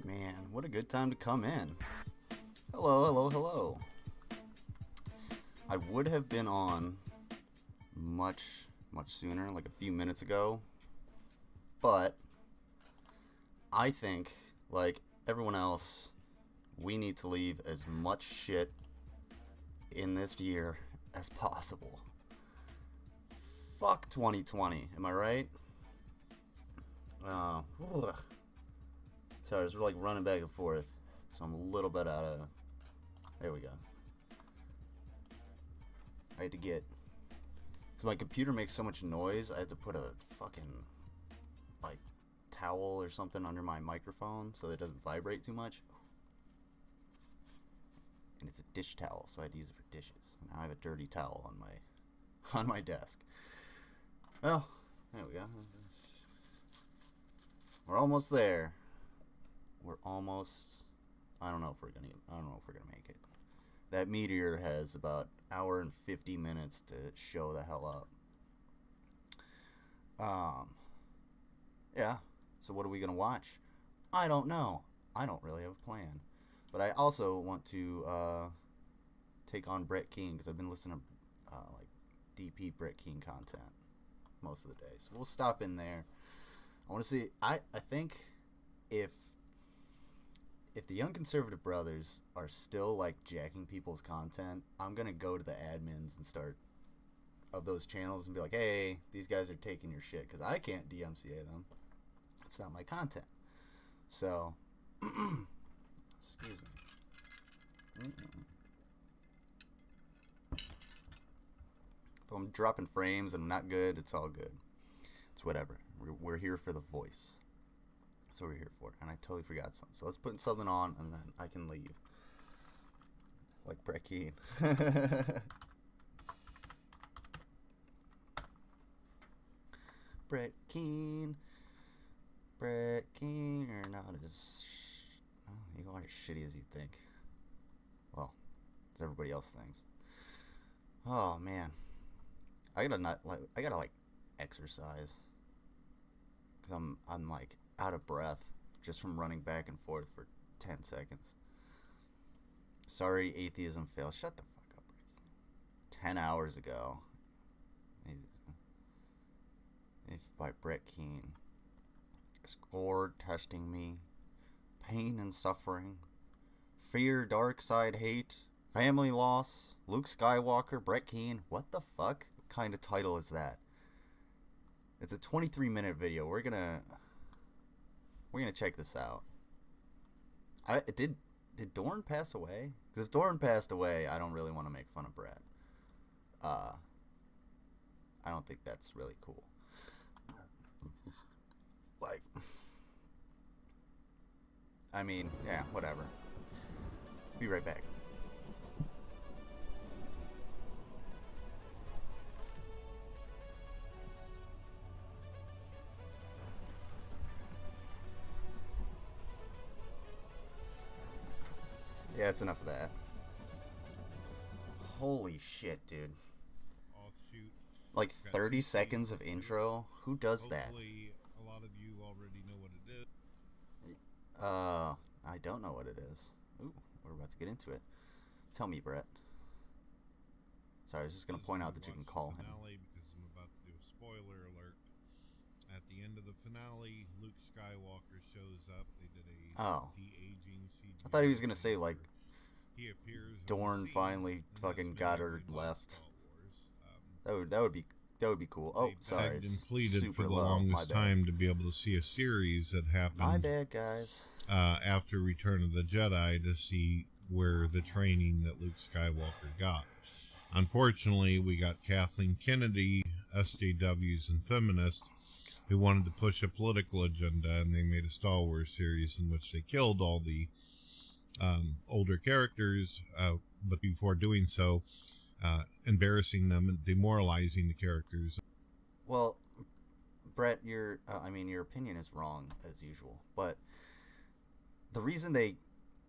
Man, what a good time to come in. Hello, hello, hello. I would have been on much sooner, like a few minutes ago, but I think, like everyone else, we need to leave as much shit in this year as possible. Fuck 2020, am I right? Ugh. Sorry, I was like running back and forth, so I'm a little bit out of... There we go. I had to get... Because my computer makes so much noise, I had to put a fucking, like, towel or something under my microphone so that it doesn't vibrate too much. And it's a dish towel, so I had to use it for dishes. Now I have a dirty towel on my desk. Well, there we go. We're almost there. We're almost... I don't know if we're gonna make it. That meteor has about an hour and 50 minutes to show the hell up. Yeah. So what are we gonna watch? I don't know. I don't really have a plan. But I also want to take on Brett King, because I've been listening to like DP Brett King content most of the day. So we'll stop in there. I want to see... I think if the Young Conservative Brothers are still like jacking people's content, I'm gonna go to the admins and start of those channels and be like, hey, these guys are taking your shit, because I can't DMCA them. It's not my content. So, excuse me. If I'm dropping frames and I'm not good, it's all good. It's whatever. We're here for the voice. That's what we're here for. And I totally forgot something. So let's put something on, and then I can leave. Like Brett Keane. Brett Keane. Brett Keane, you're not as... Oh, you aren't as shitty as you think. Well, as everybody else thinks. Oh, man. I gotta like exercise. Cause I'm like out of breath just from running back and forth for 10 seconds. Sorry, atheism failed. Shut the fuck up, Ricky. 10 hours ago. If by Brett Keane. Score testing me. Pain and suffering. Fear, dark side, hate. Family loss. Luke Skywalker, Brett Keane. What the fuck? What kind of title is that? It's a 23-minute video. We're gonna check this out. Did Dorn pass away? Because if Dorn passed away, I don't really want to make fun of Brett. I don't think that's really cool. Like, I mean, yeah, whatever. Be right back. Yeah, it's enough of that. Holy shit, dude. Like 30 seconds of intro? Who does that? Hopefully, a lot of you already know what it is. I don't know what it is. Ooh, we're about to get into it. Tell me, Brett. Sorry, I was just going to point out that you can call him. Because I'm about to do a spoiler alert. At the end of the finale, Luke Skywalker shows up. They did a de-aging CGI. I thought he was going to say, like, he appears Dorn finally fucking got her left. That would be cool. Oh, sorry, it's pleaded for the longest time to be able to see a series that happened. My bad, guys. After Return of the Jedi, to see where the training that Luke Skywalker got. Unfortunately, we got Kathleen Kennedy, SJWs and feminists, who wanted to push a political agenda, and they made a Star Wars series in which they killed all the older characters, but before doing so, embarrassing them and demoralizing the characters. Well, Brett, your opinion is wrong as usual, but the reason they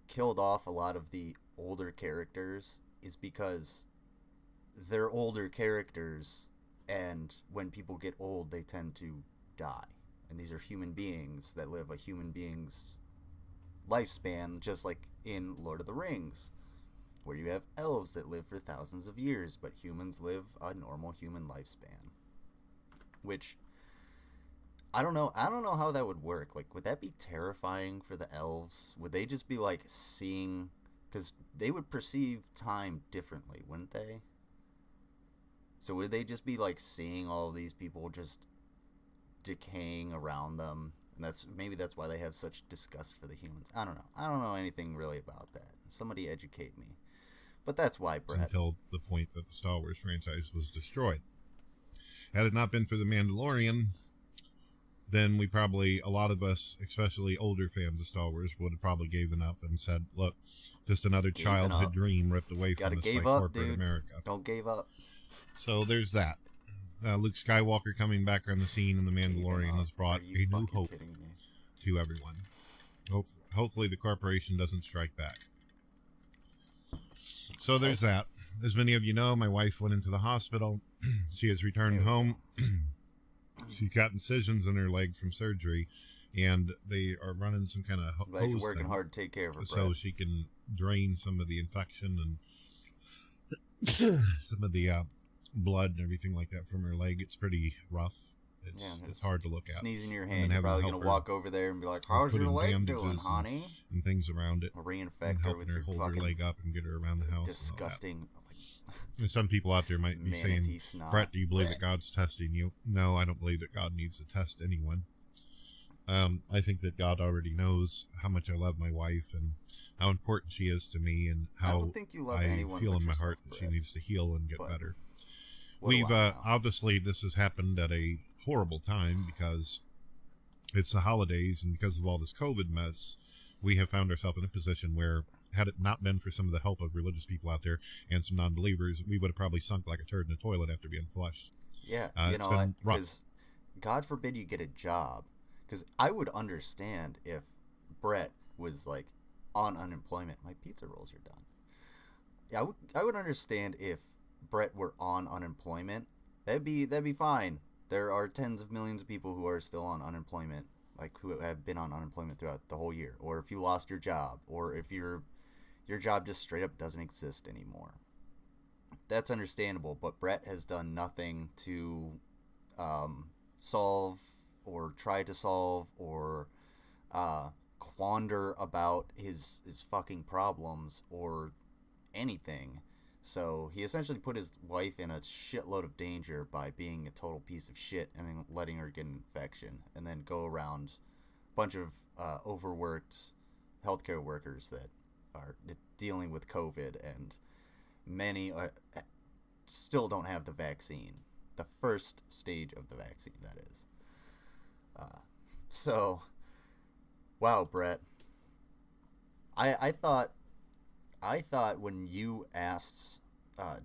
killed off a lot of the older characters is because they're older characters, and when people get old, they tend to die. And these are human beings that live a human being's lifespan, just like in Lord of the Rings, where you have elves that live for thousands of years, but humans live a normal human lifespan. Which, I don't know how that would work. Like, would that be terrifying for the elves? Would they just be, like, seeing... Because they would perceive time differently, wouldn't they? So would they just be, like, seeing all of these people just decaying around them? And maybe that's why they have such disgust for the humans. I don't know. I don't know anything really about that. Somebody educate me. But that's why, Brett. Until the point that the Star Wars franchise was destroyed. Had it not been for The Mandalorian, then we probably, a lot of us, especially older fans of Star Wars, would have probably given up and said, look, just another childhood dream ripped away from us by corporate America. Don't give up. So there's that. Luke Skywalker coming back on the scene in The Mandalorian has brought a new hope to everyone. Hopefully the corporation doesn't strike back. So there's that. As many of you know, my wife went into the hospital. She has returned home. She's got incisions in her leg from surgery, and they are running some kind of hose. You're working hard to take care of her, so she can drain some of the infection and some of the blood and everything like that from her leg. It's pretty rough. It's hard to look at. Sneezing in your hand, you're probably going to walk over there and be like, how's your leg doing, honey? And things around it. Reinfect her with your hold fucking her leg up and get her around the house. Disgusting. And some people out there might be saying, Brett, do you believe that God's testing you? No, I don't believe that God needs to test anyone. I think that God already knows how much I love my wife and how important she is to me, and how I feel in my heart that she needs to heal and get better. We've obviously, this has happened at a horrible time, because it's the holidays, and because of all this COVID mess, we have found ourselves in a position where, had it not been for some of the help of religious people out there and some non-believers, we would have probably sunk like a turd in a toilet after being flushed. Yeah, It's been rough. because God forbid you get a job. Because I would understand if Brett was like on unemployment. My pizza rolls are done. Yeah, I would understand if Brett were on unemployment. That'd be fine. There are tens of millions of people who are still on unemployment, like who have been on unemployment throughout the whole year, or if you lost your job, or if your job just straight up doesn't exist anymore. That's understandable, but Brett has done nothing to solve or try to solve or quander about his fucking problems or anything. So he essentially put his wife in a shitload of danger by being a total piece of shit and then letting her get an infection and then go around a bunch of overworked healthcare workers that are dealing with COVID, and many still don't have the vaccine. The first stage of the vaccine, that is. So, wow, Brett. I thought when you asked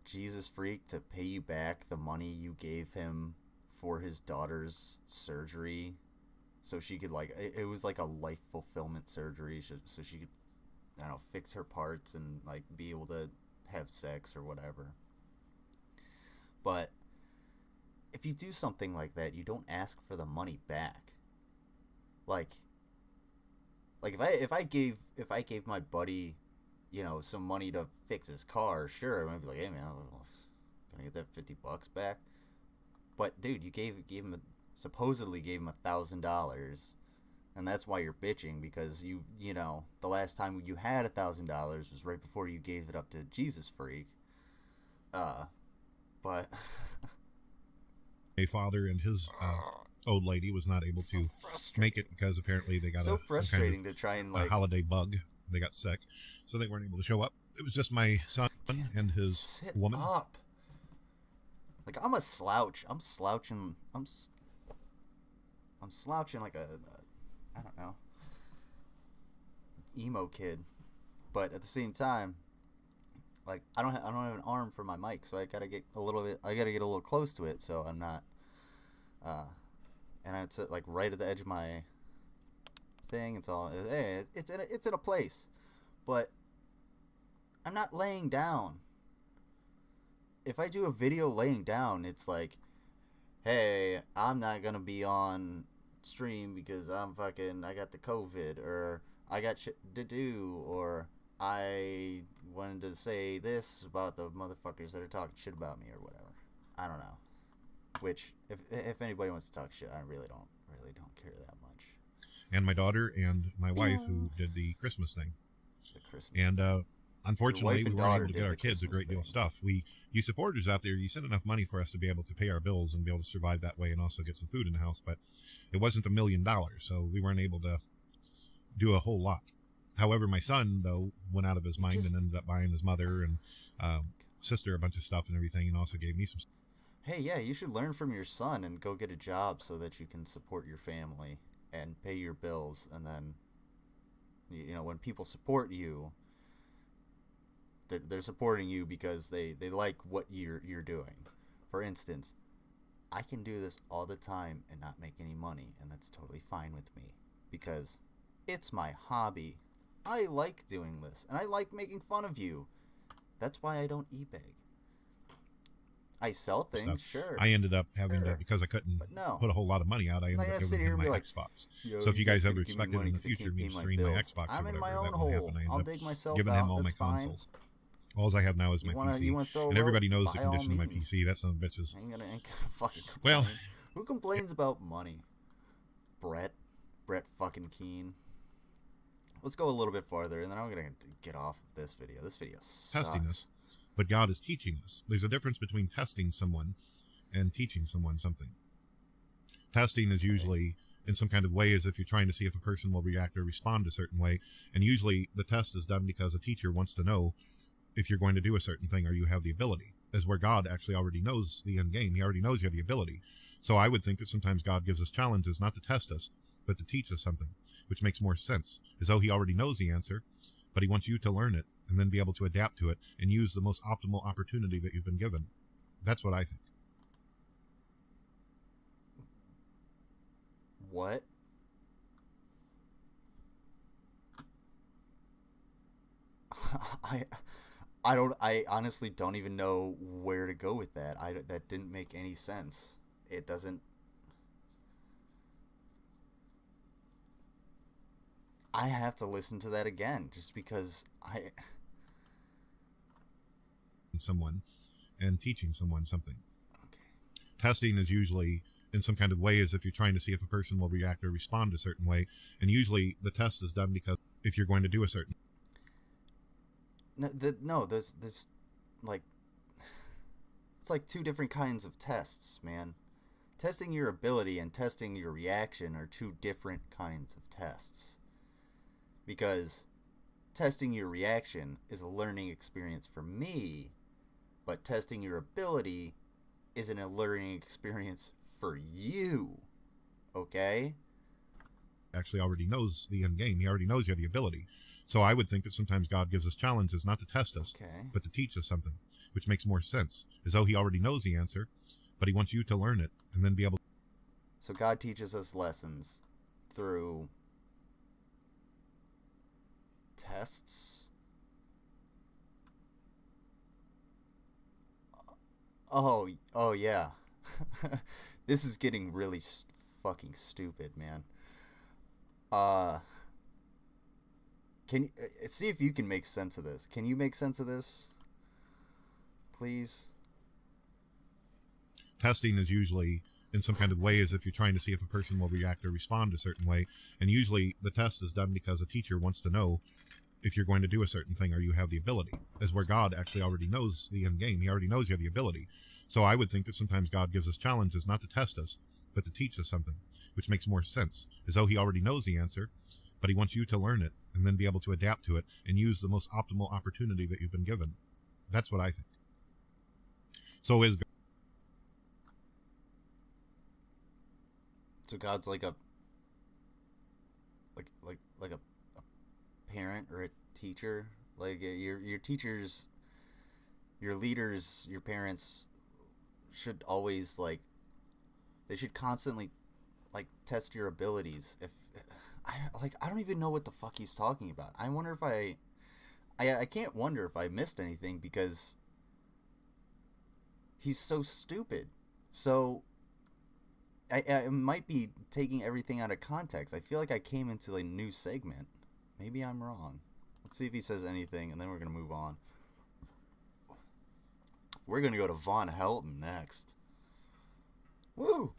Jesus Freak to pay you back the money you gave him for his daughter's surgery, so she could, like, it was like a life fulfillment surgery, so she could, I don't know, fix her parts and, like, be able to have sex or whatever. But if you do something like that, you don't ask for the money back. Like if I gave my buddy, you know, some money to fix his car, sure, I might be like, hey man, can I get that $50 back? But dude, you supposedly gave him $1,000, and that's why you're bitching, because you know the last time you had $1,000 was right before you gave it up to Jesus Freak. But a father and his old lady was not able to make it because apparently they got so frustrating some kind of, to try and like holiday bug. They got sick, so they weren't able to show up. It was just my son and his sit woman. up. Like, I'm a slouch. I'm slouching. I'm slouching like a I don't know, emo kid. But at the same time, like, I don't have an arm for my mic, so I gotta get a little close to it, so I'm not. And it's like right at the edge of my thing. It's all, hey, it's in a place, but I'm not laying down. If I do a video laying down, it's like, hey, I'm not gonna be on stream because I got the COVID, or I got shit to do, or I wanted to say this about the motherfuckers that are talking shit about me or whatever. I don't know. Which, if anybody wants to talk shit, I really don't care that much. And my daughter and my wife, who did the Christmas thing. The Christmas. And unfortunately, we weren't able to get our kids a Christmas great deal of stuff. You supporters out there, you sent enough money for us to be able to pay our bills and be able to survive that way, and also get some food in the house. But it wasn't $1 million, so we weren't able to do a whole lot. However, my son, though, went out of his mind and ended up buying his mother and sister a bunch of stuff and everything, and also gave me some stuff. Hey, yeah, you should learn from your son and go get a job so that you can support your family and pay your bills. And then, you know, when people support you, they're supporting you because they like what you're doing. For instance, I can do this all the time and not make any money, and that's totally fine with me because it's my hobby. I like doing this, and I like making fun of you. That's why I don't eBay. I sell things, sure. I ended up having to, because I couldn't put a whole lot of money out, I ended up giving him my Xbox. So if you guys ever expected in the future me to stream my Xbox or whatever, that won't happen. I ended up giving him all my consoles. All I have now is my PC. And everybody knows the condition of my PC. That son of a bitch is... Ain't gonna fucking complain. Well... Who complains about money? Brett fucking Keene. Let's go a little bit farther, and then I'm gonna get off of this video. This video sucks. Testing us. But God is teaching us. There's a difference between testing someone and teaching someone something. Testing is usually in some kind of way as if you're trying to see if a person will react or respond a certain way. And usually the test is done because a teacher wants to know if you're going to do a certain thing or you have the ability. As where God actually already knows the end game. He already knows you have the ability. So I would think that sometimes God gives us challenges not to test us, but to teach us something, which makes more sense, as though he already knows the answer, but he wants you to learn it and then be able to adapt to it and use the most optimal opportunity that you've been given. That's what I think. What? I honestly don't even know where to go with that. That didn't make any sense. It doesn't. I have to listen to that again just because Someone and teaching someone something. Okay. Testing is usually in some kind of way as if you're trying to see if a person will react or respond a certain way, and usually the test is done because if you're going to do a certain. There's like, it's like two different kinds of tests, man. Testing your ability and testing your reaction are two different kinds of tests. Because testing your reaction is a learning experience for me, but testing your ability isn't a learning experience for you. Okay? Actually already knows the end game. He already knows you have the ability. So I would think that sometimes God gives us challenges not to test us, but to teach us something, which makes more sense, as though he already knows the answer, but he wants you to learn it and then be able. So God teaches us lessons through tests? Oh yeah. This is getting really fucking stupid, man. Can you see if you can make sense of this? Can you make sense of this? Please? Testing is usually in some kind of way as if you're trying to see if a person will react or respond a certain way, and usually the test is done because a teacher wants to know if you're going to do a certain thing or you have the ability, as where God actually already knows the end game. He already knows you have the ability. So I would think that sometimes God gives us challenges not to test us, but to teach us something, which makes more sense, as though he already knows the answer, but he wants you to learn it and then be able to adapt to it and use the most optimal opportunity that you've been given. That's what I think. So is God. So God's like a parent or a teacher. Like your teachers, your leaders, your parents should always they should constantly test your abilities. If I don't even know what the fuck he's talking about. I wonder if I can't wonder if I missed anything because he's so stupid. So I might be taking everything out of context. I feel like I came into a new segment. Maybe I'm wrong. Let's see if he says anything, and then we're going to move on. We're going to go to Von Helton next. Woo!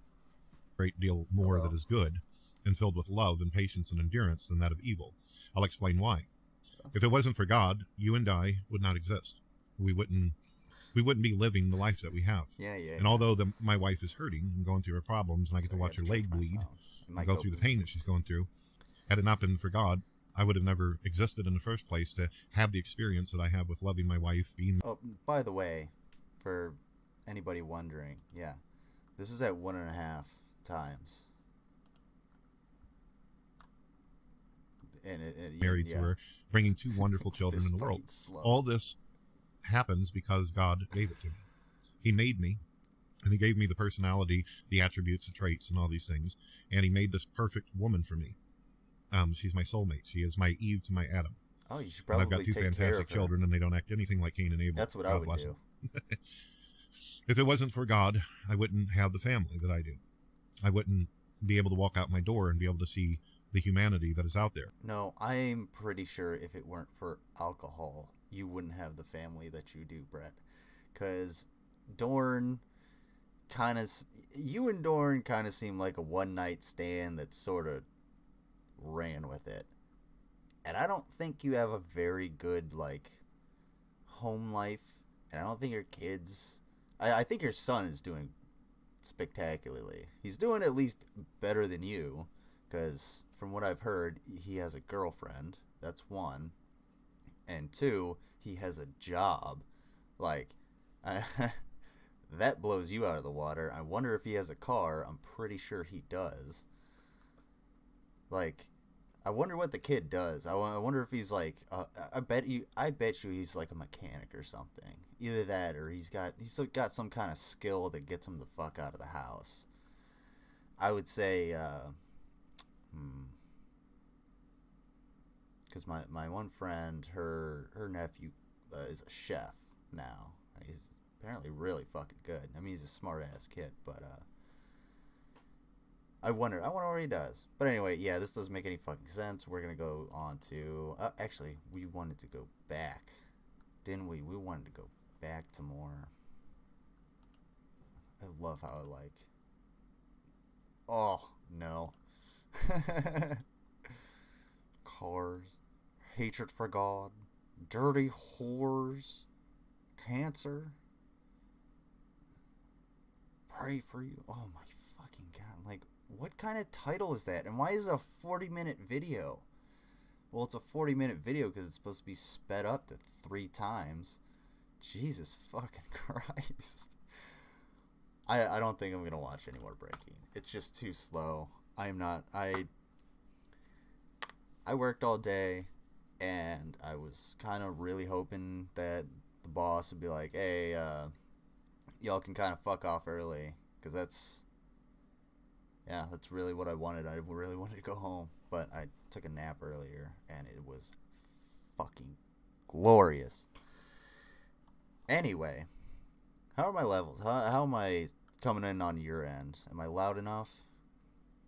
Great deal more that is good and filled with love and patience and endurance than that of evil. I'll explain why. If it wasn't for God, you and I would not exist. We wouldn't be living the life that we have. Yeah. And although my wife is hurting and going through her problems, and I get to watch her leg bleed and go through the pain that she's going through, had it not been for God, I would have never existed in the first place to have the experience that I have with loving my wife. Oh, by the way, for anybody wondering, yeah, this is at 1.5 times. And married to her, bringing 2 wonderful children in the world. Slow. All this happens because God gave it to me. He made me, and he gave me the personality, the attributes, the traits, and all these things, and he made this perfect woman for me. She's my soulmate. She is my Eve to my Adam. Oh, you should probably and I've got 2 fantastic children, and they don't act anything like Cain and Abel. That's what I would do. If it wasn't for God, I wouldn't have the family that I do. I wouldn't be able to walk out my door and be able to see the humanity that is out there. No, I'm pretty sure if it weren't for alcohol, you wouldn't have the family that you do, Brett. Because you and Dorn kind of seem like a one-night stand that sort of ran with it. And I don't think you have a very good, home life. And I don't think your kids... I think your son is doing spectacularly. He's doing at least better than you. Because from what I've heard, he has a girlfriend. That's 1. And 2, he has a job. That blows you out of the water. I wonder if he has a car. I'm pretty sure he does. Like, I wonder what the kid does. I wonder if he's like, I bet you he's like a mechanic or something. Either that or he's got some kind of skill that gets him the fuck out of the house. I would say, because my one friend, her nephew is a chef now. He's apparently really fucking good. I mean, he's a smart ass kid, but I wonder what he does. But anyway, yeah, this doesn't make any fucking sense. We're gonna go on to actually, we wanted to go back, didn't we? We wanted to go back to more. I love how I like. Oh no. Cars, hatred for God, dirty whores, cancer. Pray for you. Oh my fucking god! Like, what kind of title is that? And why is it a 40-minute video? Well, it's a 40-minute video because it's supposed to be sped up to 3 times. Jesus fucking Christ. I don't think I'm going to watch any more breaking. It's just too slow. I'm not... I worked all day, and I was kind of really hoping that the boss would be like, hey, y'all can kind of fuck off early. Because that's really what I wanted. I really wanted to go home. But I took a nap earlier, and it was fucking glorious. Anyway, how are my levels? How am I coming in on your end? Am I loud enough?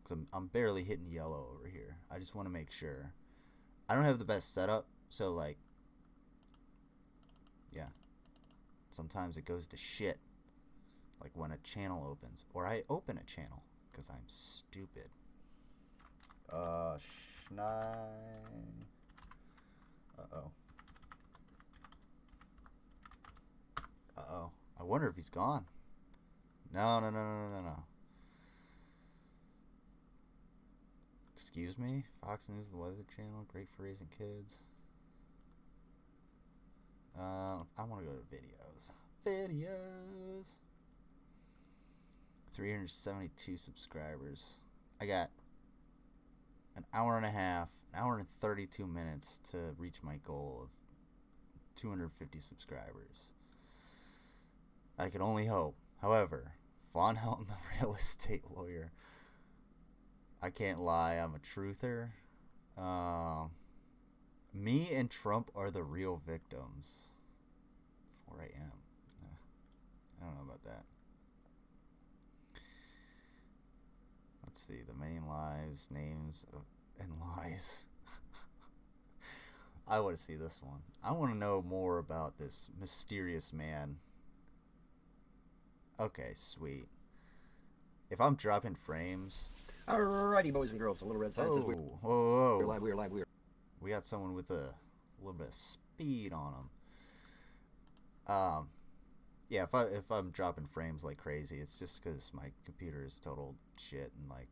Because I'm barely hitting yellow over here. I just want to make sure. I don't have the best setup, so like, yeah. Sometimes it goes to shit. Like when a channel opens. Or I open a channel, because I'm stupid. Schneid. Uh-oh. Uh-oh. I wonder if he's gone. No. Excuse me? Fox News, the Weather Channel, great for raising kids. I want to go to videos. Videos. 372 subscribers. I got an hour and a half, an hour and 32 minutes to reach my goal of 250 subscribers. I can only hope. However, Von Helton, the real estate lawyer, I can't lie, I'm a truther. Me and Trump are the real victims. 4 a.m. I don't know about that. Let's see, the main lives, names, and lies. I want to see this one. I want to know more about this mysterious man. Okay, sweet. If I'm dropping frames... Alrighty, boys and girls, the Little Red Sign says whoa. we're live. We got someone with a little bit of speed on them. Yeah, if I'm dropping frames like crazy, it's just because my computer is total shit, and like,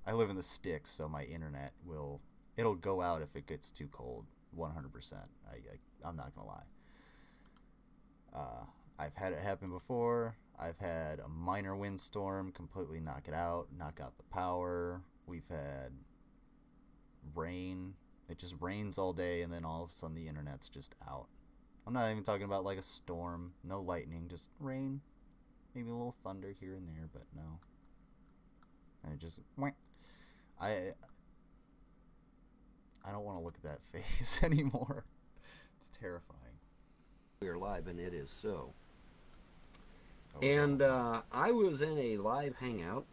I live in the sticks, so my internet it'll go out if it gets too cold, 100%. I'm not gonna lie. I've had it happen before. I've had a minor windstorm completely knock out the power. We've had rain. It just rains all day, and then all of a sudden the internet's just out. I'm not even talking about like a storm, no lightning, just rain. Maybe a little thunder here and there, but no. And it just... I don't want to look at that face anymore. It's terrifying. We're live, and it is so. And I was in a live hangout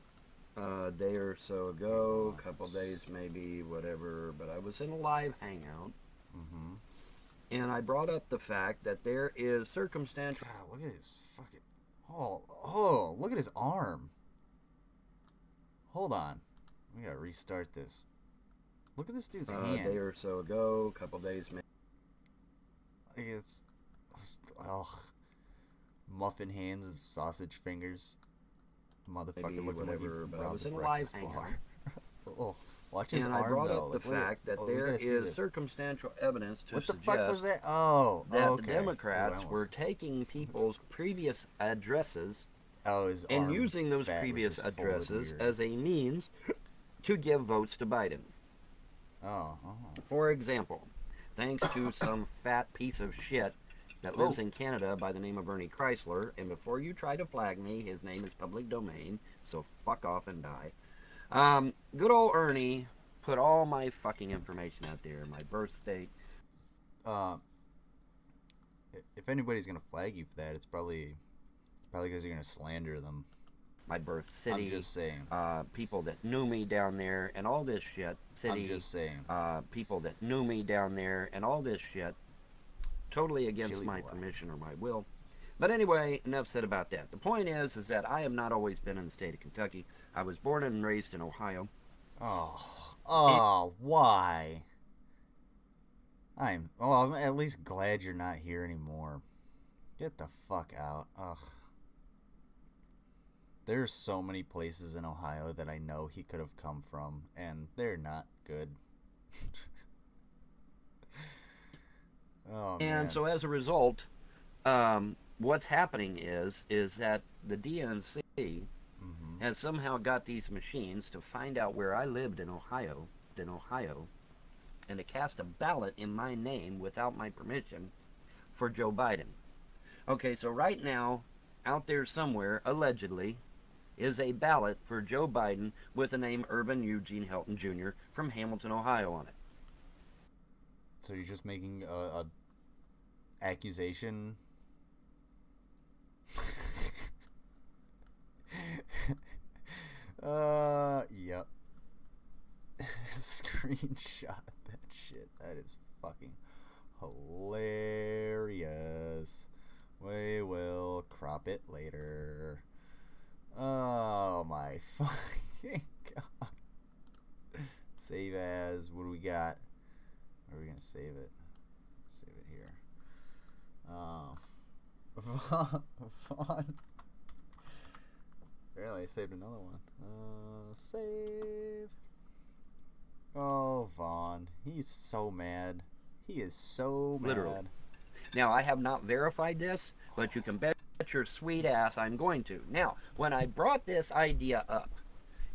a day or so ago, a couple days maybe, whatever, but I was in a live hangout. Mm-hmm. And I brought up the fact that there is circumstantial... God, look at his fucking... Oh, look at his arm. Hold on. We gotta restart this. Look at this dude's hand. A day or so ago, a couple days maybe. It's... Ugh. Muffin hands and sausage fingers. Motherfucker Maybe looking whatever, like but I was in a live hangout. Oh, watch his and arm, I brought though. up the fact that there is circumstantial evidence to what the suggest fuck was that? Oh, that okay. the Democrats were taking people's previous addresses his and arm using those fat was previous just full of addresses weird. as a means to give votes to Biden. Oh. For example, thanks to some fat piece of shit that lives in Canada by the name of Ernie Chrysler, and before you try to flag me, his name is public domain, so fuck off and die. Good old Ernie put all my fucking information out there, my birth state. If anybody's gonna flag you for that, it's probably because you're gonna slander them. My birth city. I'm just saying. People that knew me down there and all this shit. City. I'm just saying. People that knew me down there and all this shit. Totally against Chili my boy. permission or my will. But anyway, enough said about that. The point is that I have not always been in the state of Kentucky. I was born and raised in Ohio. Why? I'm at least glad you're not here anymore. Get the fuck out. Ugh. There's so many places in Ohio that I know he could have come from, and they're not good. Oh, and man. so as a result, what's happening is that the DNC has somehow got these machines to find out where I lived in Ohio, and to cast a ballot in my name without my permission for Joe Biden. Okay, so right now, out there somewhere, allegedly, is a ballot for Joe Biden with the name Urban Eugene Helton Jr. from Hamilton, Ohio on it. So you're just making a accusation? Yep. Screenshot that shit. That is fucking hilarious. We will crop it later. Oh my fucking god. Save as. What do we got? Where are we gonna save it? Save it here. Vaughn. Really, I saved another one. Save. Oh, Vaughn. He's so mad. He is so mad. Literally. Now, I have not verified this, but you can bet your sweet ass I'm going to. Now, when I brought this idea up,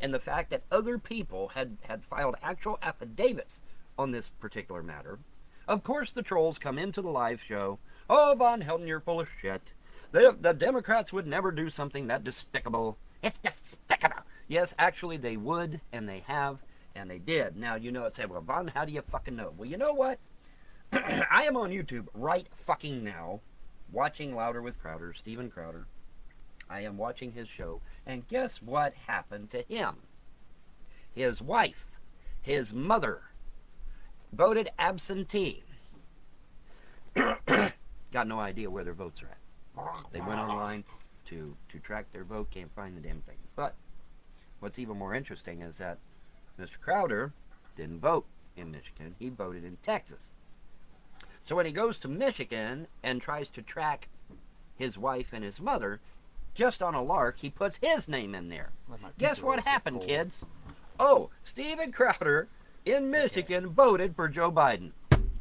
and the fact that other people had filed actual affidavits on this particular matter, of course the trolls come into the live show. Oh, Von Helden, you're full of shit. The Democrats would never do something that despicable. It's despicable. Yes, actually they would, and they have, and they did. Now, you know, say, well, Von, how do you fucking know? Well, you know what? I am on YouTube right fucking now, watching Louder with Crowder, Steven Crowder. I am watching his show, and guess what happened to him? His wife, his mother, voted absentee. Got no idea where their votes are at. They went online to track their vote, can't find the damn thing. But what's even more interesting is that Mr. Crowder didn't vote in Michigan. He voted in Texas. So when he goes to Michigan and tries to track his wife and his mother, just on a lark, he puts his name in there. Guess what happened, kids? Oh, Steven Crowder in Michigan voted for Joe Biden.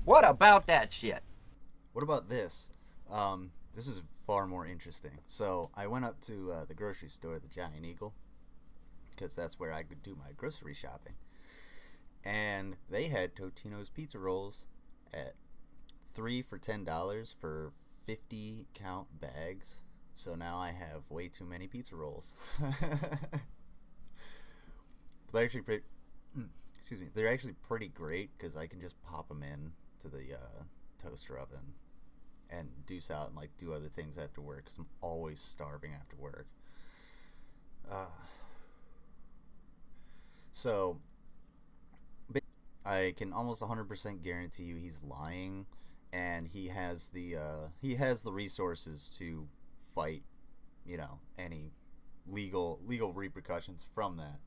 What about that shit? What about this? This is far more interesting. So I went up to the grocery store, the Giant Eagle, because that's where I could do my grocery shopping. And they had Totino's pizza rolls at 3 for $10 for 50 count bags. So now I have way too many pizza rolls. They're actually they're actually pretty great because I can just pop them in to the toaster oven and deuce out and like do other things after work because I'm always starving after work. So I can almost 100% guarantee you he's lying, and he has the resources to fight, you know, any legal repercussions from that,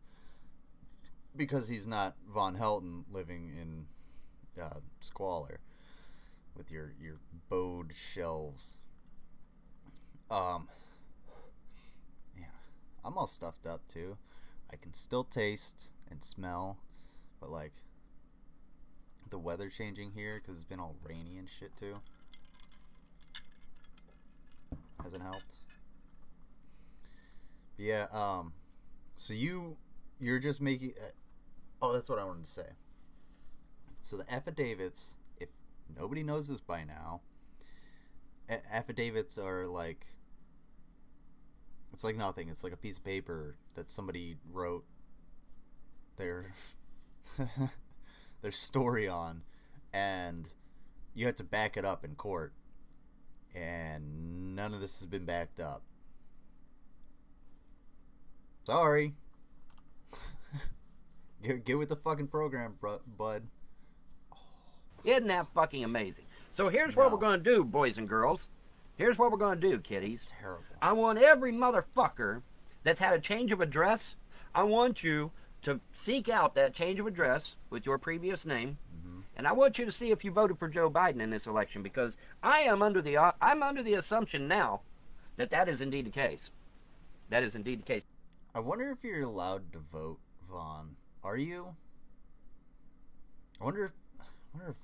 because he's not Von Helton living in squalor with your bowed shelves. Yeah, I'm all stuffed up too. I can still taste and smell, but like the weather changing here because it's been all rainy and shit too hasn't helped. But yeah, so you're just making Oh, that's what I wanted to say. So the affidavits, if nobody knows this by now, affidavits are like, it's like nothing. It's like a piece of paper that somebody wrote their their story on, and you have to back it up in court, and none of this has been backed up. Sorry. Get with the fucking program, bud. Isn't that fucking amazing? So here's what we're going to do, boys and girls. Here's what we're going to do, kiddies. It's terrible. I want every motherfucker that's had a change of address, I want you to seek out that change of address with your previous name, and I want you to see if you voted for Joe Biden in this election, because I'm under the assumption now that that is indeed the case. That is indeed the case. I wonder if you're allowed to vote, Vaughn. Are you? I wonder if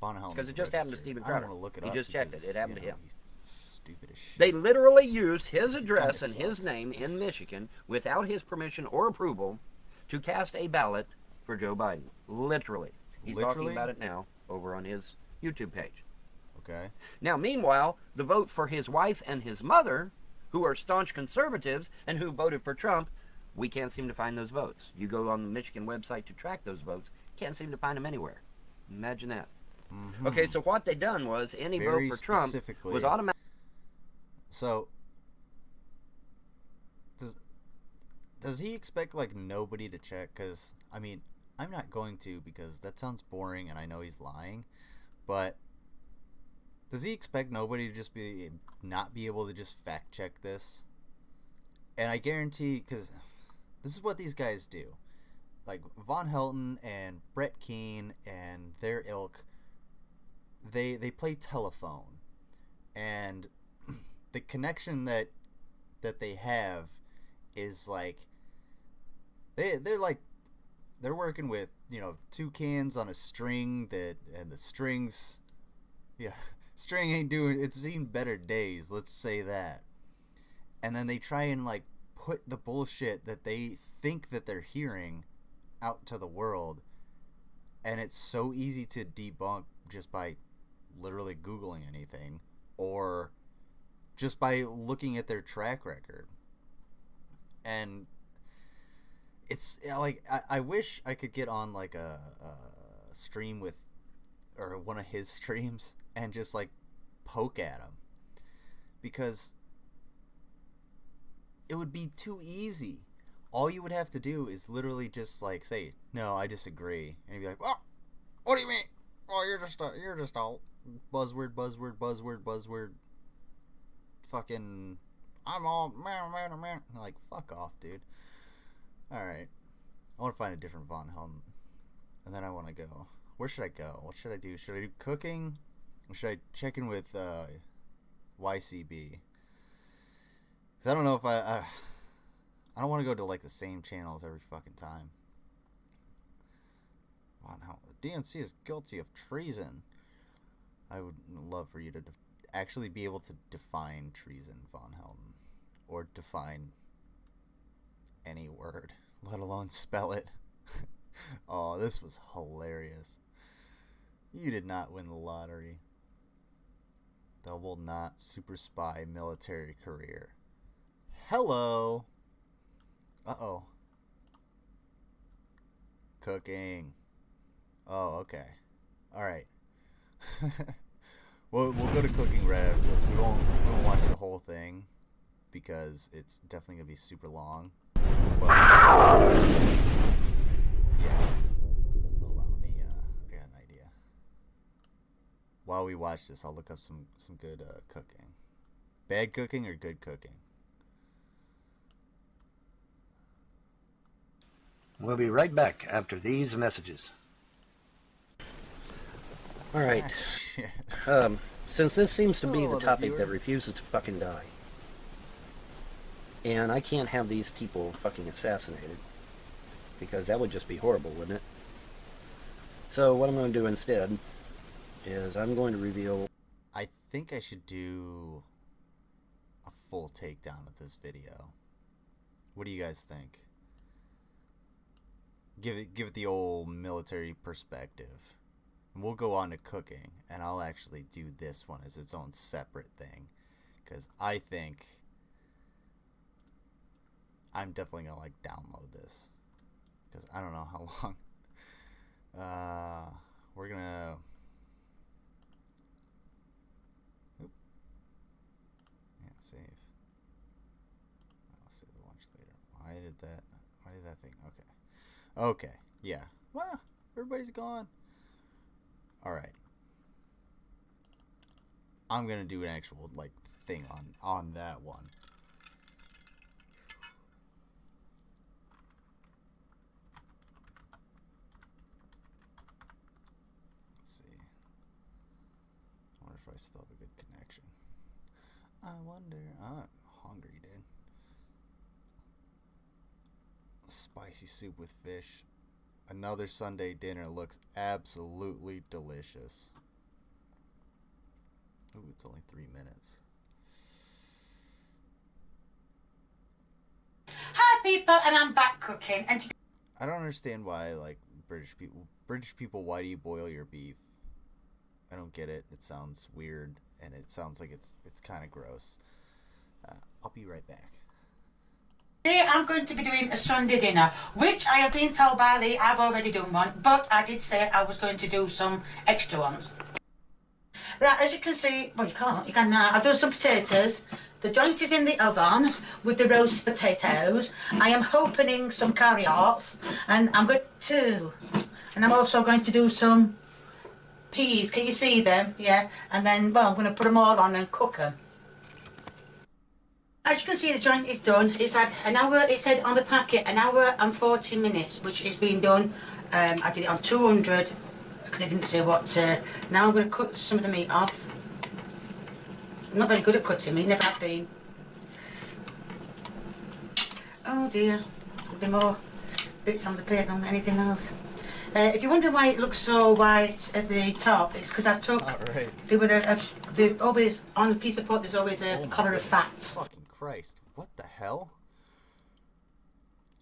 Von Helm. Because it just happened to Steven I Crowder. don't want to look it He up. just checked it. It happened to him. He's stupid as shit. They literally used his address and kinda his sucks. name in Michigan without his permission or approval to cast a ballot for Joe Biden. Literally. He's talking about it now over on his YouTube page. Okay. Now, meanwhile, the vote for his wife and his mother, who are staunch conservatives and who voted for Trump, we can't seem to find those votes. You go on the Michigan website to track those votes, can't seem to find them anywhere. Imagine that. Mm-hmm. Okay, so what they done was any Very vote for Trump specifically. was automatic. So, does he expect like nobody to check? Because I mean, I'm not going to, because that sounds boring, and I know he's lying. But does he expect nobody to just not be able to just fact check this? And I guarantee, because this is what these guys do. Like Von Helton and Brett Keane and their ilk, they play telephone, and the connection that they have is like they're working with, you know, two cans on a string, and the strings, yeah, string ain't doing, it's seen better days, let's say that. And then they try and like put the bullshit that they think that they're hearing out to the world, and it's so easy to debunk just by literally Googling anything or just by looking at their track record. And it's like, I wish I could get on like a stream with, or one of his streams, and just like poke at him, because it would be too easy. All you would have to do is literally just like say, no, I disagree, and he'd be like, well, what do you mean? Oh, you're just all buzzword, fucking, I'm all man. Like, fuck off, dude. Alright, I want to find a different Von Helm, and then I want to go, where should I go? What should I do? Should I do cooking, or should I check in with YCB? Because I don't know if I don't want to go to like the same channels every fucking time. Von Helm, the DNC is guilty of treason. I would love for you to actually be able to define treason, Von Helm, or define any word, let alone spell it. Oh, this was hilarious. You did not win the lottery. Double not super spy military career. Hello. Uh-oh. Cooking. Oh, okay. Alright. We'll go to cooking right after this. We won't watch the whole thing, because it's definitely gonna be super long. But yeah. Hold on, let me I got an idea. While we watch this, I'll look up some good cooking. Bad cooking or good cooking? We'll be right back after these messages. All right. Shit. Since this seems to be Hello, the other topic viewer. that refuses to fucking die, and I can't have these people fucking assassinated, because that would just be horrible, wouldn't it? So what I'm going to do instead is I'm going to reveal... I think I should do a full takedown of this video. What do you guys think? give it the old military perspective. And we'll go on to cooking, and I'll actually do this one as its own separate thing, because I think I'm definitely gonna like download this, because I don't know how long. We're gonna. Oop. Yeah, save. I'll save the lunch later. Why did that thing? Okay, yeah. Well, everybody's gone. All right. I'm gonna do an actual like thing on that one. Let's see. I wonder if I still have a good connection. I wonder. I'm hungry, dude. Spicy soup with fish. Another Sunday dinner looks absolutely delicious. Ooh, it's only 3 minutes. Hi people, and I'm back cooking. And I don't understand why, like, British people, why do you boil your beef? I don't get it. It sounds weird, and it sounds like it's kind of gross. I'll be right back. today I'm going to be doing a Sunday dinner, which I have been told by Lee I've already done one, but I did say I was going to do some extra ones. Right, as you can see, well, you can now. I've done some potatoes. The joint is in the oven with the roast potatoes. I am opening some carrots, and I'm also going to do some peas. Can you see them? Yeah. And then, well, I'm going to put them all on and cook them. As you can see, the joint is done. It's had an hour. It said on the packet an hour and 40 minutes, which is being done. I did it on 200 because I didn't say what. Now I'm going to cut some of the meat off. I'm not very good at cutting meat. Never have been. Oh dear, there'll be more bits on the plate than anything else. If you're wondering why it looks so white at the top, it's because I took. Alright. Always on the piece of pork. There's always a collar of fat. Fucking Christ! What the hell?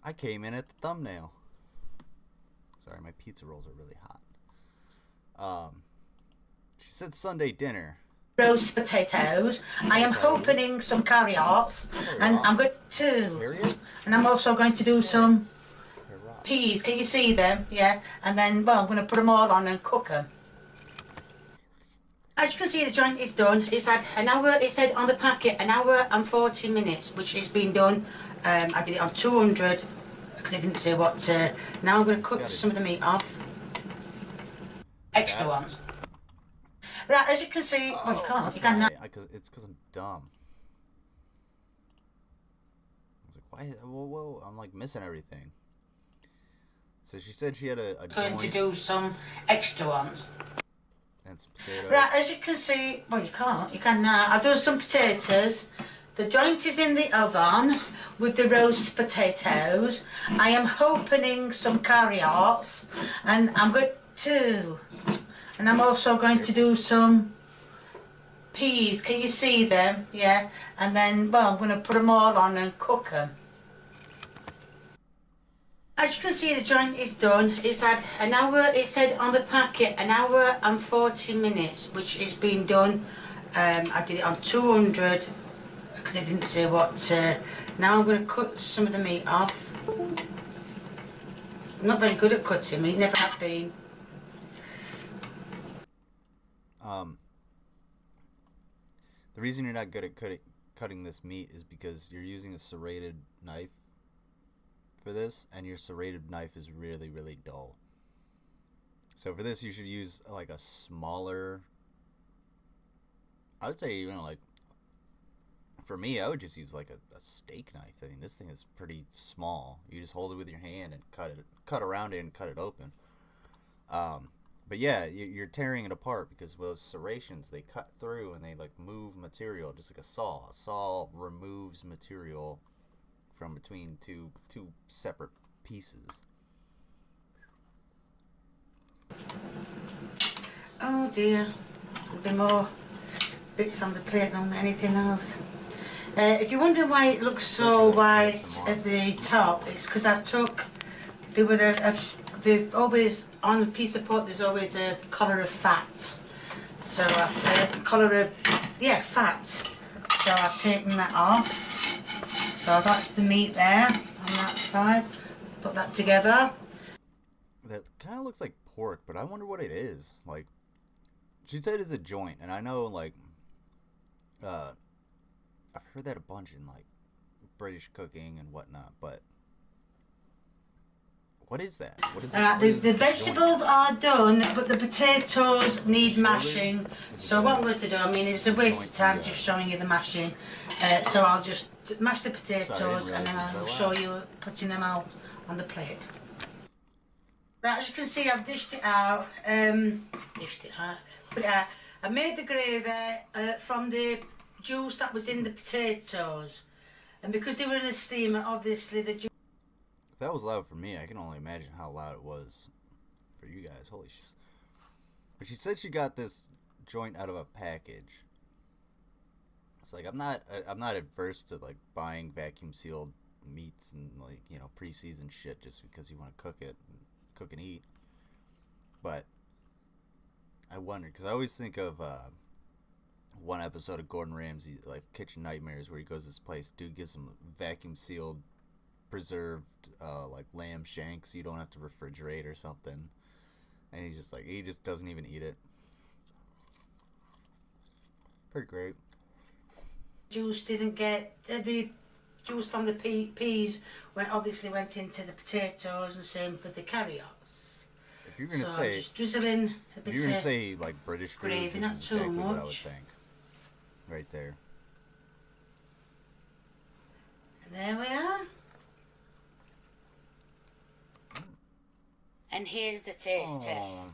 I came in at the thumbnail. Sorry, my pizza rolls are really hot. She said Sunday dinner. Roast potatoes. I am opening some carrots, and I'm going to. Carrots? And I'm also going to do some peas. Can you see them? Yeah. And then, well, I'm going to put them all on and cook them. As you can see, the joint is done. It's had an hour. It said on the packet an hour and 40 minutes, which is being done. I did it on 200 because I didn't say what. Now I'm going to cut some of the meat off. Extra ones. Right, as you can see, well, you can now. It's because I'm dumb. I was like, why? Whoa! I'm like missing everything. So she said she had a Going to do some extra ones. And some potatoes. Right, as you can see, well, you can now. I've done some potatoes. The joint is in the oven with the roast potatoes. I am opening some carrots, and I'm also going to do some peas. Can you see them? Yeah. And then, well, I'm going to put them all on and cook them. As you can see, the joint is done. It's had an hour. It said on the packet an hour and 40 minutes, which is being done. I did it on 200 because I didn't say what. Now I'm going to cut some of the meat off. I'm not very good at cutting meat. Never have been. The reason you're not good at cutting this meat is because you're using a serrated knife for this, and your serrated knife is really, really dull. So for this, you should use like a smaller. I would say, you know, like for me, I would just use like a steak knife. I mean, this thing is pretty small. You just hold it with your hand and cut around it and cut it open. But yeah, you're tearing it apart because those serrations, they cut through and they like move material just like a saw. A saw removes material from between two separate pieces. Oh dear, there'll be more bits on the plate than anything else. If you're wondering why it looks so white at the top, it's because I took there were there's always on a piece of pork. There's always a collar of fat. So fat. So I've taken that off. So that's the meat there on that side. Put that together. That kind of looks like pork, but I wonder what it is. Like, she said it's a joint, and I know, like, I've heard that a bunch in, like, British cooking and whatnot, but what is that? What is the vegetables are done, but the potatoes need mashing. So what I'm going to do, I mean, it's a waste of time just showing you the mashing. So I'll just mash the potatoes and then I'll show you putting them out on the plate. Right, as you can see, I've dished it out. But I made the gravy from the juice that was in the potatoes. And because they were in a steamer, obviously the juice... If that was loud for me, I can only imagine how loud it was for you guys. Holy shit. But she said she got this joint out of a package. It's like, I'm not adverse to, like, buying vacuum sealed meats and, like, you know, pre-seasoned shit just because you want to cook and eat. But I wondered, because I always think of one episode of Gordon Ramsay, like Kitchen Nightmares, where he goes to this place, dude gives him vacuum sealed preserved like lamb shanks, so you don't have to refrigerate or something, and he's just like, he just doesn't even eat it. Pretty great. Juice didn't get the juice from the peas obviously went into the potatoes, and same for the carrots. If you're gonna so say, just drizzle in a bit if you're gonna say like British food, gravy, this not is too exactly what I would much. think. Right there. And there we are. And here's the taste test.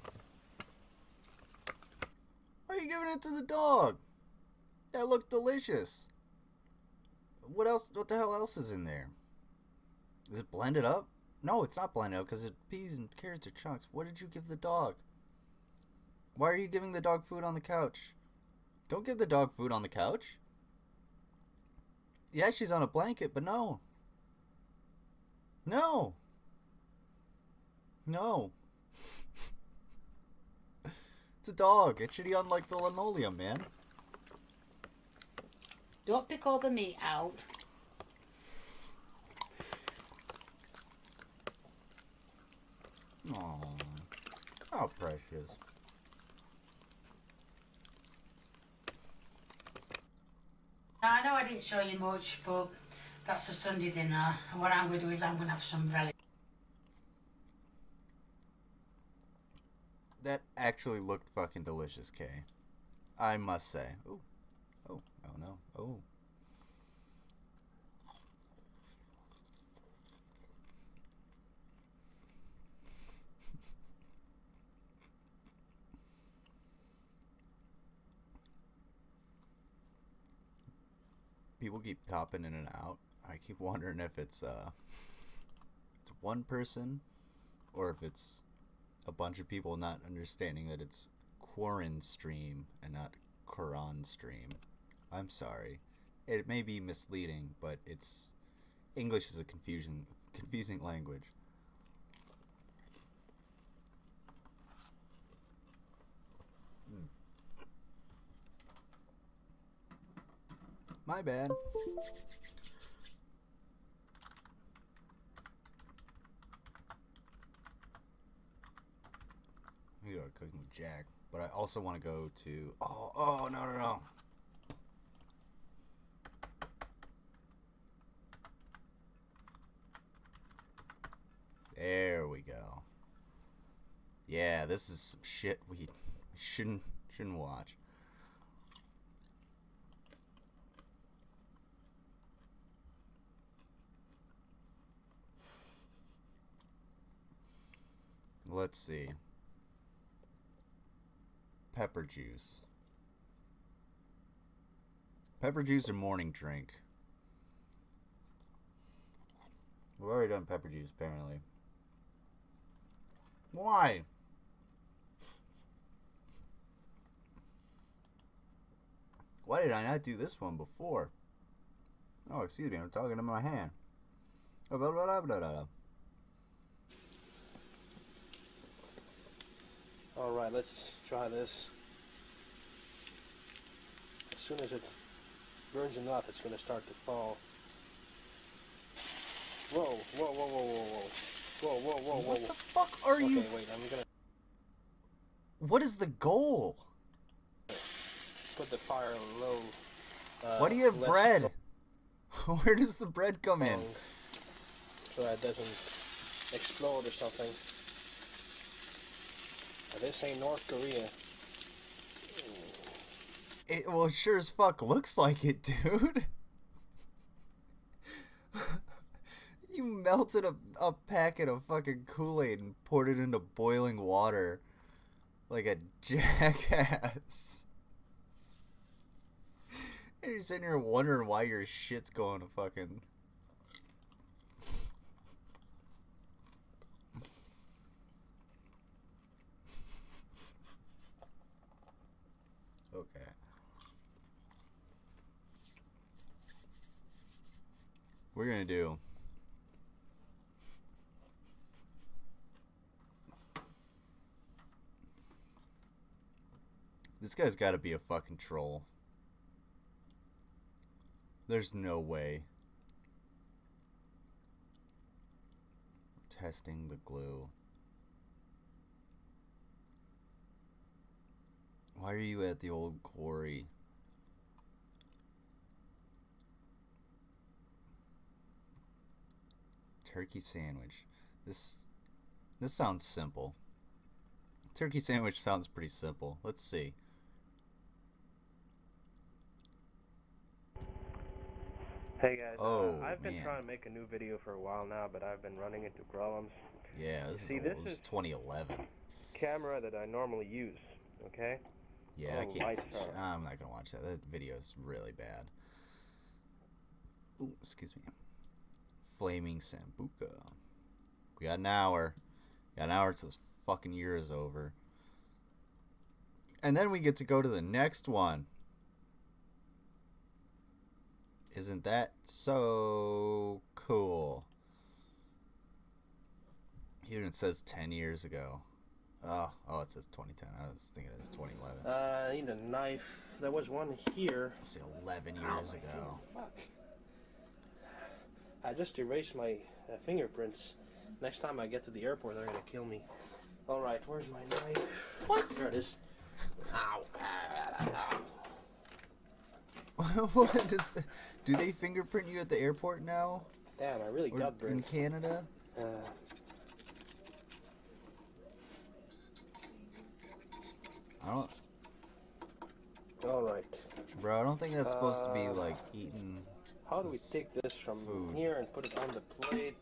Why are you giving it to the dog? That looked delicious. What else? What the hell else is in there? Is it blended up? No, it's not blended up because peas and carrots are chunks. What did you give the dog? Why are you giving the dog food on the couch? Don't give the dog food on the couch. Yeah, she's on a blanket, but no. No. No. It's a dog. It should eat on, like, the linoleum, man. Don't pick all the meat out. Aww. How precious. Now, I know I didn't show you much, but that's a Sunday dinner. And what I'm going to do is I'm going to have some relish. That actually looked fucking delicious, Kay. I must say. Ooh. Oh. Oh, no. Oh. People keep popping in and out. I keep wondering if it's one person or if it's a bunch of people not understanding that it's QUARAN-STREAM and not QUARAN-STREAM. I'm sorry. It may be misleading, but English is a confusing language. My bad. We go to Cooking with Jack, but I also want to go to. Oh no. There we go. Yeah, this is some shit we shouldn't watch. Let's see. Pepper juice. Pepper juice or morning drink. We've already done pepper juice, apparently. Why? Why did I not do this one before? Oh, excuse me, I'm talking to my hand. Alright, let's try this. As soon as it burns enough, it's going to start to fall. Whoa, whoa, whoa, whoa, whoa, whoa. Whoa, whoa, whoa, whoa. What the fuck are you? Okay, wait, I'm going to What is the goal? put the fire low. Why do you have less bread? Where does the bread come in? strong, so that it doesn't explode or something. Now, this ain't North Korea. Well, it sure as fuck looks like it, dude. You melted a packet of fucking Kool-Aid and poured it into boiling water like a jackass. And you're sitting here wondering why your shit's going to fucking... Okay. We're gonna do... This guy's gotta be a fucking troll. There's no way. Testing the glue. Why are you at the old quarry? Turkey sandwich. This sounds simple. Turkey sandwich sounds pretty simple. Let's see. Hey guys, Oh, I've been man. trying to make a new video for a while now, but I've been running into problems. Yeah, this See, is this old. It's is- 2011. Camera that I normally use, okay? Yeah, I Oh, can't see lights shit. are- I'm not gonna watch that. That video is really bad. Ooh, excuse me. Flaming Sambuca. We got an hour. Got an hour till this fucking year is over. And then we get to go to the next one. Isn't that so cool? Even it says 10 years ago. Oh, it says 2010. I was thinking it was 2011. I need a knife. There was one here. Let's see, 11 years ago. Fuck. I just erased my fingerprints. Next time I get to the airport, they're gonna kill me. Alright, where's my knife? What? There it is. Ow. What is the, do they fingerprint you at the airport now? Damn, I really Or got in burned. Canada? I don't, Alright. bro. I don't think that's supposed to be like eaten. How do we This take this from food. here and put it on the plate?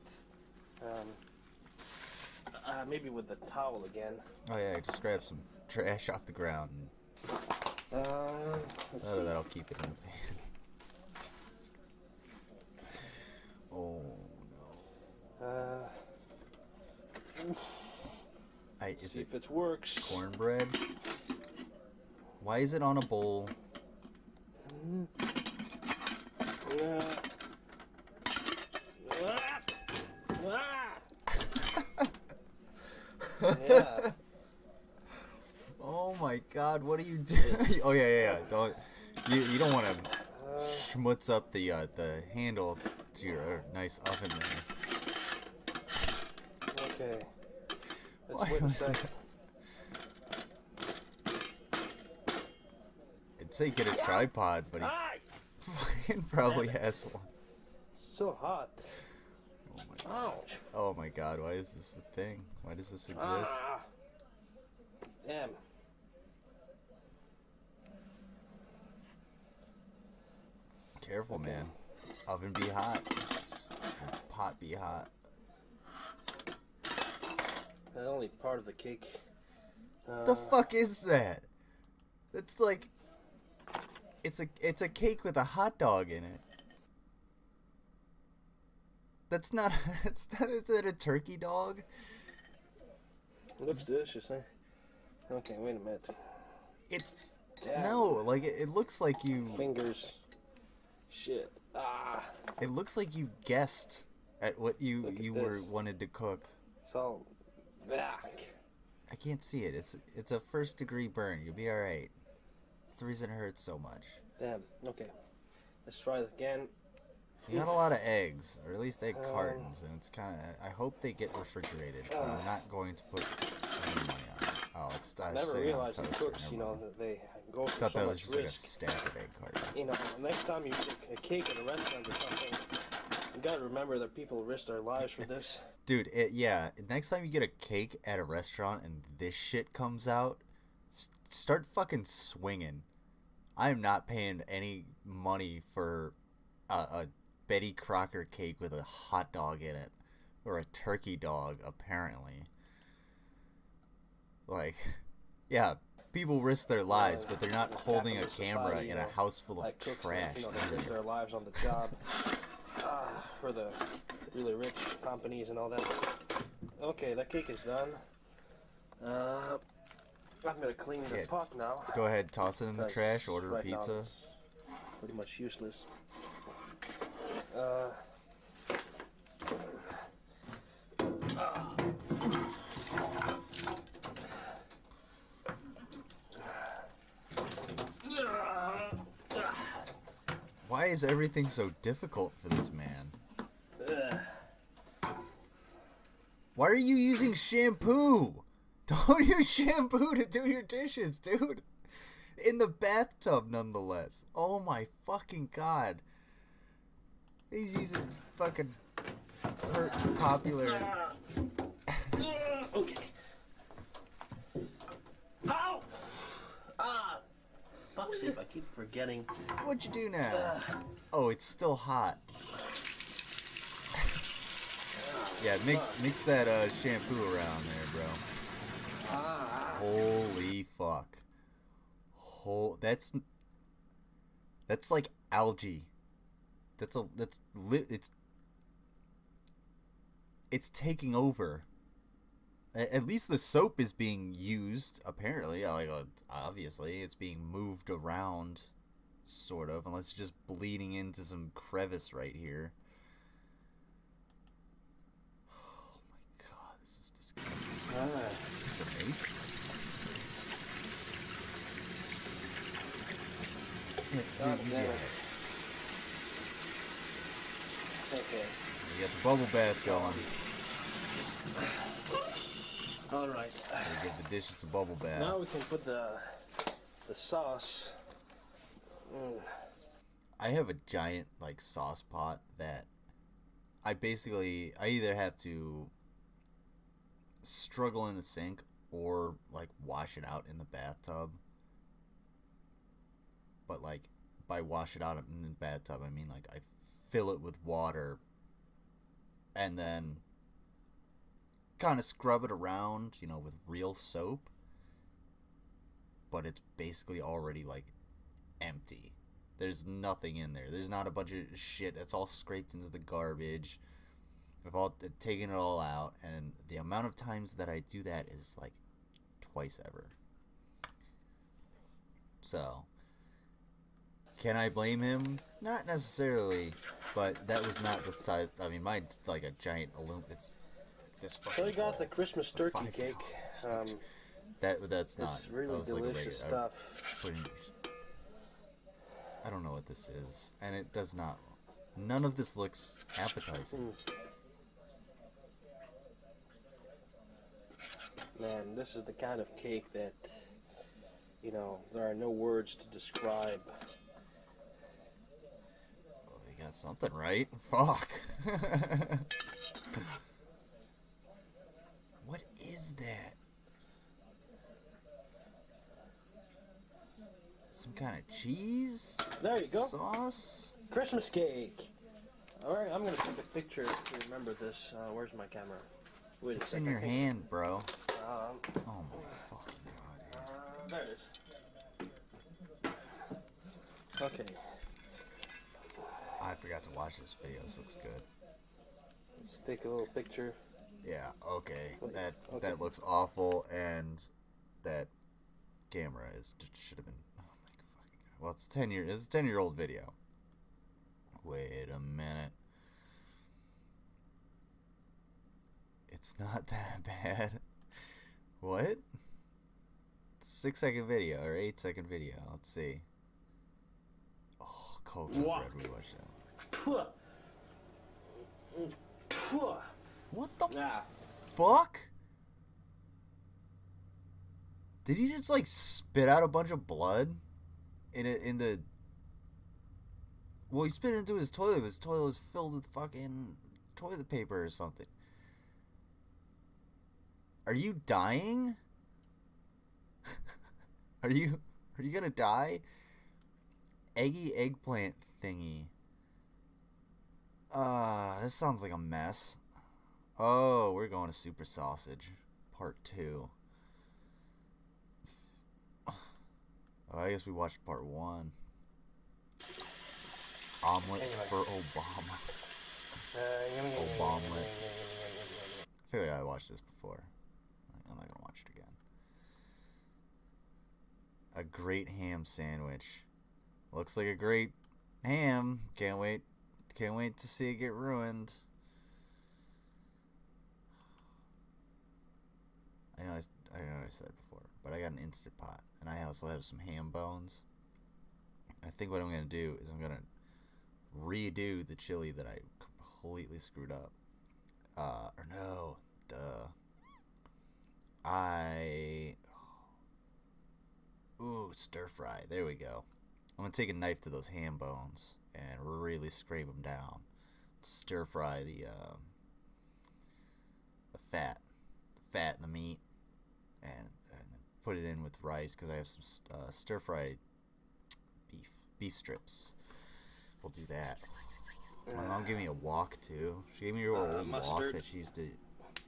Maybe with the towel again. Oh yeah, just grab some trash off the ground and Let's see. that'll keep it in the pan. Oh no. Is See it if it works. cornbread? Why is it on a bowl? Yeah. Yeah. Oh my God! What are you doing? Oh yeah. Don't you don't want to schmutz up the handle to your nice oven there. Okay. Why Let's wait a was second. I'd say get a tripod, but he Ah! fucking probably has one. So hot. Oh my, Ouch. oh my God! Why is this a thing? Why does this exist? Ah. Damn. Careful, Okay. man. Oven be hot. Just pot be hot. That's only part of the cake. The fuck is that? That's like, it's a cake with a hot dog in it. That's not. It's not. Is it a turkey dog? Looks delicious, eh? Okay, wait a minute. It. Damn. No, like it looks like you. Fingers. Shit. Ah. It looks like you guessed at what Look at you this. were wanted to cook. It's all back. I can't see it. It's a first degree burn. You'll be all right. It's the reason it hurts so much. Damn. Okay. Let's try it again. You got a lot of eggs, or at least egg cartons, and it's kind of. I hope they get refrigerated. But I'm not going to put any money on it. Oh, it's I never sitting on realized the the toaster. cooks, Never you know, mind. that they go I for thought so that much was just like a risk. stack of egg cartons. You know, next time you get a cake at a restaurant or something, you gotta remember that people risk their lives for this. Dude, yeah. Next time you get a cake at a restaurant and this shit comes out, start fucking swinging. I am not paying any money for a Betty Crocker cake with a hot dog in it, or a turkey dog, apparently. Like, yeah, people risk their lives, but they're not holding a camera society, in a house full of like cooks, trash. you know, they risk their lives on the job for the really rich companies and all that. Okay, that cake is done. I'm gonna clean the Yeah. pot now. Go ahead, toss it in the because trash, order a right now pizza. it's pretty much useless. Why is everything so difficult for this man? Why are you using shampoo? Don't use shampoo to do your dishes, dude. In the bathtub, nonetheless. Oh my fucking god. He's using fucking popular. Okay. Ow! Fuck's sake, I keep forgetting. What'd you do now? Oh, it's still hot. Yeah, mix that shampoo around there, bro. Holy fuck. That's like algae. It's taking over. At least the soap is being used, apparently. Like, obviously, it's being moved around, sort of, unless it's just bleeding into some crevice right here. Oh my god, this is disgusting. This is amazing. Yeah, dude, damn yeah. it. Okay. You got the bubble bath going. Alright. You give the dishes a bubble bath. Now we can put the sauce. I have a giant like sauce pot that I either have to struggle in the sink or like wash it out in the bathtub. But like by wash it out in the bathtub, I mean like I fill it with water and then kind of scrub it around, you know, with real soap. But it's basically already like empty. There's nothing in there. There's not a bunch of shit that's all scraped into the garbage. I've all taken it all out, and the amount of times that I do that is like twice ever. So, can I blame him? Not necessarily, but that was not the size. I mean, mine's like a giant aluminum. It's this fucking. So we got the tall. Christmas turkey 5 cake. gallons. That's not. It's really that was like a delicious regular. stuff. I don't know what this is, and it does not. None of this looks appetizing. Man, this is the kind of cake that, you know, there are no words to describe. Well, you got something right. Fuck. What is that? Some kind of cheese? There you go. Sauce? Christmas cake. Alright, I'm gonna take a picture to remember this. Where's my camera? Wait a It's second. in your hand, bro. Um, Oh my fucking god, dude. there it is. Okay. I forgot to watch this video. This looks good. Let's take a little picture. Yeah, okay. Wait, That okay. that looks awful, and that camera should have been. Oh my fucking god! Well, it's a 10-year-old video. Wait a minute. It's not that bad. What? 6-second video or 8-second video. Let's see. Oh, cocoa bread. We watched that. What the fuck? Did he just like spit out a bunch of blood in the? Well, he spit it into his toilet. His toilet was filled with fucking toilet paper or something. Are you dying? Are you gonna die? Eggy eggplant thingy. This sounds like a mess. Oh, we're going to Super Sausage, Part 2. Oh, I guess we watched Part 1. Omelet for Obama. Omelet. I feel like I watched this before. I'm not gonna watch it again. A great ham sandwich. Looks like a great ham. Can't wait to see it get ruined. I know I said it before, but I got an Instant Pot, and I also have some ham bones. I think what I'm gonna do is I'm gonna redo the chili that I completely screwed up. Or no, duh. Stir fry. There we go. I'm gonna take a knife to those ham bones and really scrape them down. Stir fry the fat in the meat, and put it in with rice because I have some stir fry beef strips. We'll do that. My mom gave me a wok too. She gave me her old wok that she used to.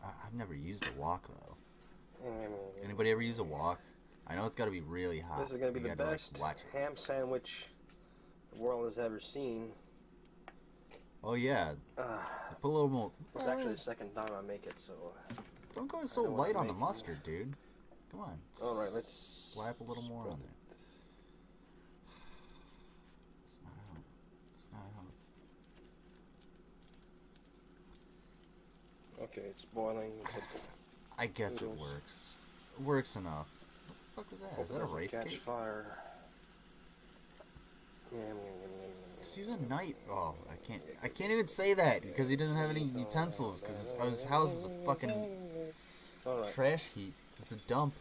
I've never used a wok though. Anybody ever use a wok? I know it's got to be really hot. This is going to be the best ham sandwich the world has ever seen. Oh yeah. Put a little more. It's actually the second time I make it, so. Don't go so light on the mustard, dude. Come on. All right, let's slap a little more on there. It's not out. Okay, it's boiling. I guess it works. It works enough. What the fuck was that? Is that a rice cake? Fire. Just use a knife. Oh, I can't even say that because he doesn't have any utensils because his house is a fucking trash heap. It's a dump.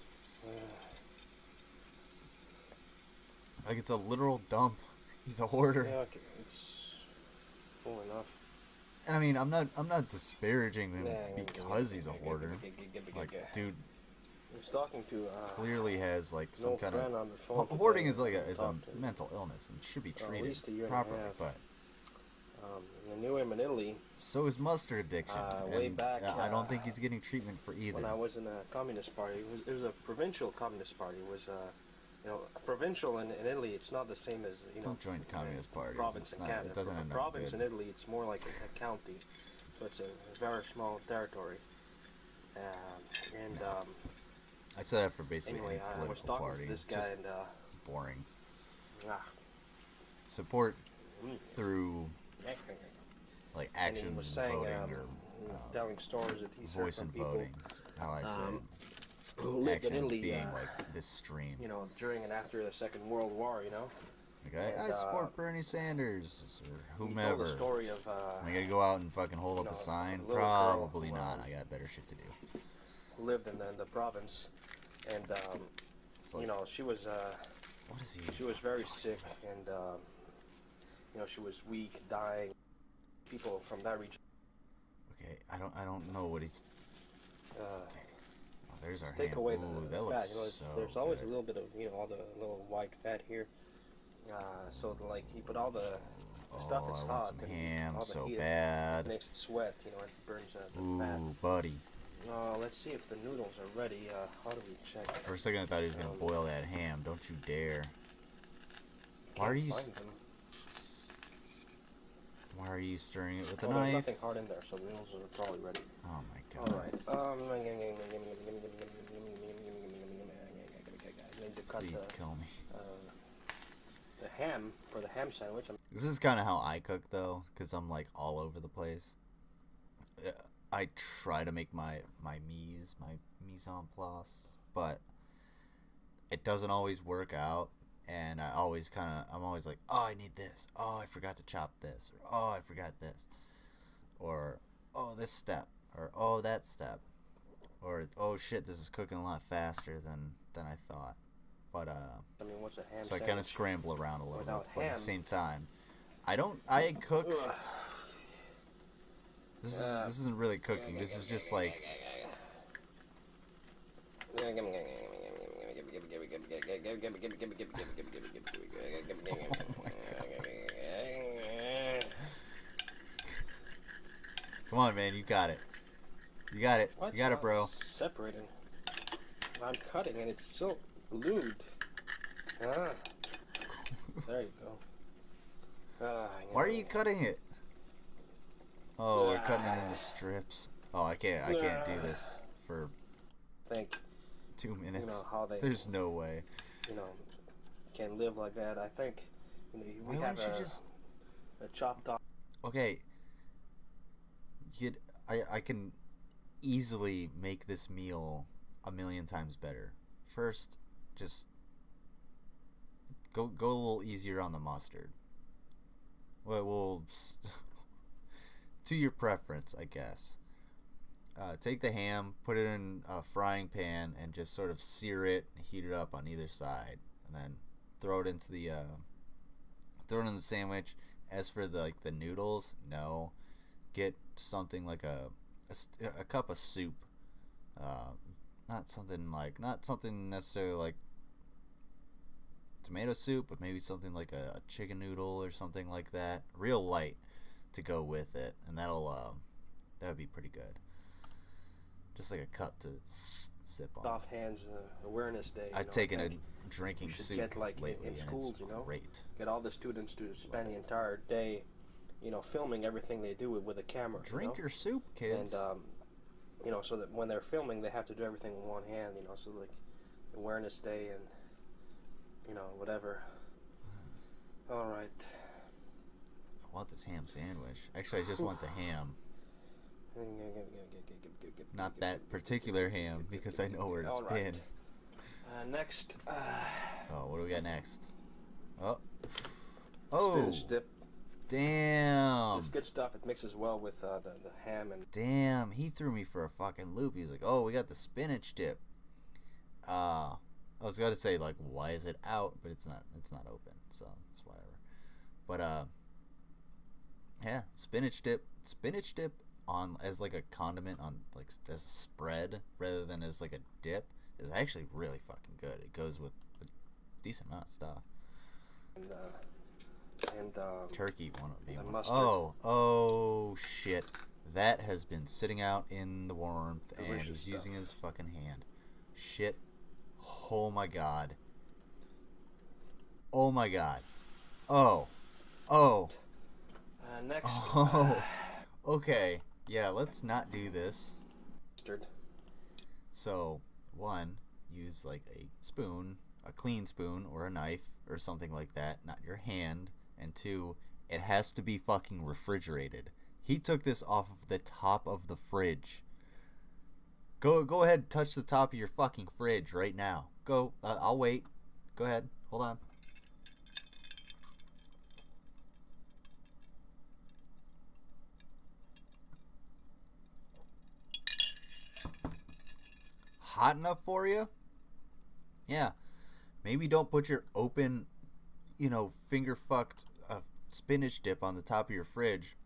Like it's a literal dump. He's a hoarder. Yeah, okay, it's full enough. And I mean, I'm not disparaging him because he's a hoarder. Like, dude, I was talking to clearly has like some kind of hoarding is like a mental illness and should be treated properly. But I knew him in Italy. So is mustard addiction. Way back. I don't think he's getting treatment for either. When I was in a communist party, it was a provincial communist party. It was a provincial in Italy. It's not the same as Don't join communist parties. Province in Canada. It doesn't end up province good. in Italy, it's more like a county, so it's a very small territory. I said that for basically anyway, any I was political talking party. to this guy just and boring. Support through like and he actions was and saying, voting he was or telling stories that he's heard voice from and people voting. Is how I say it. who lived in Actions Italy, being like this stream. during and after the Second World War, Like I support Bernie Sanders or He told whomever. the story of Am I gonna go out and fucking hold up a sign? a little Probably girl, not. I got better shit to do. who lived in the province, and It's like, she was what is he? she was very sick, and she was weak, dying. People from that region. Okay, I don't know what he's. Okay. Oh, there's our Take ham. away Ooh, the that fat. looks so There's always good. a little bit of all the little white fat here. So like he put all the stuff Oh, that's I want hot some and ham all the so heat bad. makes it sweat. It burns the fat. Ooh, buddy. Let's see if the noodles are ready. How do we check? For a second, I thought he was gonna boil that ham. Don't you dare. Why are you? Find them. Why are you stirring it with a There's knife? nothing hard in there, so the noodles are probably ready. Oh my god. All right. Need to cut Please kill me. the ham for the ham sandwich. This is kind of how I cook though, because I'm like all over the place. I try to make my mise en place, but it doesn't always work out, and I'm always like, oh, I need this, oh, I forgot to chop this, or oh, I forgot this, or oh, this step, or oh, that step, or oh shit, this is cooking a lot faster than I thought. But I mean, what's a ham so I kind of sandwich scramble around a little bit, without but at ham? the same time, I cook. Ugh. This isn't really cooking. This is just like come on, man, you got it. You got it. What's You got it, bro. separating? I'm cutting and it's still glued. Ah. There you go. Why are you cutting it? Oh, we're cutting it into strips. Oh, I can't do this for Think 2 minutes. you know how they There's no way. Can live like that. I think we Why have don't you just a chopped off. okay? I can easily make this meal a million times better. First, just go a little easier on the mustard. Well, to your preference, I guess. Take the ham, put it in a frying pan, and just sort of sear it and heat it up on either side, and then throw it into the in the sandwich. As for the noodles, no, get something like a cup of soup. Not something necessarily like tomato soup, but maybe something like a chicken noodle or something like that, real light to go with it, and that would be pretty good. Just like a cup to sip on. Off hands awareness day. I've taken a drinking should soup get, like, lately, in schools, and it's great. Get all the students to spend the entire day, filming everything they do with a camera. Drink your soup, kids. And so that when they're filming, they have to do everything with one hand. So like awareness day and whatever. All right. I want this ham sandwich. Actually, I just want the ham. Not that particular ham, because I know where it's All right. been. Next. Oh, what do we got next? Oh. Spinach dip. Damn. It's good stuff. It mixes well with the ham and. Damn, he threw me for a fucking loop. He's like, "Oh, we got the spinach dip." I was gonna say, like, why is it out? But it's not. It's not open, so it's whatever. But yeah, spinach dip. Spinach dip on as like a condiment on like as a spread rather than as like a dip is actually really fucking good. It goes with a decent amount of stuff. And turkey one of the mustard. Oh shit, that has been sitting out in the warmth and Delicious he's stuff. using his fucking hand. Shit. Oh my god. Oh my god. Oh next. Oh okay, yeah, let's not do this. Mustard. So one, use like a spoon, a clean spoon or a knife or something like that, not your hand. And two, it has to be fucking refrigerated. He took this off of the top of the fridge. Go ahead and touch the top of your fucking fridge right now. Go. I'll wait. Go ahead. Hold on. Hot enough for you? Yeah. Maybe don't put your open, finger fucked spinach dip on the top of your fridge.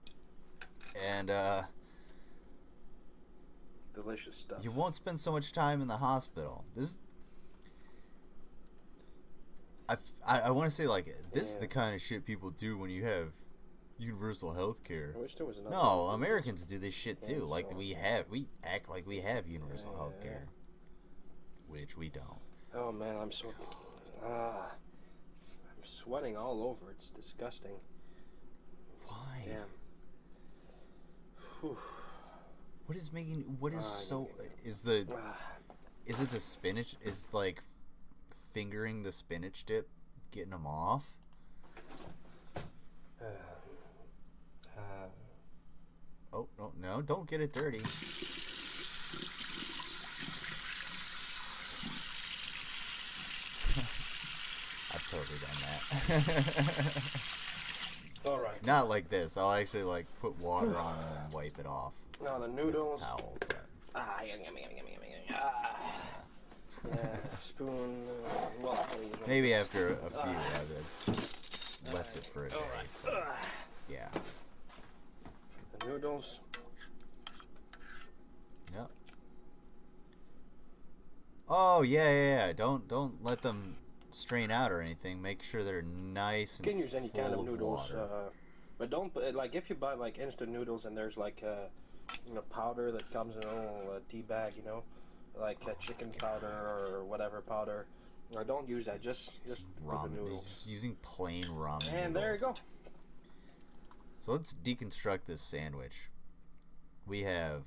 And Delicious stuff. you won't spend so much time in the hospital. I want to say, like, this is the kind of shit people do when you have universal health care. I wish there was another. No, Americans do this shit too. Yeah, Like so- we act like we have universal Yeah, health yeah. care, which we don't. Oh man, I'm so. I'm sweating all over. It's disgusting. Why? Damn. Whew. What is making? What is so? yeah. Is it the spinach? Is like fingering the spinach dip getting them off? Oh no! don't get it dirty. I've totally done that. All right. Not like this. I'll actually like put water on and then wipe it off Now the with noodles. a towel. But, Yeah, spoon. Well, I'll use one. maybe after a few, I've left it for a day. Yeah. The noodles. Yep. Oh yeah. Don't let them strain out or anything. Make sure they're nice and You can use any kind of full noodles, water. but don't put, like, if you buy like instant noodles and there's like powder that comes in a little tea bag, like chicken powder or whatever powder. Don't use that. Just put the Ramen. noodles. Just using plain ramen And noodles. there you go. So let's deconstruct this sandwich. We have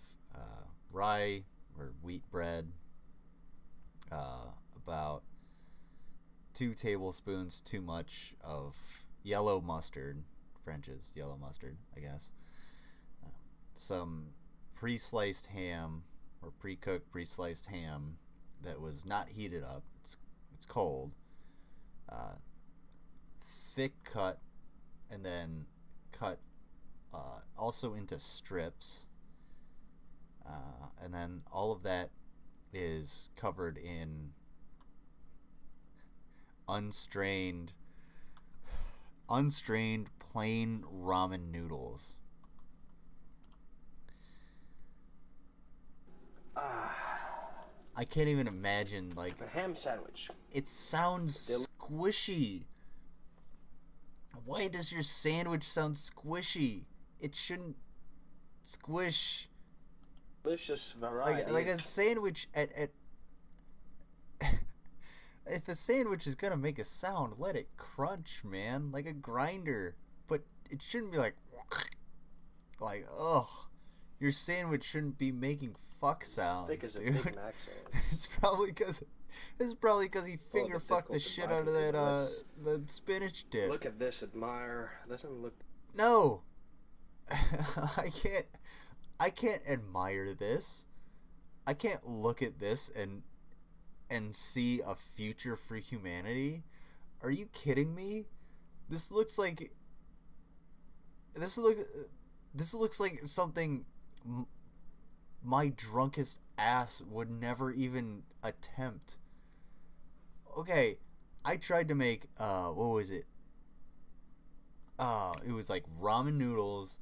rye or wheat bread, about 2 tablespoons too much of yellow mustard, French's yellow mustard, I guess. Some pre-sliced ham or pre-cooked pre-sliced ham that was not heated up. It's cold. Thick cut, and then cut also into strips. And then all of that is covered in unstrained plain ramen noodles. I can't even imagine, like, A ham sandwich. it sounds squishy. Why does your sandwich sound squishy? It shouldn't squish. Delicious variety. Like a sandwich at if a sandwich is gonna make a sound, let it crunch, man, like a grinder. But it shouldn't be like ugh. Your sandwich shouldn't be making fuck sounds, Thick as a dude. Big Mac sandwich. It's probably because he finger fucked the shit out of that the spinach dip. Look at this. Admire. Doesn't look. No. I can't admire this. I can't look at this and see a future for humanity. Are you kidding me? This looks like something my drunkest ass would never even attempt. Okay, I tried to make what was it? It was like ramen noodles,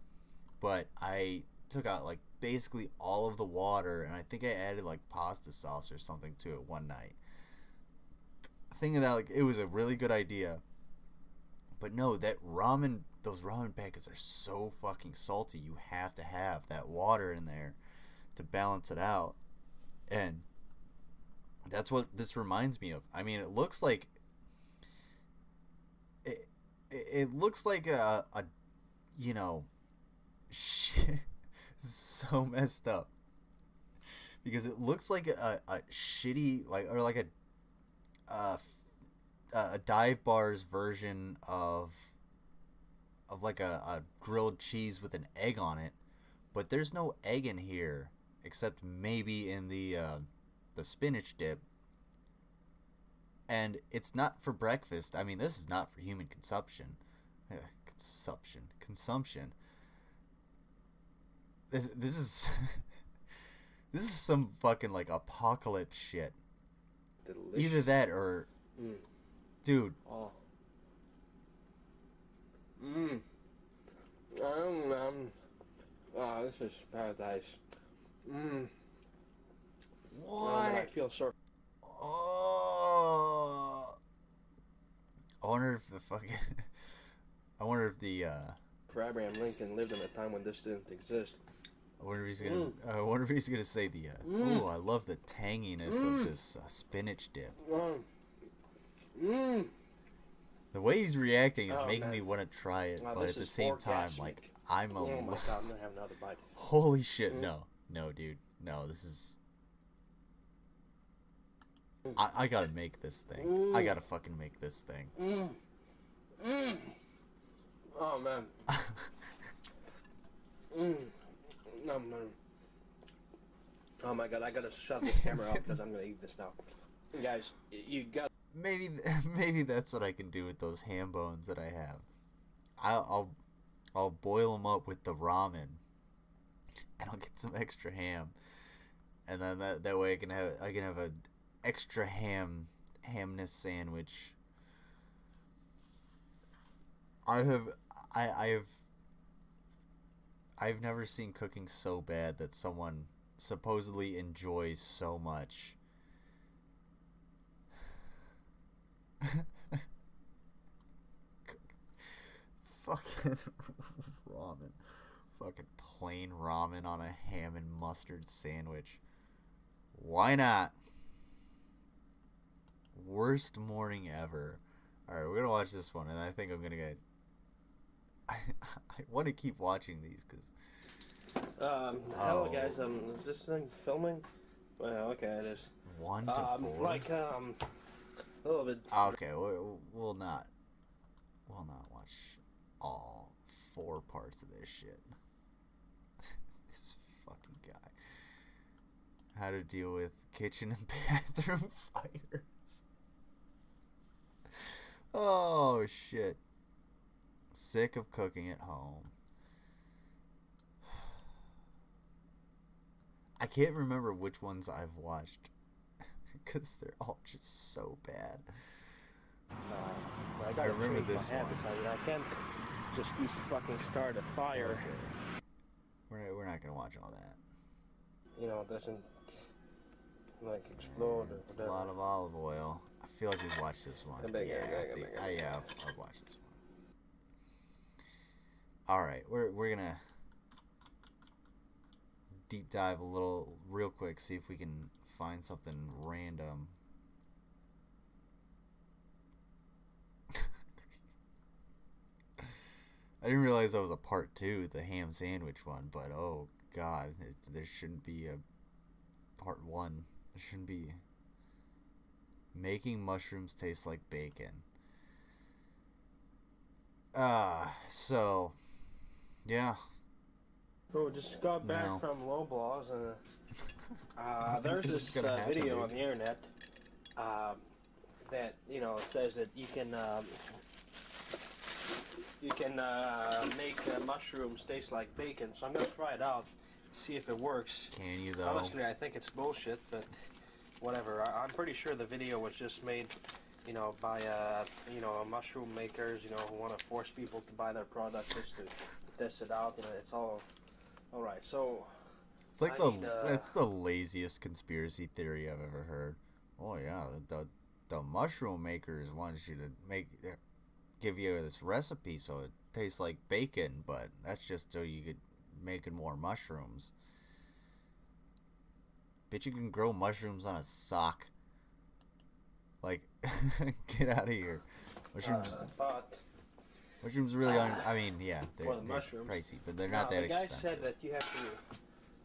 but I took out like basically all of the water, and I think I added like pasta sauce or something to it one night. Thinking that like it was a really good idea, but no, those ramen packets are so fucking salty. You have to have that water in there to balance it out, and that's what this reminds me of. I mean, it looks like a shit. So messed up because it looks like a shitty like a dive bar's version of like a grilled cheese with an egg on it, but there's no egg in here except maybe in the spinach dip, and it's not for breakfast. I mean, this is not for human consumption. Consumption. This is this is some fucking like apocalypse shit. Delicious. Either that or, dude. Oh. Oh, this is paradise. What? I feel sorry. Oh. I wonder if the For Abraham Lincoln lived in a time when this didn't exist. I wonder if he's gonna say the oh, I love the tanginess of this spinach dip. The way he's reacting is making me want to try it, but at the same time, like, I'm a Oh my god, I'm gonna have another bite. holy shit, no, dude, no, this is. I gotta make this thing. I gotta fucking make this thing. Oh man. Oh my god, I gotta shut this camera off because I'm gonna eat this now. Guys, you got. Maybe that's what I can do with those ham bones that I have. I'll boil them up with the ramen, and I'll get some extra ham, and then that way I can have a extra hamness sandwich. I've never seen cooking so bad that someone supposedly enjoys so much. Fucking ramen. Fucking plain ramen on a ham and mustard sandwich. Why not? Worst morning ever. Alright, we're gonna watch this one, and I think I'm gonna get... I want to keep watching these, because... Hello guys, is this thing filming? Well, okay, it is. 1 to 4? Like, a little bit... Okay, we'll not watch all 4 parts of this shit. This fucking guy. How to deal with kitchen and bathroom fires. Oh, shit. Sick of cooking at home. I can't remember which ones I've watched because they're all just so bad. I remember this one. I can't just keep fucking start a fire. Okay. We're not gonna watch all that. You know, it doesn't like explode or It's whatever. a lot of olive oil. I feel like we've watched this one. Yeah, I've watched this one. All right, we're gonna deep dive a little real quick, see if we can find something random. I didn't realize that was a part 2, the ham sandwich one, but oh god, there shouldn't be a part 1. There shouldn't be. Making mushrooms taste like bacon. So yeah. Oh, just got back from Loblaws, and there's this video on the internet that, you know, says that you can make mushrooms taste like bacon. So I'm gonna try it out, see if it works. Can you though? Honestly, I think it's bullshit, but whatever. I'm pretty sure the video was just made, you know, by you know, mushroom makers, you know, who want to force people to buy their products just to test it out. You know, it's all right. So it's like that's the laziest conspiracy theory I've ever heard. Oh yeah, the mushroom makers want you to give you this recipe so it tastes like bacon, but that's just so you could making more mushrooms. Bitch, you can grow mushrooms on a sock. Like, get out of here. Mushrooms really aren't. I mean, yeah, they're pricey, but they're not that expensive. The guy said that you have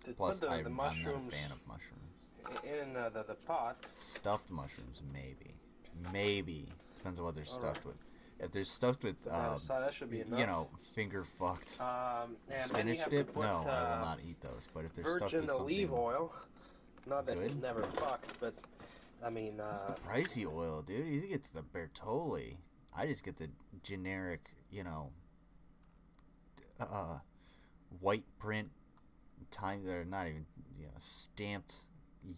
to Plus, put the I'm mushrooms not a fan of mushrooms. in the pot. Stuffed mushrooms, maybe depends on what they're stuffed with. If they're stuffed with, that should be enough. You know, finger fucked spinach dip, no, I will not eat those. But if they're stuffed with something, virgin olive oil. Not that good? it's never fucked, but I mean, it's the pricey oil, dude. He gets the Bertolli. I just get the generic, you know, white print time. They're not even, you know, stamped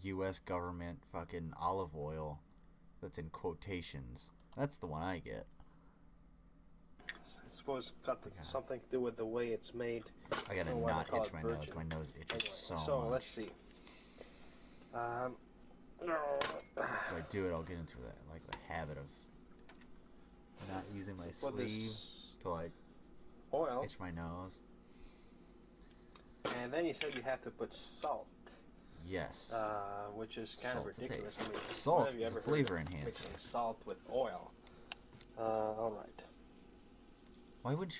U.S. government fucking olive oil. That's in quotations. That's the one I get. I suppose it's got something to do with the way it's made. I gotta not itch my nose. My nose itches so much. So let's see. So I do it. I'll get into that, like the habit of not using my sleeve to like oil. Itch my nose. And then you said you have to put salt. Yes. Which is kind of ridiculous. I mean, salt is a flavor enhancer. Mixing salt with oil. All right. Why wouldn't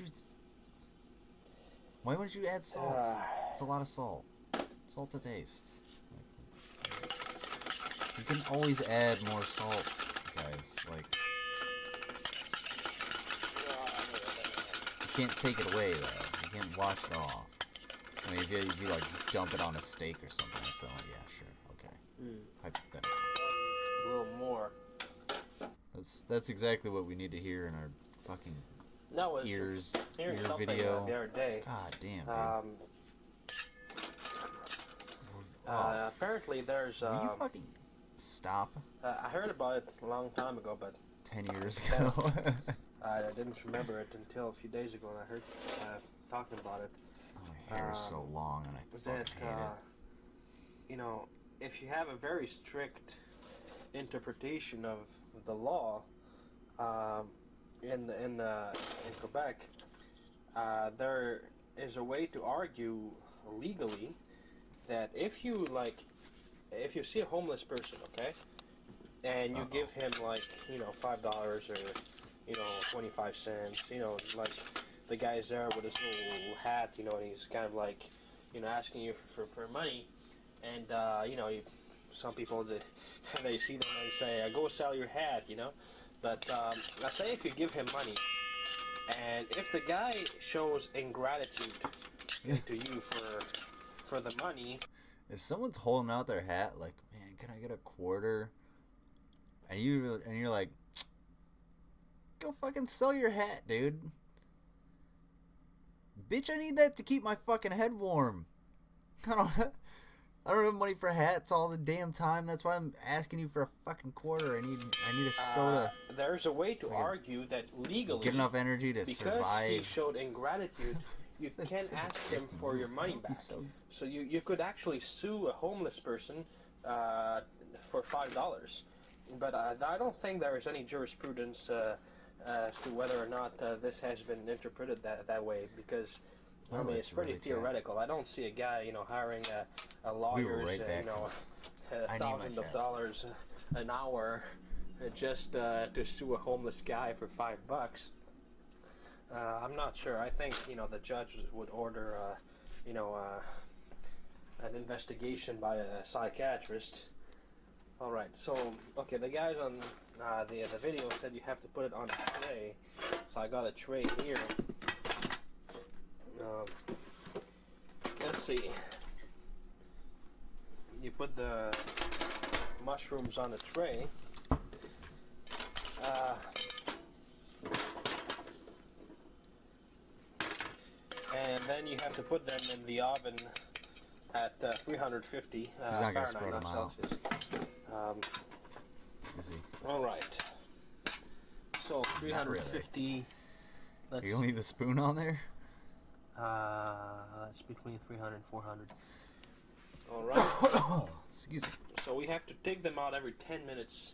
you add salt? It's a lot of salt. Salt to taste. You can always add more salt, guys. Like, you can't take it away though. You can't wash it off. I mean, if you like dump it on a steak or something, so yeah, sure, okay. Hypotheticals. A little more. That's exactly what we need to hear in our fucking No, it's ear something video. the other day. God damn, dude. Apparently there's. Will you fucking stop? I heard about it a long time ago, but 10 years ago. I didn't remember it until a few days ago, and I heard talking about it. My hair is so long, and I fucking hate it. You know, if you have a very strict interpretation of the law in Quebec, there is a way to argue legally that if you see a homeless person, okay, and you give him like $5 or 25 cents, like the guy's there with his little hat, and he's kind of like asking you for money, and some people they see them and say, go sell your hat, but let's say if you give him money, and if the guy shows ingratitude to you for the money. If someone's holding out their hat, like, man, can I get a quarter? And you're like, go fucking sell your hat, dude. Bitch, I need that to keep my fucking head warm. I don't have money for hats all the damn time. That's why I'm asking you for a fucking quarter. I need a soda. There's a way to argue that legally, get enough energy to survive. Because he showed ingratitude, you can't ask him for your money back. So you could actually sue a homeless person for $5. But I don't think there is any jurisprudence as to whether or not this has been interpreted that way, because I mean it's pretty theoretical. I don't see a guy hiring a lawyer's thousands of dollars an hour just to sue a homeless guy for $5. I'm not sure. I think the judge would order an investigation by a psychiatrist. All right, so okay, the guys on the video said you have to put it on a tray, so I got a tray here. Let's see. You put the mushrooms on a tray. And then you have to put them in the oven at 350 He's not gonna spread them out. Celsius. Is he? All right. So 350. Really. You leave the spoon on there? That's between 300 and 400. All right. Excuse me. So we have to take them out every 10 minutes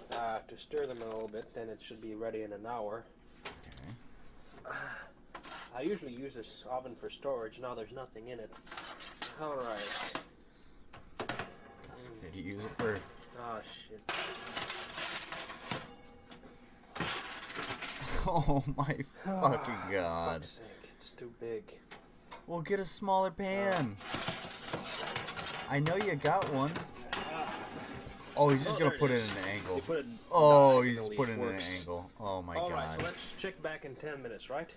to stir them a little bit. Then it should be ready in an hour. Okay. I usually use this oven for storage. Now there's nothing in it. All right. Did you use it for? Oh shit. Oh my fucking god. For fuck's sake, it's too big. Well, get a smaller pan. I know you got one. Oh, he's just gonna put it in an angle. Oh, he's just putting it in an angle. Oh my god. Alright, so let's check back in 10 minutes, right?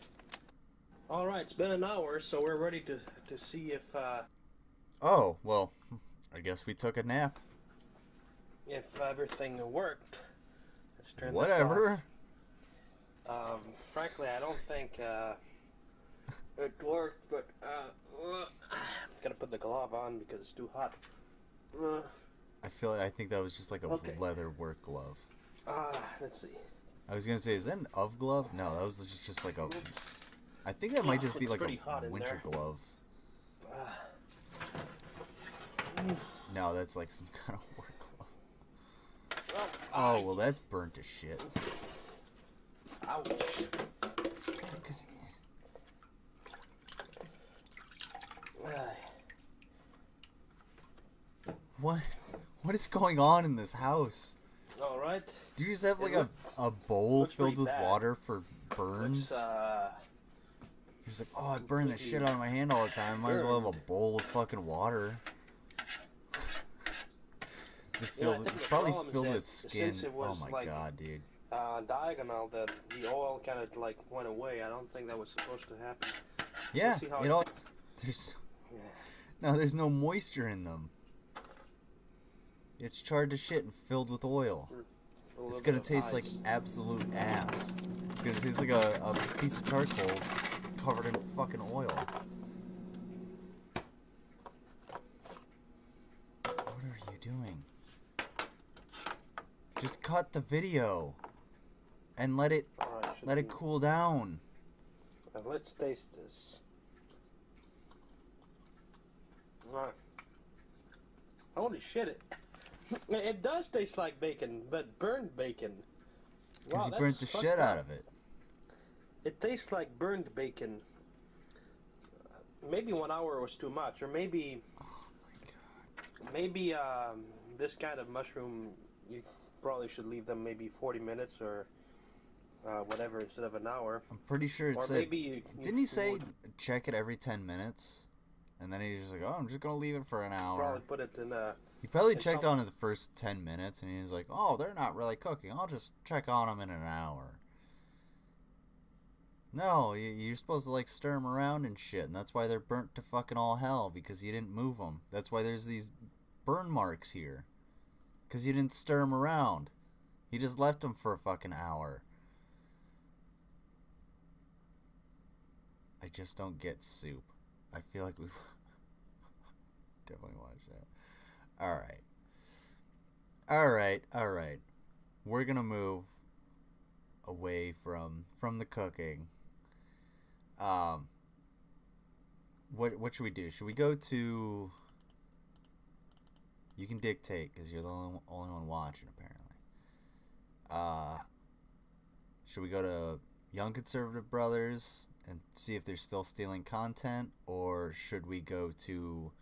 Alright, it's been an hour, so we're ready to see if Oh, well, I guess we took a nap. If everything worked. Let's turn Whatever. This off. Frankly, I don't think it worked, but gotta put the glove on because it's too hot. I think that was just like a leather work glove. Let's see. I was gonna say, is that an UV glove? No, that was just like a. I think that might just be like a winter glove. No, that's like some kind of work glove. Oh, well, that's burnt to shit. Ouch. What is going on in this house? All right. Do you just have like a bowl filled with water for burns? He's like, oh, I burn the shit out of my hand all the time. Might as well have a bowl of fucking water. It's probably filled with skin. Oh my god, dude. Diagonal, the oil kind of like went away. I don't think that was supposed to happen. Yeah, there's No, there's no moisture in them. It's charred to shit and filled with oil. It's gonna taste like absolute ass. It's gonna taste like a piece of charcoal covered in fucking oil. What are you doing? Just cut the video and let it cool down. Let's taste this. Alright. Holy shit! It does taste like bacon, but burnt bacon. Because you burnt the shit out of it. It tastes like burnt bacon. Maybe 1 hour was too much, or maybe. Oh my god. Maybe this kind of mushroom, you probably should leave them maybe 40 minutes or whatever instead of an hour. I'm pretty sure it or said. Maybe didn't he say check it every 10 minutes? And then he's just like, oh, I'm just gonna leave it for an hour. Probably put it in a. He probably checked on it the first 10 minutes, and he was like, oh, they're not really cooking. I'll just check on them in an hour. No, you're supposed to, like, stir them around and shit, and that's why they're burnt to fucking all hell, because you didn't move them. That's why there's these burn marks here. Because you didn't stir them around. You just left them for a fucking hour. I just don't get soup. I feel like we've definitely watched that. Alright. We're gonna move away from the cooking. What should we do? Should we go to... You can dictate, because you're the only one watching, apparently. Should we go to Young Conservative Brothers and see if they're still stealing content? Or should we go to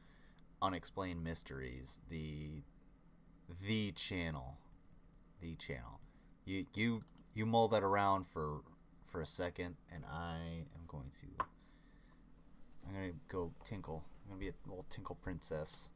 Unexplained Mysteries, the channel? You mull that around for a second, and I'm gonna go tinkle. I'm gonna be a little tinkle princess.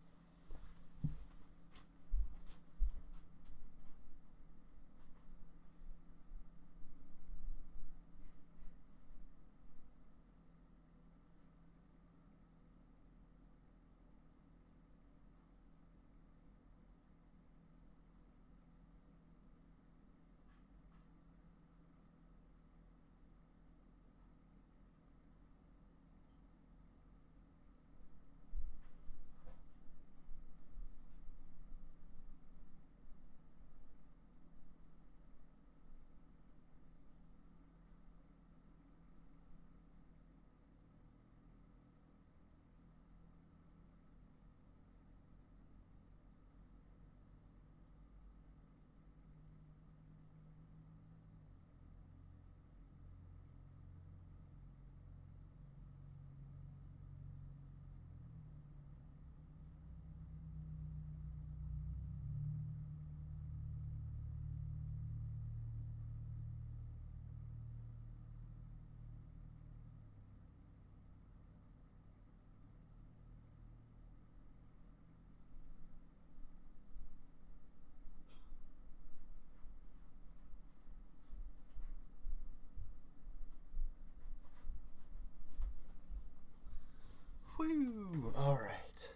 Whew. Alright.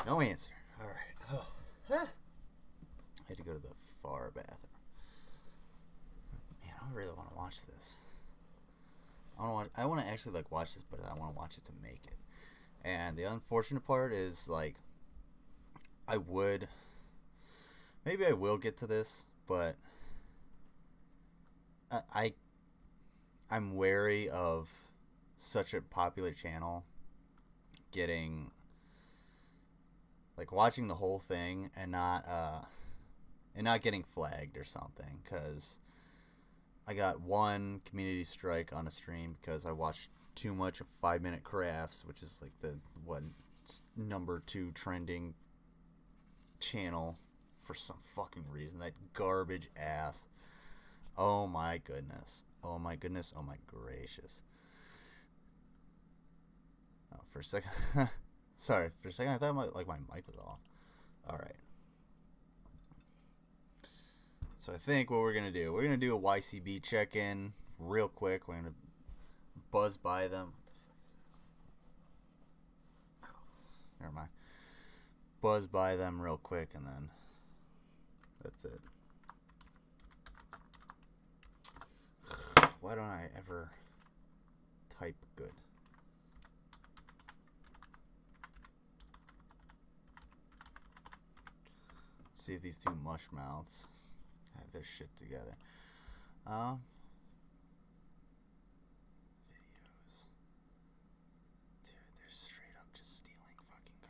No answer. Alright. Oh. I had to go to the far bathroom. Man, I really want to watch this. I want to actually, like, watch this, but I want to watch it to make it. And the unfortunate part is, like, maybe I will get to this, but I'm wary of such a popular channel getting, like, watching the whole thing and not getting flagged or something, because I got one community strike on a stream because I watched too much of 5 Minute Crafts, which is like the number 2 trending channel for some fucking reason. That garbage ass. Oh my goodness. Oh my goodness. Oh my gracious. Oh, for a second. Sorry, for a second I thought my mic was off. Alright. So I think what we're going to do, we're going to do a YCB check-in real quick. We're going to buzz by them. What the fuck is this? never mind. Buzz by them real quick, and then that's it. Why don't I ever type good? Let's see if these two mushmouths have their shit together. Videos. Dude, they're straight up just stealing fucking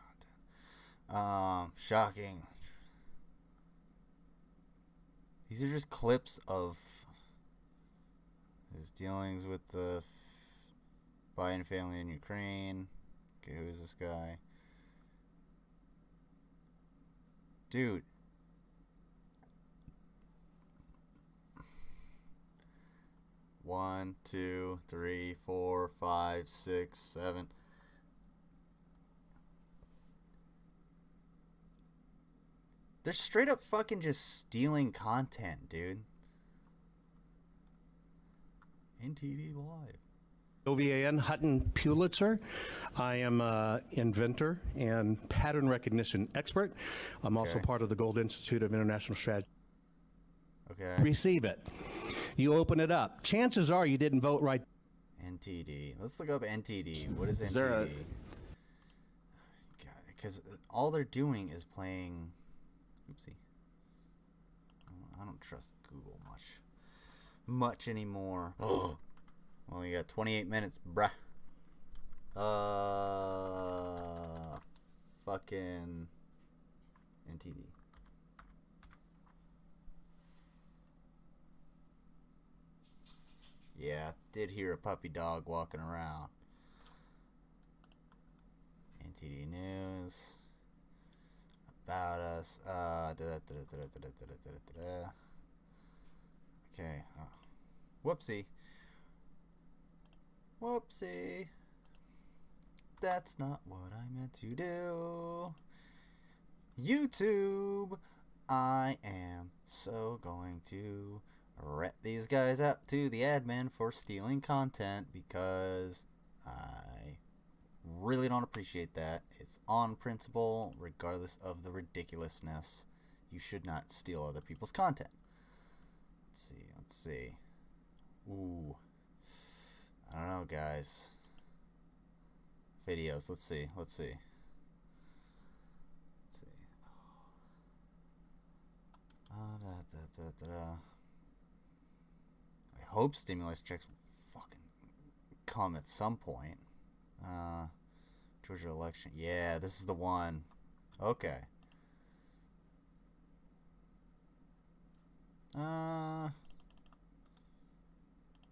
content. Shocking. These are just clips of his dealings with the Biden family in Ukraine. Okay, who is this guy? Dude. One, two, three, 4, 5, 6, 7. They're straight up fucking just stealing content, dude. NTD Live. OVAN Hutton Pulitzer. I am an inventor and pattern recognition expert. I'm also part of the Gold Institute of International Strategy. Okay. Receive it. You open it up. Chances are you didn't vote right. NTD. Let's look up NTD. What is Is there NTD? Because all they're doing is playing. Oopsie. I don't trust Google much anymore. Oh. Well, you got 28 minutes, bruh. Fucking NTD. Yeah, did hear a puppy dog walking around. NTD News. About us. Okay. Whoopsie. Whoopsie. That's not what I meant to do. YouTube. I am so going to rat these guys up to the admin for stealing content because I really don't appreciate that. It's on principle, regardless of the ridiculousness. You should not steal other people's content. Let's see. Ooh. I don't know, guys. Videos. Let's see. I hope stimulus checks will fucking come at some point. Georgia election. Yeah, this is the one. Okay.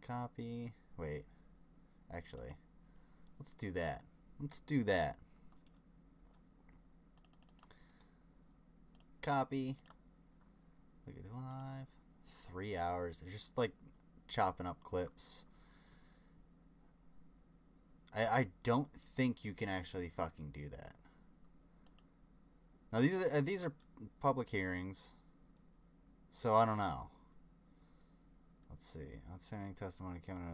Copy. Wait. Actually, let's do that. Copy. Look at it live. 3 hours. They're just like chopping up clips. I don't think you can actually fucking do that. Now these are public hearings, so I don't know. Let's see. Outstanding testimony coming.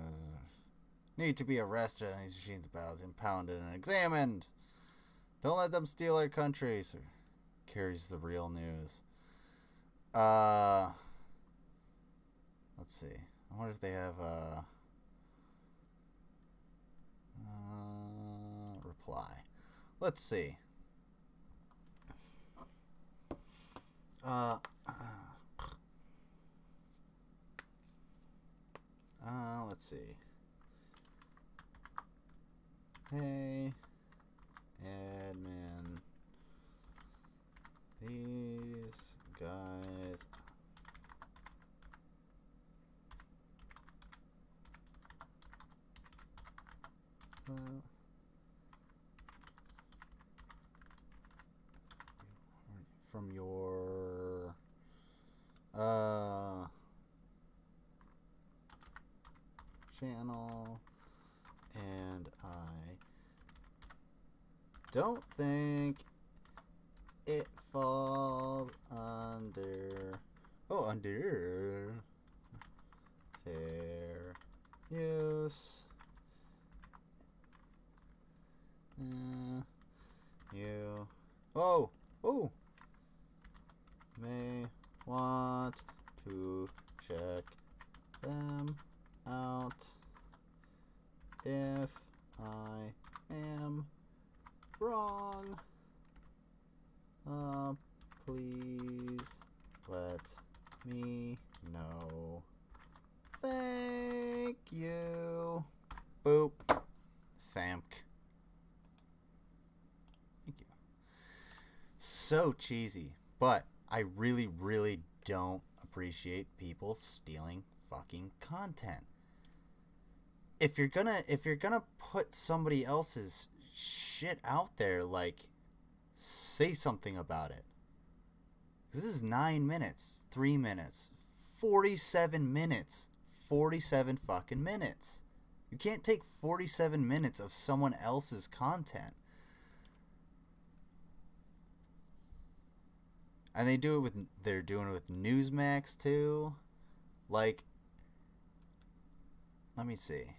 Need to be arrested and these machines of ballots impounded and examined. Don't let them steal our country. So carries the real news. Let's see. I wonder if they have reply. Let's see. Let's see. Hey, admin, these guys. From your channel, and I don't think it falls under fair use. If I am wrong, please let me know. Thank you. Boop. Thank you. So cheesy, but I really, really don't appreciate people stealing fucking content. If you're gonna put somebody else's shit out there, like, say something about it. This is 9 minutes, 3 minutes, 47 minutes, 47 fucking minutes. You can't take 47 minutes of someone else's content. And they're doing it with Newsmax too. Like, let me see.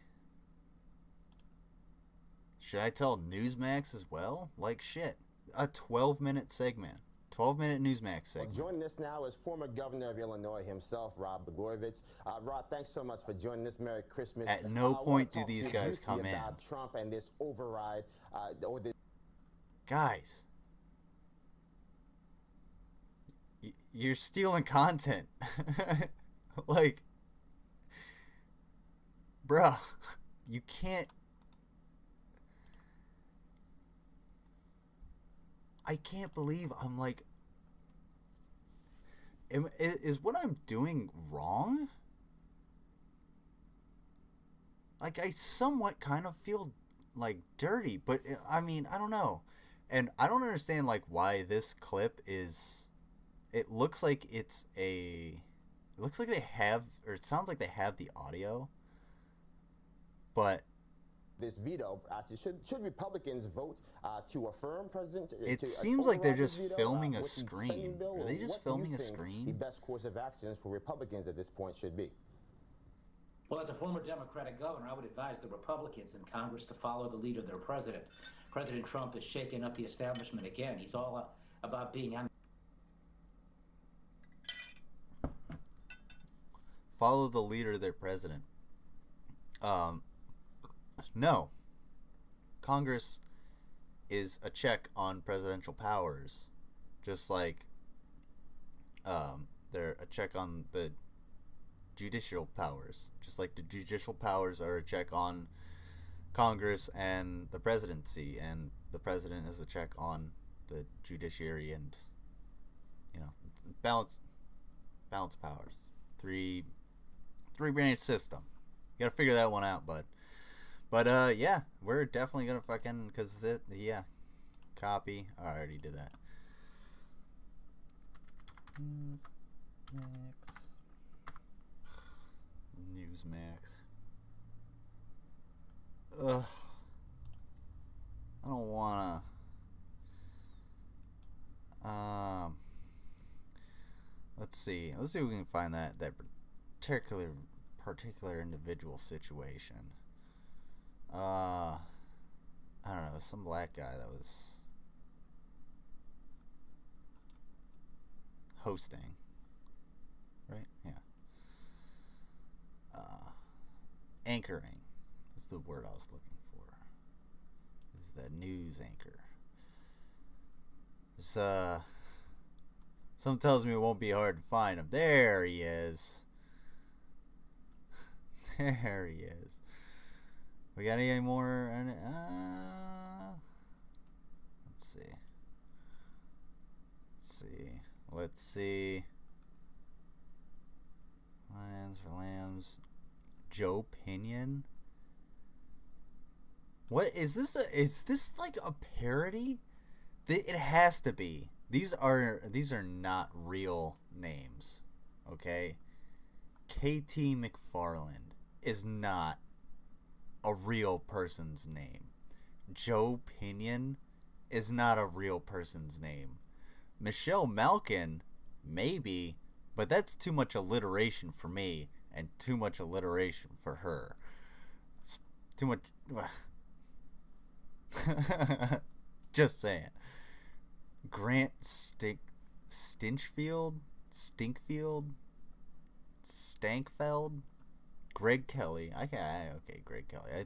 Should I tell Newsmax as well? Like, shit. A 12-minute segment. 12-minute Newsmax segment. Well, joining us now is former governor of Illinois himself, Rod Blagojevich. Rod, thanks so much for joining us. Merry Christmas. At no point do these guys come in. About Trump and this override, Guys. You're stealing content. Like, bruh, you can't. I can't believe I'm like, is what I'm doing wrong? Like, I somewhat kind of feel like dirty, but I mean, I don't know. And I don't understand like why this clip is, it looks like it looks like they have, or it sounds like they have the audio, but this veto, actually, should Republicans vote to affirm President? It seems like they're just filming a screen. Are they just filming a screen? The best course of action for Republicans at this point should be. Well, as a former Democratic governor, I would advise the Republicans in Congress to follow the lead of their president. President Trump is shaking up the establishment again. He's all about being on. Follow the leader of their president. No. Congress is a check on presidential powers, just like they're a check on the judicial powers, just like the judicial powers are a check on Congress and the presidency, and the president is a check on the judiciary, and balance powers. Three branch system. You gotta figure that one out, bud. But yeah, we're definitely gonna fucking, cause copy. Oh, I already did that. Newsmax. Ugh. I don't wanna. Let's see. Let's see if we can find that particular individual situation. I don't know, some black guy that was hosting, right? Yeah. Anchoring is the word I was looking for. Is the news anchor. Some tells me it won't be hard to find him. There he is. There he is. We got any more? Let's see. Lions for Lambs. Joe Pinion. What is this? Is this like a parody? It has to be. These are not real names. Okay. KT McFarland is not a real person's name. Joe Pinion is not a real person's name. Michelle Malkin, maybe, but that's too much alliteration for me and too much alliteration for her. It's too much. Just saying. Grant Stinkfield, Stankfeld, Greg Kelly. Okay, Greg Kelly.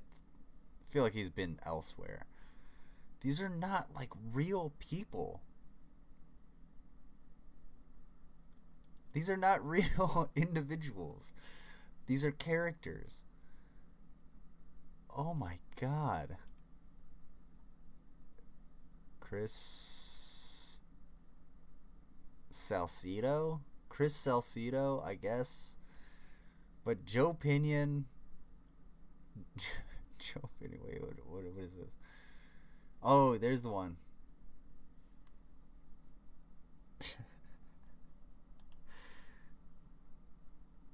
feel like he's been elsewhere. These are not like real people. These are not real individuals. These are characters. Oh my god. Chris Salcedo, I guess. But Joe Pinion. Joe Pinion. Wait, what is this? Oh, there's the one.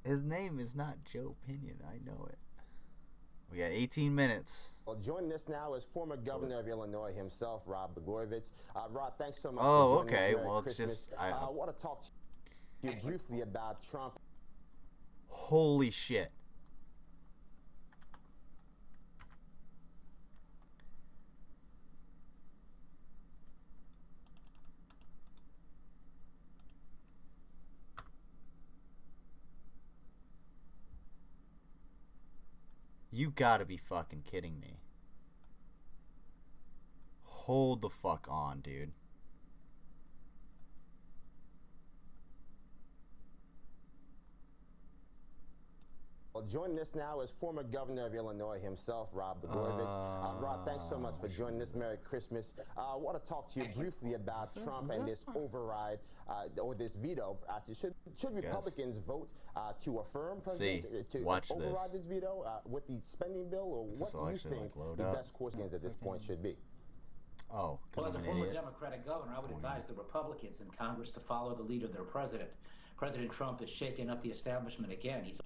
His name is not Joe Pinion. I know it. We got 18 minutes. Well, joining us now is former governor of Illinois himself, Rod Blagojevich. Rod, thanks so much Oh, for joining okay. us. Merry Well, it's Christmas. just I want to talk to you briefly about Trump. Holy shit. You gotta be fucking kidding me. Hold the fuck on, dude. Well, joining us now is former governor of Illinois himself, Rod Blagojevich. Rod, thanks so much for joining us. Merry Christmas. I want to talk to you briefly about Trump and this override, or this veto. Actually, should Republicans vote to affirm President, to override this veto with the spending bill, or what do you think the best course against at this point should be? Oh, well, because as a former Democratic governor, I would advise the Republicans in Congress to follow the lead of their president. President Trump is shaking up the establishment again. He's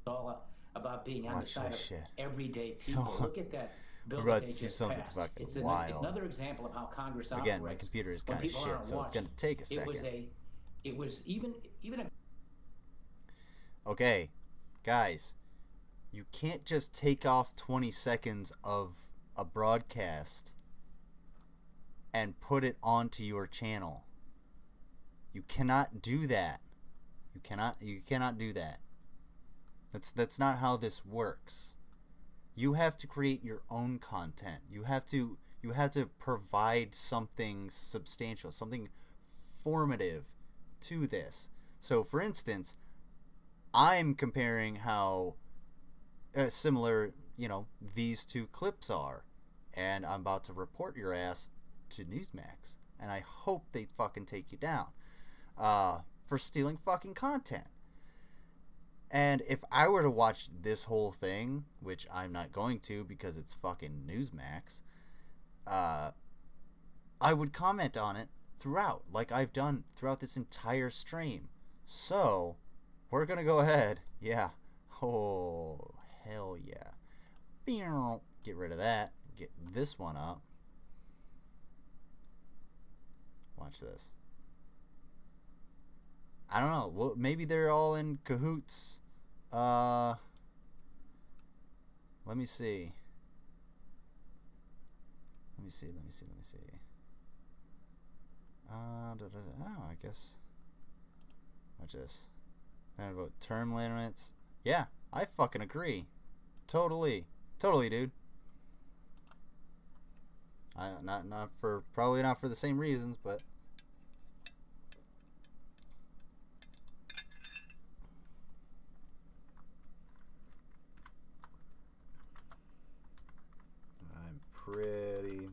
all about being on the side of everyday people. Look at that bill that they just passed. It's another example of how Congress operates. Again, my computer is kind of shit, so it's going to take a second. It was even a... Okay, guys, you can't just take off 20 seconds of a broadcast and put it onto your channel. You cannot do that. You cannot do that. That's not how this works. You have to create your own content. You have to provide something substantial, something formative to this. So, for instance, I'm comparing how similar, these two clips are, and I'm about to report your ass to Newsmax, and I hope they fucking take you down for stealing fucking content. And if I were to watch this whole thing, which I'm not going to because it's fucking Newsmax, I would comment on it throughout, like I've done throughout this entire stream. So, we're gonna go ahead. Yeah. Oh, hell yeah. Get rid of that. Get this one up. Watch this. I don't know. Well, maybe they're all in cahoots. Let me see. Oh, I guess. Watch this. And about term limits. Yeah, I fucking agree. Totally, dude. Probably not for the same reasons, but. I'm pretty.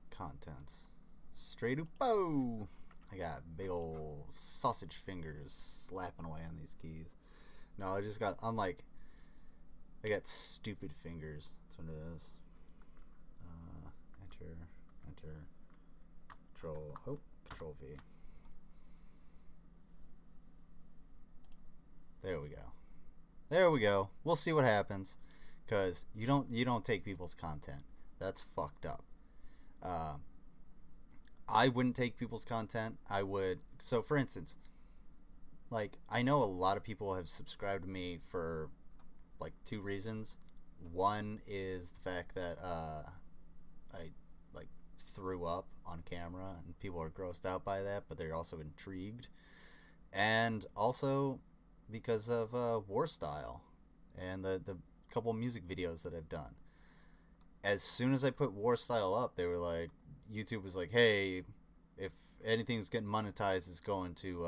Contents. Straight up. Oh! I got big old sausage fingers slapping away on these keys. No, I got stupid fingers. That's what it is. Enter. Control V. There we go. We'll see what happens. Cause you don't take people's content. That's fucked up. I wouldn't take people's content. I would. So, for instance, I know a lot of people have subscribed to me for, two reasons. One is the fact that, threw up on camera, and people are grossed out by that, but they're also intrigued. And also because of War Style and the couple music videos that I've done. As soon as I put War Style up, they were like, YouTube was like, hey, if anything's getting monetized, it's going to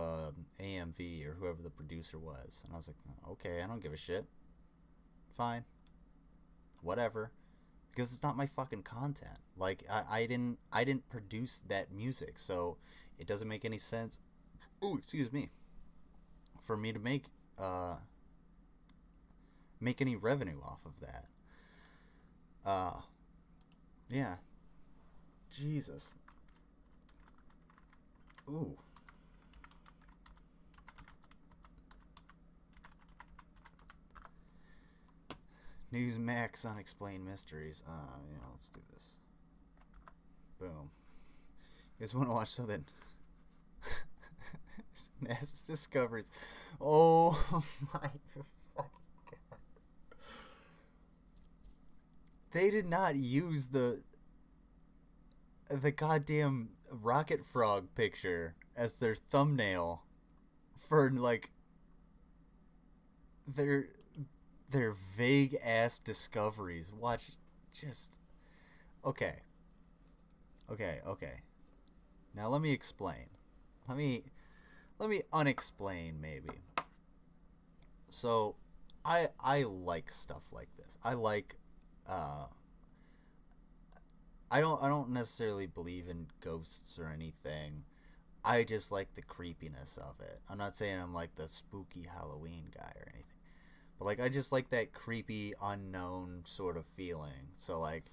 AMV or whoever the producer was. And I was like, okay, I don't give a shit. Fine. Whatever. Because it's not my fucking content. Like, I didn't produce that music, so it doesn't make any sense. Ooh, excuse me. For me to make any revenue off of that. Yeah. Jesus. Ooh. Newsmax Unexplained Mysteries. Yeah, let's do this. Boom. You guys want to watch something? NASA discoveries. Oh my fucking god. They did not use the goddamn rocket frog picture as their thumbnail for, like, their vague ass discoveries. Watch, just okay. Now let me explain. Let me unexplain maybe. So I like stuff like this. I like I don't necessarily believe in ghosts or anything. I just like the creepiness of it. I'm not saying I'm like the spooky Halloween guy or anything. But like, I just like that creepy, unknown sort of feeling. So like,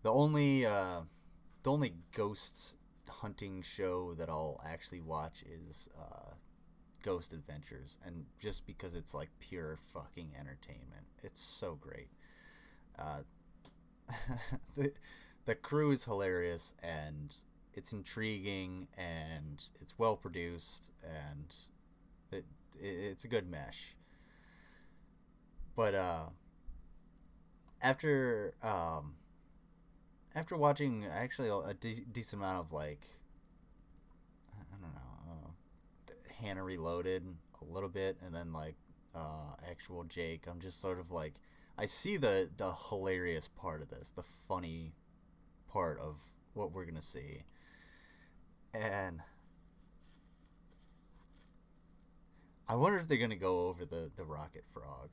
the only ghosts hunting show that I'll actually watch is Ghost Adventures, and just because it's like pure fucking entertainment. It's so great. The crew is hilarious, and it's intriguing, and it's well produced, and it's a good mesh. But after watching actually a decent amount of, like, I don't know, Hannah Reloaded a little bit, and then like Actual Jake, I'm just sort of like, I see the hilarious part of this, the funny part of what we're gonna see, and I wonder if they're gonna go over the rocket frog.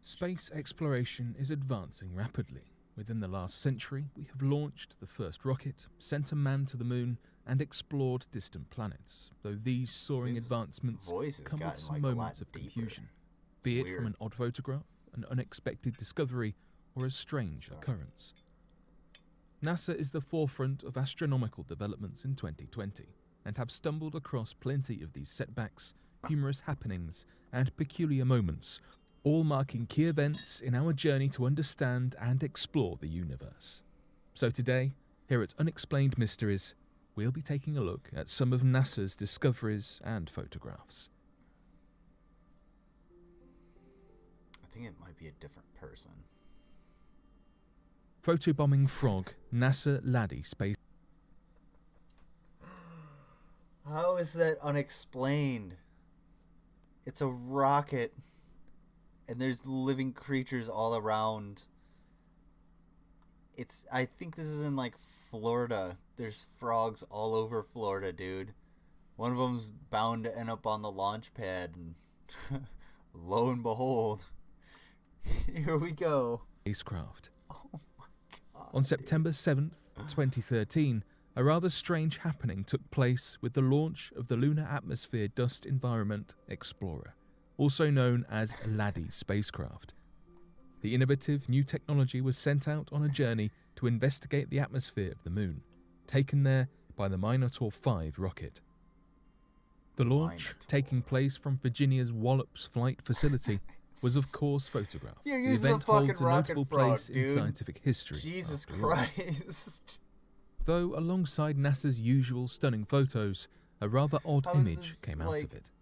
Space exploration is advancing rapidly. Within the last century, we have launched the first rocket, sent a man to the moon, and explored distant planets, though these soaring advancements come with some moments of confusion, be it from an odd photograph, an unexpected discovery, or a strange occurrence. NASA is the forefront of astronomical developments in 2020, and have stumbled across plenty of these setbacks, humorous happenings, and peculiar moments, all marking key events in our journey to understand and explore the universe. So today, here at Unexplained Mysteries, we'll be taking a look at some of NASA's discoveries and photographs. I think it might be a different person. Photobombing frog, NASA Laddie space. How is that unexplained? It's a rocket, and there's living creatures all around. I think this is in, like, Florida. There's frogs all over Florida, dude. One of them's bound to end up on the launch pad, and lo and behold, here we go. Spacecraft. Oh my god. On September 7th, 2013, a rather strange happening took place with the launch of the Lunar Atmosphere Dust Environment Explorer, also known as Laddie spacecraft. The innovative new technology was sent out on a journey to investigate the atmosphere of the moon, taken there by the Minotaur 5 rocket. The launch, taking place from Virginia's Wallops Flight Facility, was of course photographed. You're the using event the fucking holds a rocket notable frog, place dude. in scientific history. Jesus Christ. Though alongside NASA's usual stunning photos, a rather odd image came out of it.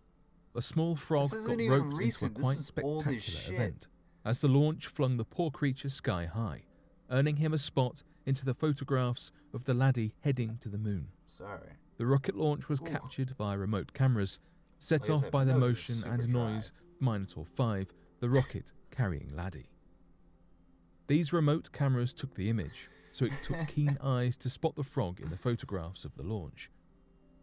A small frog got roped into a quite spectacular event, as the launch flung the poor creature sky high, earning him a spot into the photographs of the laddie heading to the moon. Sorry. The rocket launch was captured via remote cameras, set off by the motion and noise of Minotaur 5, the rocket carrying laddie. These remote cameras took the image, so it took keen eyes to spot the frog in the photographs of the launch.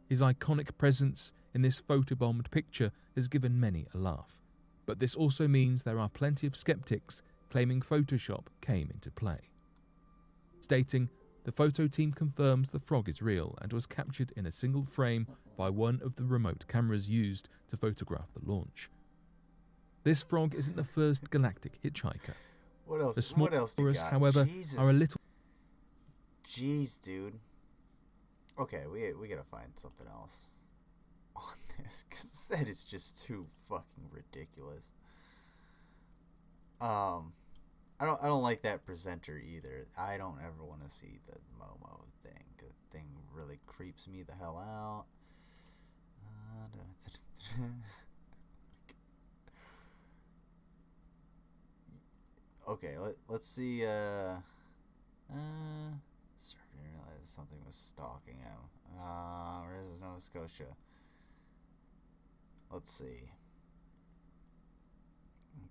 His iconic presence in this photobombed picture has given many a laugh, but this also means there are plenty of skeptics claiming Photoshop came into play. Stating, the photo team confirms the frog is real and was captured in a single frame by one of the remote cameras used to photograph the launch. This frog isn't the first galactic hitchhiker. What else? The small What else do you got? however, Jesus. are a little... Jeez, dude. Okay, we gotta find something else on this, because that is just too fucking ridiculous. I don't like that presenter either. I don't ever want to see the Momo thing. The thing really creeps me the hell out. Okay, let's see. Surfer didn't realize something was stalking him. Where is Nova Scotia? Let's see.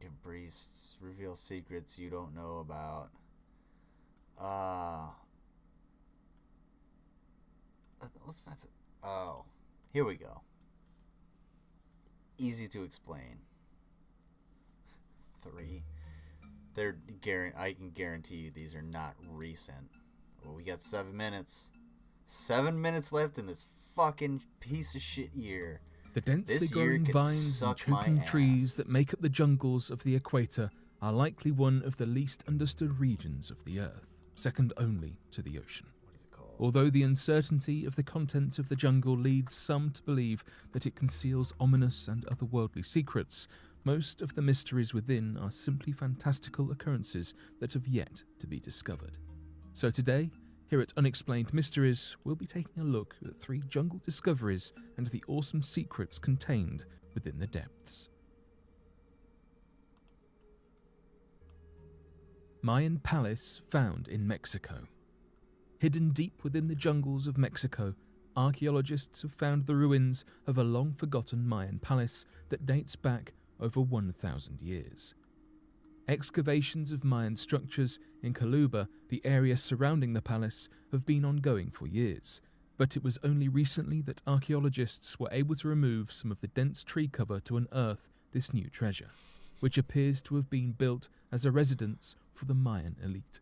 Can priests reveal secrets you don't know about? Let's find some. Oh, here we go. Easy to explain. 3. I can guarantee you these are not recent. Well, we got 7 minutes. 7 minutes left in this fucking piece of shit year. The densely growing vines and choking trees that make up the jungles of the equator are likely one of the least understood regions of the Earth, second only to the ocean. What is it called? Although the uncertainty of the contents of the jungle leads some to believe that it conceals ominous and otherworldly secrets, most of the mysteries within are simply fantastical occurrences that have yet to be discovered. So today, here at Unexplained Mysteries, we'll be taking a look at 3 jungle discoveries and the awesome secrets contained within the depths. Mayan Palace found in Mexico. Hidden deep within the jungles of Mexico, archaeologists have found the ruins of a long-forgotten Mayan palace that dates back over 1,000 years. Excavations of Mayan structures in Coluba, the area surrounding the palace, have been ongoing for years, but it was only recently that archaeologists were able to remove some of the dense tree cover to unearth this new treasure, which appears to have been built as a residence for the Mayan elite.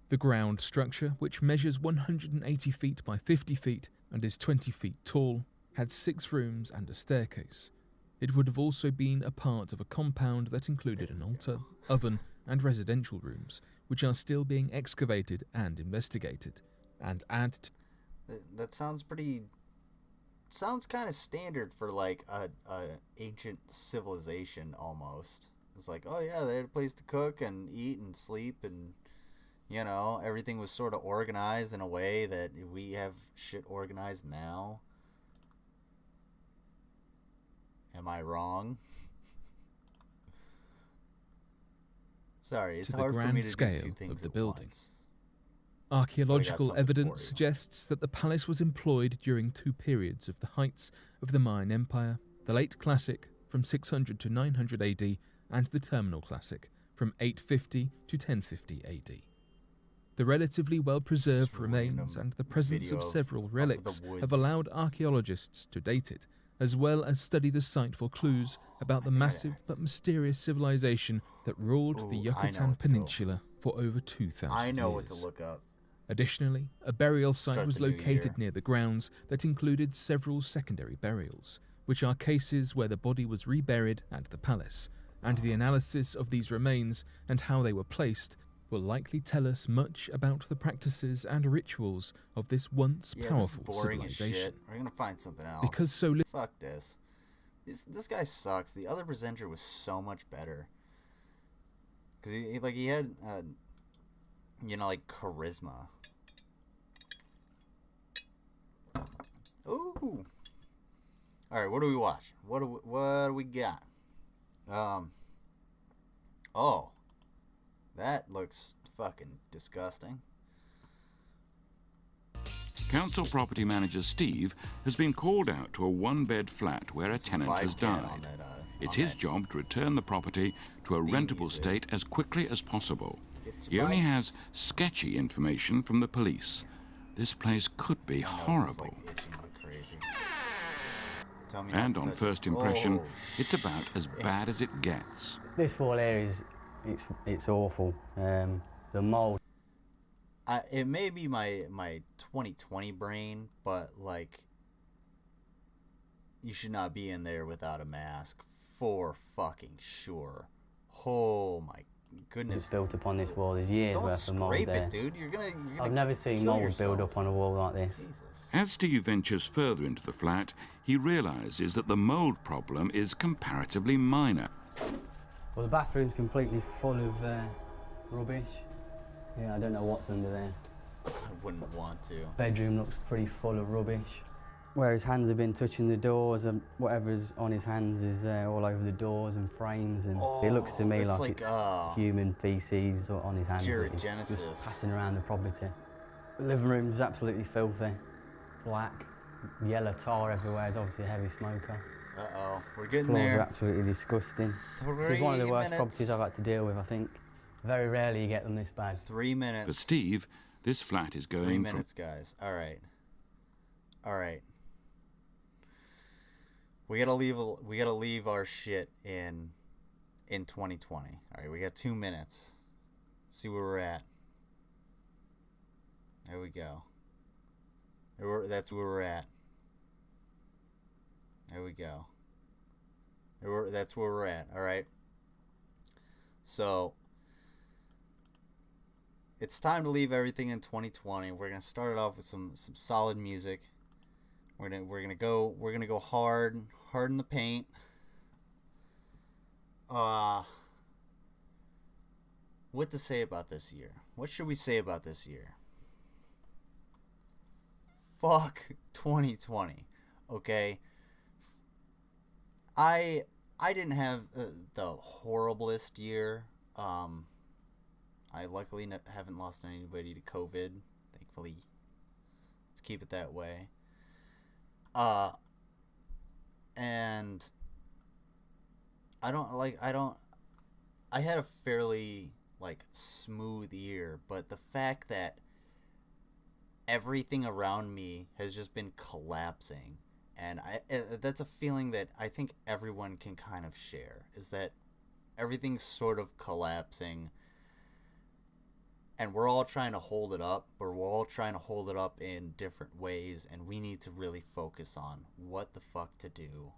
The ground structure, which measures 180 feet by 50 feet and is 20 feet tall, had 6 rooms and a staircase. It would have also been a part of a compound that included an altar, oven, and residential rooms, which are still being excavated and investigated, and add to... That sounds pretty... Sounds kind of standard for, like, a ancient civilization, almost. It's like, oh yeah, they had a place to cook and eat and sleep, and, you know, everything was sort of organized in a way that we have shit organized now. Am I wrong? Sorry, it's hard for me to do 2 things of the at building. once. Archaeological evidence suggests that the palace was employed during 2 periods of the heights of the Mayan Empire, the Late Classic from 600 to 900 AD and the Terminal Classic from 850 to 1050 AD. The relatively well-preserved remains and the presence of several relics have allowed archaeologists to date it, as well as study the site for clues about the massive but mysterious civilization that ruled the Yucatan Peninsula for over 2,000 years. I know what to look up. Additionally, a burial site was located near the grounds that included several secondary burials, which are cases where the body was reburied at the palace, and the analysis of these remains and how they were placed will likely tell us much about the practices and rituals of this once powerful civilization. Shit. We're gonna find something else. Because so fuck this. This guy sucks. The other presenter was so much better. Cause he had you know, like charisma. Ooh. All right, what do we watch? What do we got? Oh. That looks fucking disgusting. Council property manager Steve has been called out to a one-bed flat where a tenant has died. It's his job to return the property to a rentable state as quickly as possible. He only has sketchy information from the police. This place could be horrible. And on first impression, it's about as bad as it gets. This wall here is, it's awful. The mold. It may be my 2020 brain, but like, you should not be in there without a mask for fucking sure. Oh my goodness! It's built upon this wall. There's years worth of mold there. Don't scrape it, dude. You're gonna I've never seen mold build up on a wall like this. Jesus. As Steve ventures further into the flat, he realizes that the mold problem is comparatively minor. Well, the bathroom's completely full of rubbish. Yeah, I don't know what's under there. I wouldn't want to. Bedroom looks pretty full of rubbish. Where his hands have been touching the doors, and whatever's on his hands is all over the doors and frames, and it looks to me like it's human feces on his hands. Just passing around the property. The living room's absolutely filthy. Black, yellow tar everywhere. It's obviously a heavy smoker. Uh-oh, we're getting Floors there. Are absolutely disgusting. This is one of the worst properties I've had to deal with, I think. Very rarely you get them this bad. 3 minutes. For Steve, this flat is going 3 minutes, guys. All right. All right. We gotta leave our shit in 2020. All right, we got 2 minutes. See where we're at. There we go. That's where we're at. There we go. That's where we're at. All right. So it's time to leave everything in 2020. We're gonna start it off with some solid music. We're gonna go hard in the paint. What to say about this year? What should we say about this year? Fuck 2020. Okay. I didn't have the horriblest year. I luckily haven't lost anybody to COVID. Thankfully, let's keep it that way. And I had a fairly smooth year, but the fact that everything around me has just been collapsing, and that's a feeling that I think everyone can kind of share, is that everything's sort of collapsing. And we're all trying to hold it up, but we're all trying to hold it up in different ways, and we need to really focus on what the fuck to do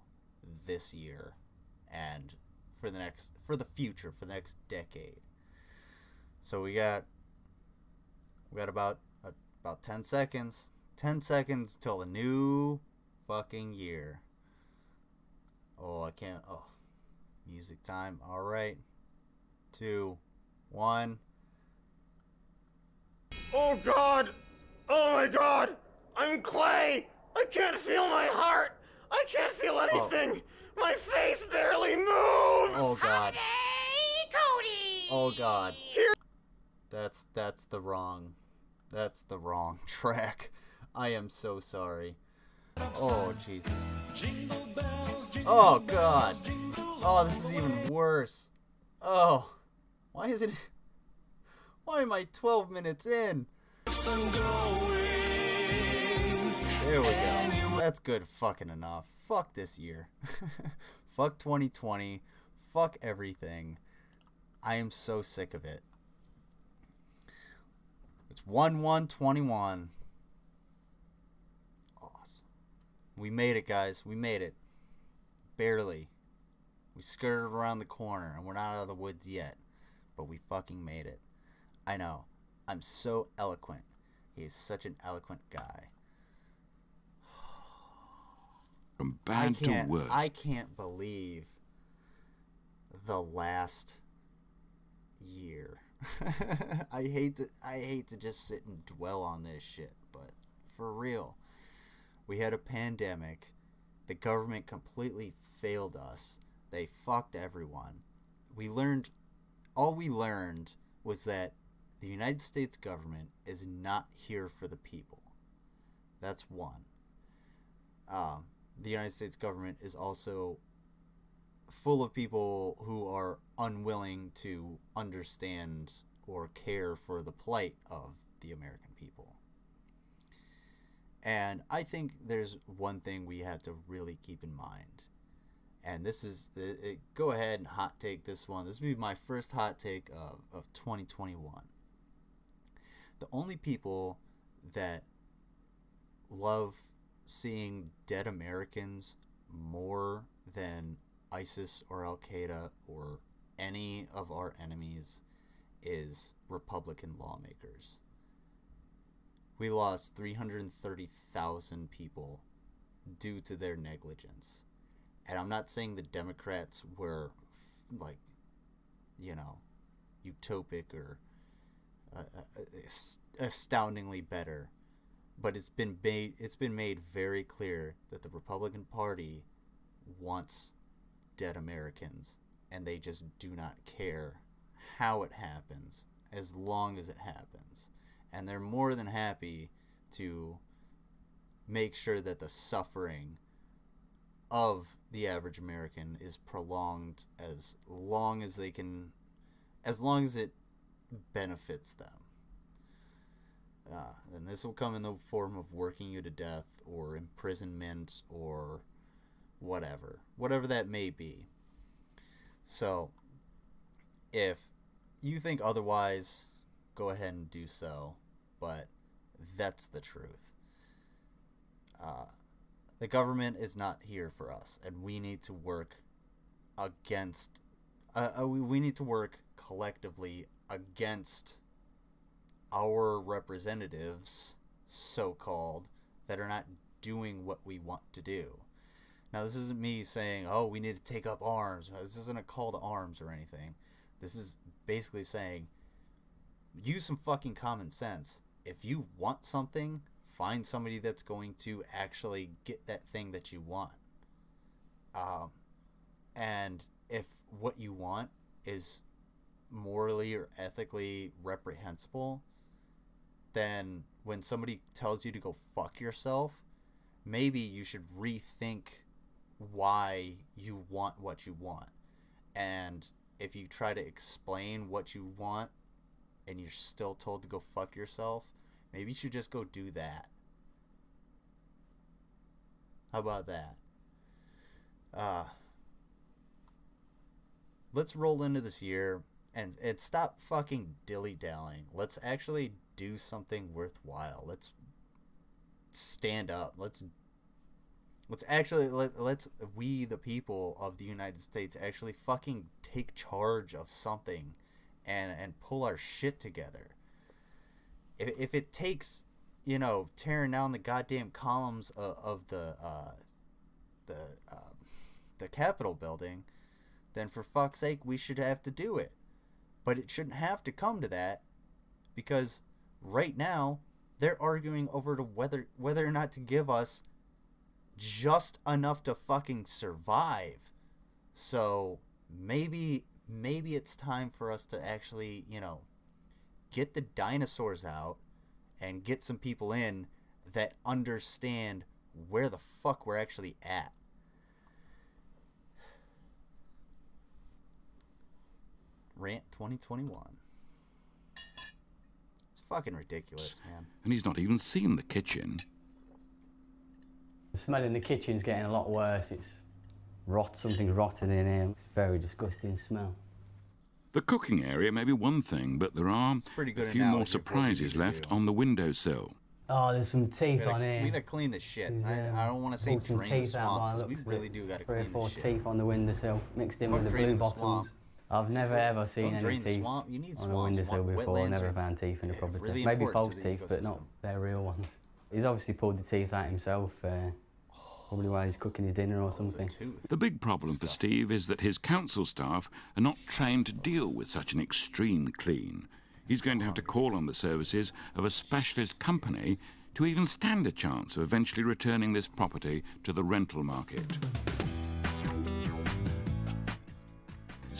this year and for the future, for the next decade. So we got about 10 seconds. 10 seconds till the new fucking year. Oh, I can't. Oh, music time. All right. 2, 1. Oh God! Oh my God! I'm clay! I can't feel my heart! I can't feel anything! Oh. My face barely moves! Oh God. Cody! Oh God. That's the wrong track. I am so sorry. Oh Jesus. Oh God. Oh, this is even worse. Oh. Why am I 12 minutes in? There we go. That's good fucking enough. Fuck this year. Fuck 2020. Fuck everything. I am so sick of it. It's 1/1/21. Awesome. We made it, guys. We made it. Barely. We skirted around the corner, and we're not out of the woods yet. But we fucking made it. I know. I'm so eloquent. He is such an eloquent guy. From bad to worse. I can't believe the last year. I hate to just sit and dwell on this shit, but for real. We had a pandemic. The government completely failed us. They fucked everyone. We learned all we learned was that the United States government is not here for the people. That's one. The United States government is also full of people who are unwilling to understand or care for the plight of the American people. And I think there's one thing we have to really keep in mind. And this is, go ahead and hot take this one. This will be my first hot take of 2021. The only people that love seeing dead Americans more than ISIS or Al Qaeda or any of our enemies is Republican lawmakers. We lost 330,000 people due to their negligence. And I'm not saying the Democrats were, like, you know, utopic or astoundingly better, but it's been made very clear that the Republican Party wants dead Americans, and they just do not care how it happens as long as it happens. And they're more than happy to make sure that the suffering of the average American is prolonged as long as they can, as long as it benefits them. And this will come in the form of working you to death or imprisonment or whatever that may be. So if you think otherwise, go ahead and do so, but that's the truth. The government is not here for us, and we need to work against, we need to work collectively against our representatives, so-called, that are not doing what we want to do. Now, this isn't me saying, oh, we need to take up arms. This isn't a call to arms or anything. This is basically saying, use some fucking common sense. If you want something, find somebody that's going to actually get that thing that you want. And if what you want is morally or ethically reprehensible, then when somebody tells you to go fuck yourself, maybe you should rethink why you want what you want. And if you try to explain what you want and you're still told to go fuck yourself, maybe you should just go do that. How about that? Let's roll into this year and stop fucking dilly-dallying. Let's actually do something worthwhile. Let's stand up. Let's we, the people of the United States, actually fucking take charge of something and pull our shit together. If it takes, you know, tearing down the goddamn columns of the Capitol building, then for fuck's sake, we should have to do it. But it shouldn't have to come to that, because right now they're arguing over to whether or not to give us just enough to fucking survive. So maybe it's time for us to actually, you know, get the dinosaurs out and get some people in that understand where the fuck we're actually at. Rant 2021. It's fucking ridiculous, man. And he's not even seen the kitchen. The smell in the kitchen's getting a lot worse. It's something's rotted in here. It's a very disgusting smell. The cooking area may be one thing, but there are a few more surprises left on the windowsill. Oh, there's some teeth on here. We gotta clean this shit. I don't want to say drain the swamp, because we really do gotta clean this shit. 3 or 4 teeth on the windowsill, mixed in with the blue bottles. I've never ever seen any teeth on a windowsill before. Never found teeth in the property. Really maybe false teeth, but not their real ones. He's obviously pulled the teeth out himself, probably while he's cooking his dinner or something. The big problem for Steve is that his council staff are not trained to deal with such an extreme clean. He's going to have to call on the services of a specialist company to even stand a chance of eventually returning this property to the rental market.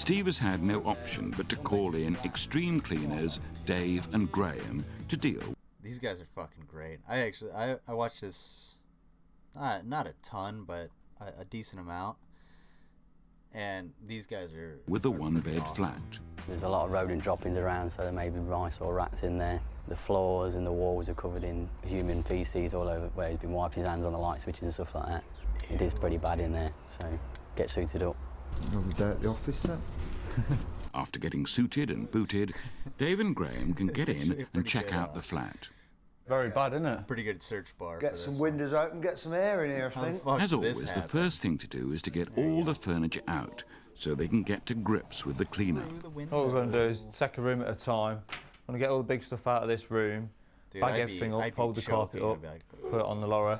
Steve has had no option but to call in extreme cleaners Dave and Graham to deal. These guys are fucking great. I watched this, not a ton, but a decent amount. And these guys are with the one-bed awesome. flat. There's a lot of rodent droppings around, so there may be mice or rats in there. The floors and the walls are covered in human feces all over, where he's been wiping his hands on the light switches and stuff like that. It is pretty bad in there, so get suited up. Another day at the office, then. After getting suited and booted, Dave and Graham can get in and check out the flat. Very bad, isn't it? Pretty good search bar. Get some windows open, get some air in here, I think. As always, the first thing to do is to get all the furniture out so they can get to grips with the cleanup. All we're going to do is take a room at a time. I'm going to get all the big stuff out of this room, bag everything up, fold the carpet up, put it on the lower,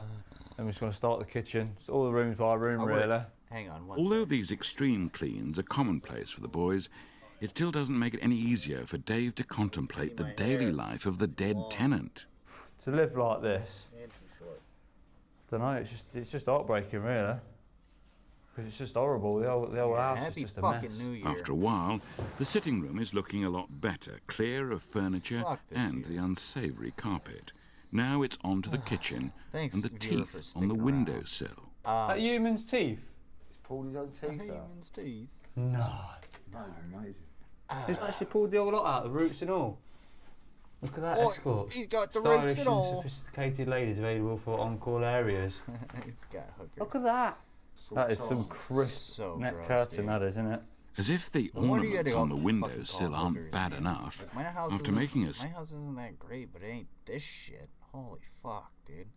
and we're just going to start the kitchen. It's all the rooms by room, really. Hang on one Although these extreme cleans are commonplace for the boys, it still doesn't make it any easier for Dave to contemplate the daily life of the dead tenant. To live like this, I don't know, it's just heartbreaking, really. Because it's just horrible. The whole house is just a mess. After a while, the sitting room is looking a lot better, clear of furniture and the unsavoury carpet. Now it's on to the kitchen and the teeth on the windowsill. That human's teeth? He's pulled his own teeth out. Human's teeth? No. That is amazing. He's actually pulled the whole lot out, the roots and all. Look at that escort. He's got the Stylish roots and all. Sophisticated ladies available for on-call areas. It's got hookers. Look at that. That is some crisp net curtain, that is, isn't it? As if the ornaments on the windowsill aren't bad enough, after making my house isn't that great, but it ain't this shit. Holy fuck, dude.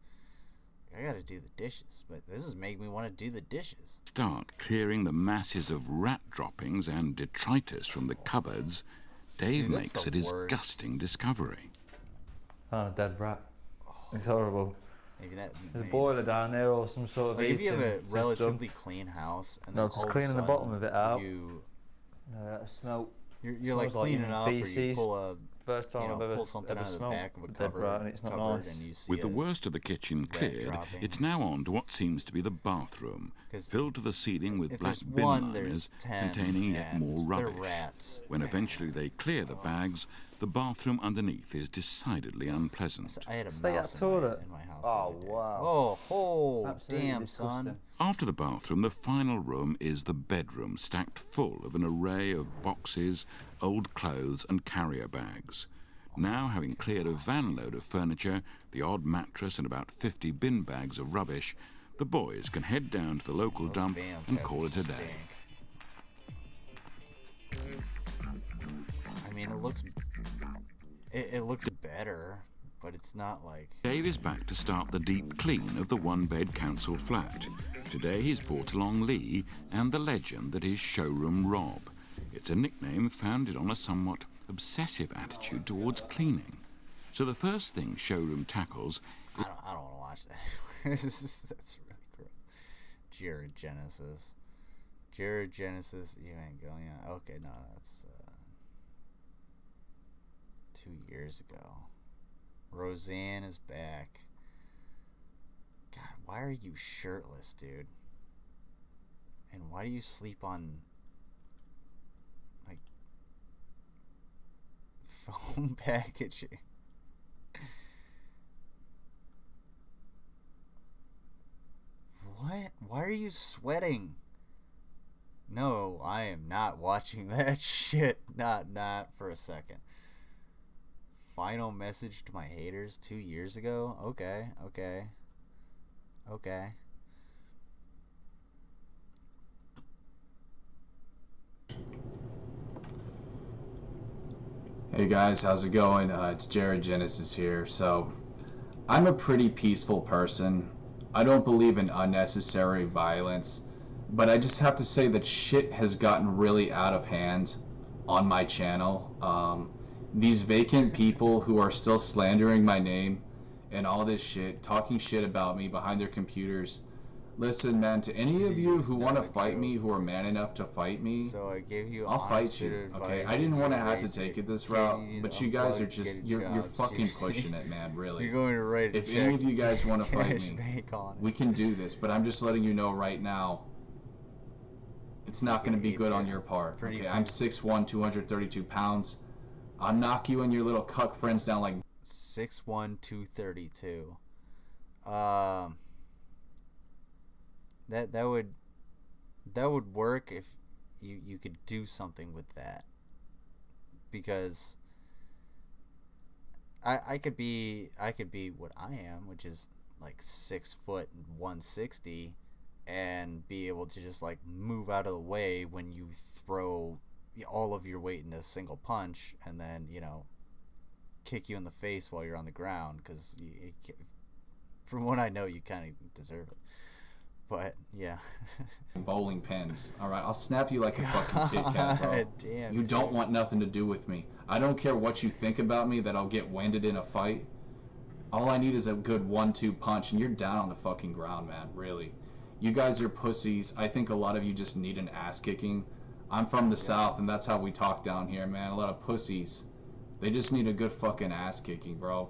I gotta do the dishes, but this is making me want to do the dishes. Start clearing the masses of rat droppings and detritus from the cupboards, Dave makes a disgusting discovery. Oh, a dead rat. It's horrible. Maybe that. There's a boiler down there or some sort of. Like if you have a relatively clean house, and then no, just cleaning the bottom of it out. You, that smell. You're like cleaning up, or you pull a. First time I've ever pull something out of the back of a cupboard, and it's not nice. And you see with the worst of the kitchen cleared, it's now on to what seems to be the bathroom, filled to the ceiling with black bin liners containing yet more rubbish. When eventually they clear the bags, the bathroom underneath is decidedly unpleasant. I had a mouse in my house. Oh, wow. Oh, damn, son. After the bathroom, the final room is the bedroom, stacked full of an array of boxes, old clothes and carrier bags. Now, having cleared a van load of furniture, the odd mattress and about 50 bin bags of rubbish, the boys can head down to the local dump and call it a day. I mean, it looks better, but it's not like... Dave is back to start the deep clean of the one-bed council flat. Today he's brought along Lee and the legend that is Showroom Rob. It's a nickname founded on a somewhat obsessive attitude towards cleaning. So the first thing Showroom tackles... I don't want to watch that. That's really gross. Jared Genesis, you ain't going on. Okay, no, that's 2 years ago. Roseanne is back. God, why are you shirtless, dude? And why do you sleep on like foam packaging? What? Why are you sweating? No, I am not watching that shit. Not for a second. Final message to my haters 2 years ago? Okay. Hey guys, how's it going? It's Jared Genesis here. So, I'm a pretty peaceful person. I don't believe in unnecessary violence, but I just have to say that shit has gotten really out of hand on my channel. These vacant people who are still slandering my name and all this shit, talking shit about me behind their computers. Listen, man, to any of you who want to fight me, who are man enough to fight me, so I gave you I'll fight you. Okay, I didn't want to have to take it this route, but you guys are just, you're fucking pushing it, man, really. You're going to write a If check, any of you guys want to fight me, bank on it. we can do this, but I'm just letting you know right now, It's not going to be good on your part. Okay, I'm 6'1", 232 pounds. I'll knock you and your little cuck friends down like 6'1", 232. That would work if you could do something with that, because I could be what I am, which is like 6 foot and 160, and be able to just like move out of the way when you throw all of your weight in a single punch, and then, you know, kick you in the face while you're on the ground, because from what I know, you kind of deserve it. But yeah. Bowling pins. All right, I'll snap you like a fucking Kit Kat, bro. Damn, you don't want nothing to do with me. I don't care what you think about me that I'll get winded in a fight. All I need is a good 1-2 punch, and you're down on the fucking ground, man. Really. You guys are pussies. I think a lot of you just need an ass kicking. I'm from the South, and that's how we talk down here, man. A lot of pussies. They just need a good fucking ass kicking, bro.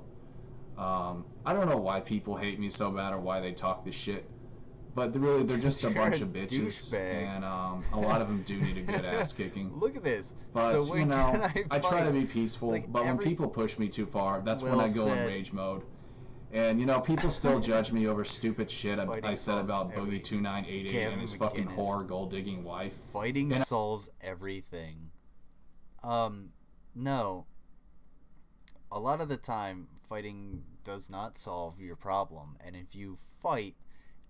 I don't know why people hate me so bad or why they talk this shit. But they're just a bunch of bitches, and a lot of them do need a good ass kicking. Look at this. But so you know, I try to be peaceful, like but when people push me too far, that's when I go in rage mode. And you know, people still judge me over stupid shit I said about Boogie 2988 and his fucking whore gold digging wife. Fighting solves everything. No. A lot of the time, fighting does not solve your problem, and if you fight.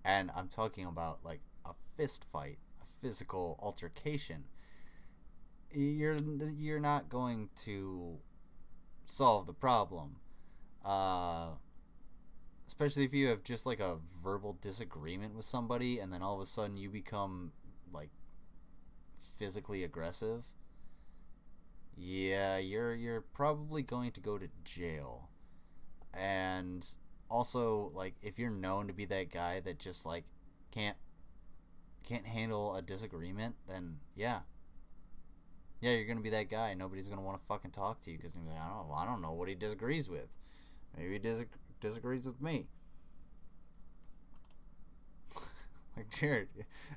And I'm talking about like a fist fight, a physical altercation. You're not going to solve the problem. Especially if you have just like a verbal disagreement with somebody, and then all of a sudden you become like physically aggressive. Yeah, you're probably going to go to jail. And also, like, if you're known to be that guy that just like can't handle a disagreement, then yeah, you're gonna be that guy. Nobody's gonna want to fucking talk to you because like, I don't know what he disagrees with. Maybe he disagrees with me. Like, Jared,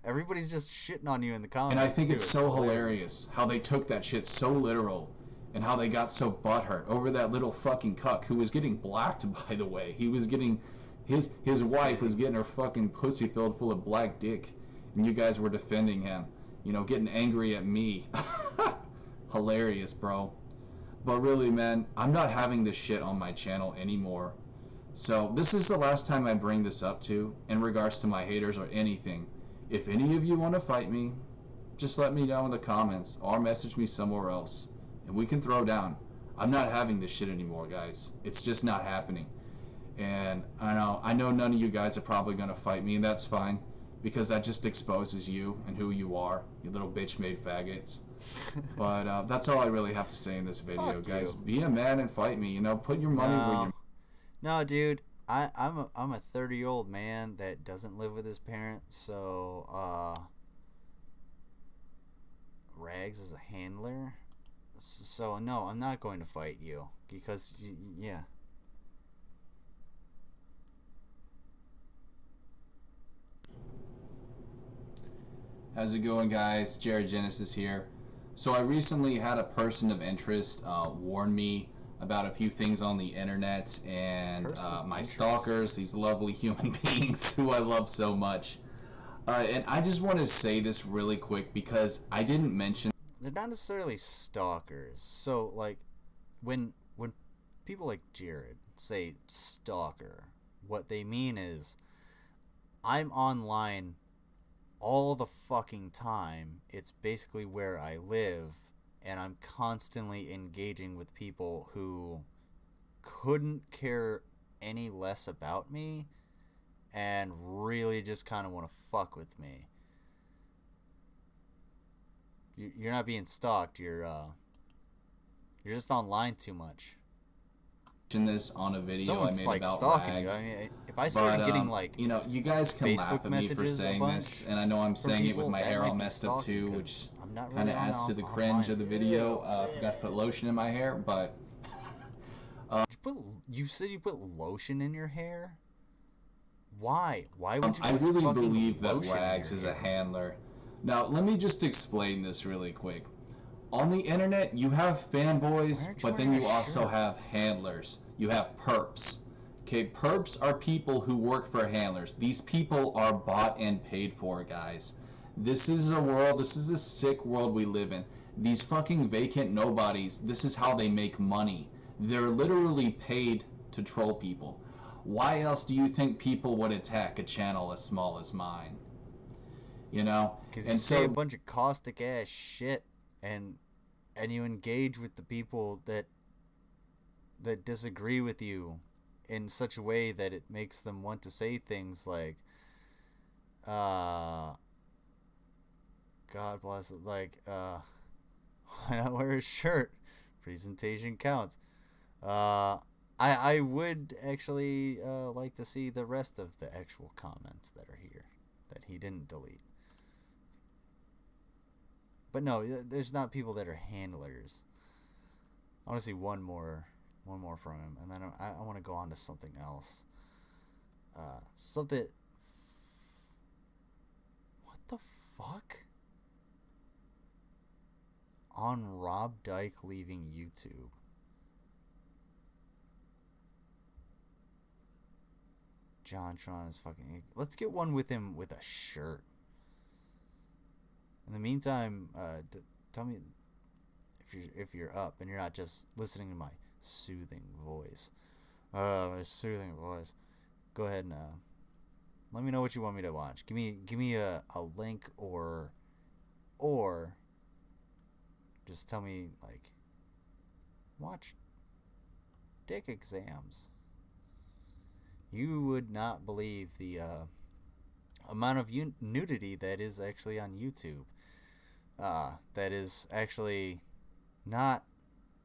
everybody's just shitting on you in the comments. And I think it's so hilarious how they took that shit so literal. And how they got so butthurt over that little fucking cuck who was getting blacked, by the way. He was getting, his wife was getting her fucking pussy filled full of black dick. And you guys were defending him. You know, getting angry at me. Hilarious, bro. But really, man, I'm not having this shit on my channel anymore. So this is the last time I bring this up to, in regards to my haters or anything. If any of you want to fight me, just let me know in the comments or message me somewhere else. And we can throw down. I'm not having this shit anymore, guys. It's just not happening. And I know none of you guys are probably going to fight me, and that's fine. Because that just exposes you and who you are. You little bitch-made faggots. But that's all I really have to say in this video, guys. Be a man and fight me. You know, put your money where your... No, dude. I'm a 30-year-old man that doesn't live with his parents, so... Rags is a handler. So no, I'm not going to fight you because yeah. How's it going, guys? Jared Genesis here. So I recently had a person of interest warn me about a few things on the internet, and my stalkers, these lovely human beings who I love so much. And I just want to say this really quick because I didn't mention. They're not necessarily stalkers. So, like, when people like Jared say stalker, what they mean is I'm online all the fucking time. It's basically where I live, and I'm constantly engaging with people who couldn't care any less about me and really just kind of want to fuck with me. You're not being stalked. You're just online too much. This on a video Someone's I made like about stalking rags. you. I mean, if I started getting like, you know, you guys can Facebook laugh at me for saying this, and I know I'm saying it with my hair all messed up too, which kind of adds to the cringe of the video. Forgot to put lotion in my hair, but you said you put lotion in your hair. Why? Why would you? I really believe that Rags is a handler. Now, let me just explain this really quick. On the internet, you have fanboys, but then you also have handlers. You have perps. Okay, perps are people who work for handlers. These people are bought and paid for, guys. This is a sick world we live in. These fucking vacant nobodies, this is how they make money. They're literally paid to troll people. Why else do you think people would attack a channel as small as mine? You know? Because you say a bunch of caustic ass shit, and you engage with the people that disagree with you in such a way that it makes them want to say things like, God bless it, like, why not wear a shirt? Presentation counts. I would actually like to see the rest of the actual comments that are here that he didn't delete. But no, there's not people that are handlers. I want to see one more from him, and then I want to go on to something else. Something. What the fuck? On Rob Dyke leaving YouTube. JonTron is fucking. Let's get one with him with a shirt. In the meantime, tell me if you're up and you're not just listening to my soothing voice. My soothing voice. Go ahead and let me know what you want me to watch. Give me a link or just tell me, like, watch dick exams. You would not believe the amount of nudity that is actually on YouTube. That is actually not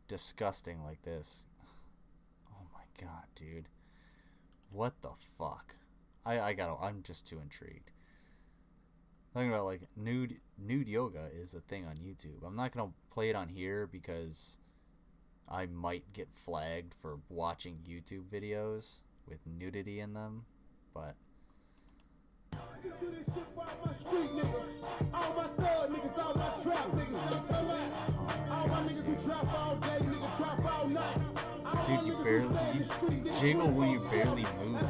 disgusting like this. Oh my god, dude. What the fuck? I'm just too intrigued. Talking about, like, nude yoga is a thing on YouTube. I'm not gonna play it on here because I might get flagged for watching YouTube videos with nudity in them, but dude, you jiggle when you barely move.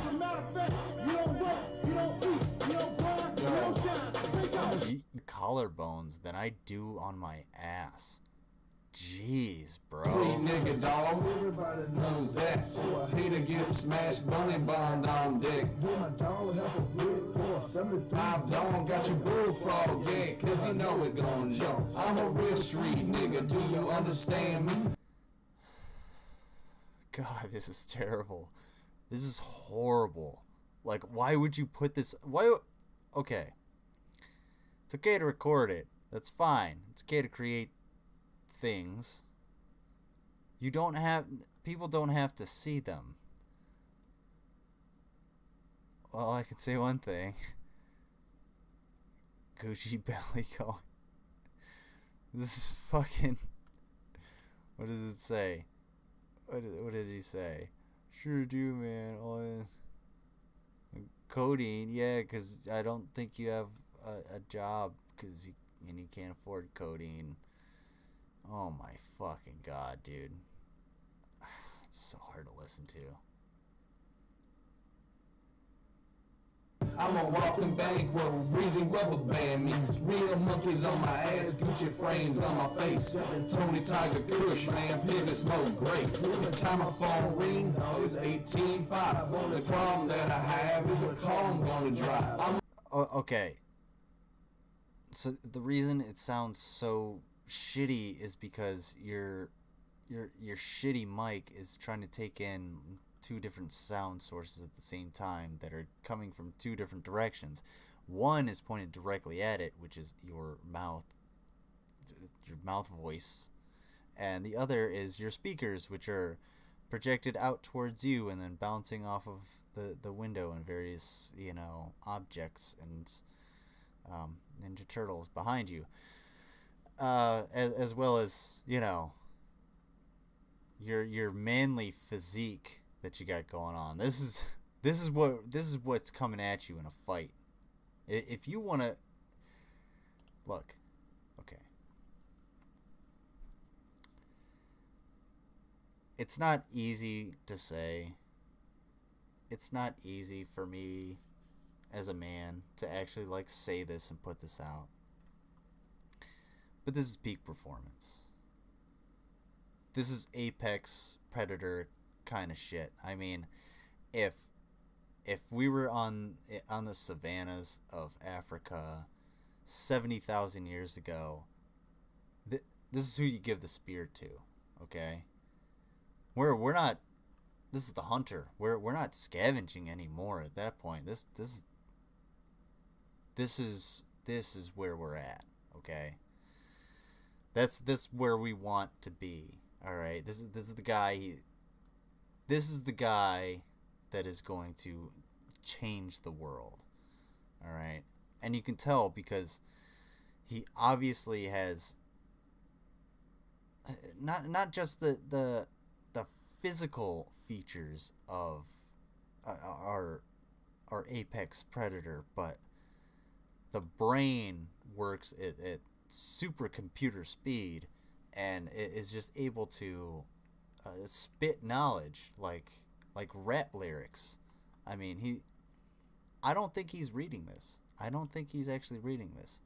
You collarbones than I do on my ass. Jeez, bro. Free nigga, dog. Everybody knows that. So I hate to get smashed, bunny bond on dick. I don't got your bullfrog yet, cause you know it gon' jump. I'm a real street nigga, do you understand me? God, this is terrible. This is horrible. Like, why would you put this? Why? Okay. It's okay to record it. That's fine. It's okay to create things. People don't have to see them. Well, I can say one thing. Gucci belly going. This is fucking. What does it say? What did he say? Sure do, man. Always. Codeine, yeah, because I don't think you have a job because you can't afford codeine. Oh my fucking god, dude. It's so hard to listen to. I'm a walking bank where breezy rubber band me. Real monkeys on my ass, Gucci frames on my face. Tony Tiger Kush, man, pivot smoke great. Every time my phone ring, it's 18.5. The problem that I have is a car I'm gonna drive. Okay. So the reason it sounds so shitty is because your shitty mic is trying to take in two different sound sources at the same time that are coming from two different directions. One is pointed directly at it, which is your mouth voice, and the other is your speakers, which are projected out towards you and then bouncing off of the window and various objects and Ninja Turtles behind you, as well as your manly physique that you got going on. This is what's coming at you in a fight. If you want to, look, okay. It's not easy to say. It's not easy for me as a man to actually like say this and put this out. But this is peak performance. This is apex predator kind of shit. I mean, if we were on the savannas of Africa 70,000 years ago, this is who you give the spear to, okay? We're not. This is the hunter. We're not scavenging anymore at that point. This is where we're at, okay? That's where we want to be. All right. This is the guy. This is the guy that is going to change the world. All right. And you can tell because he obviously has not just the physical features of our apex predator, but the brain works at supercomputer speed, and it is just able to spit knowledge like rap lyrics. I mean, I don't think he's reading this. I don't think he's actually reading this.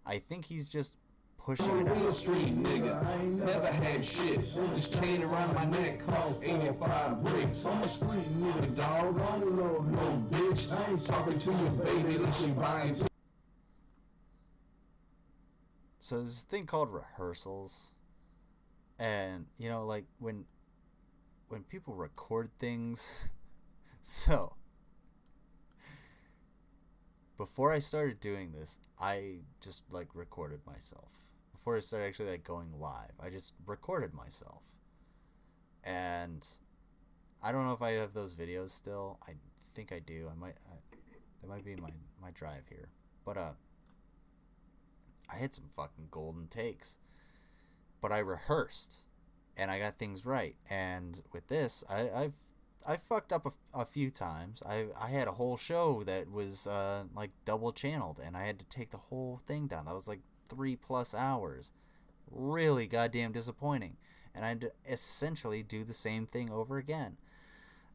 I think he's just pushing it out. Street, nigga. Never had shit. This chain around my neck cost 85 bricks. I'm a street nigga, dog. I'm a little bitch. I ain't talking to your baby that she buying. So there's this thing called rehearsals, and you know, like when people record things. So before I started doing this, I just like recorded myself. Before I started actually like going live, I just recorded myself, and I don't know if I have those videos still. I think I do. That might be my drive here, but I had some fucking golden takes, but I rehearsed, and I got things right. And with this, I fucked up a few times. I had a whole show that was like double channeled, and I had to take the whole thing down. That was like 3+ hours. Really goddamn disappointing. And I had to essentially do the same thing over again.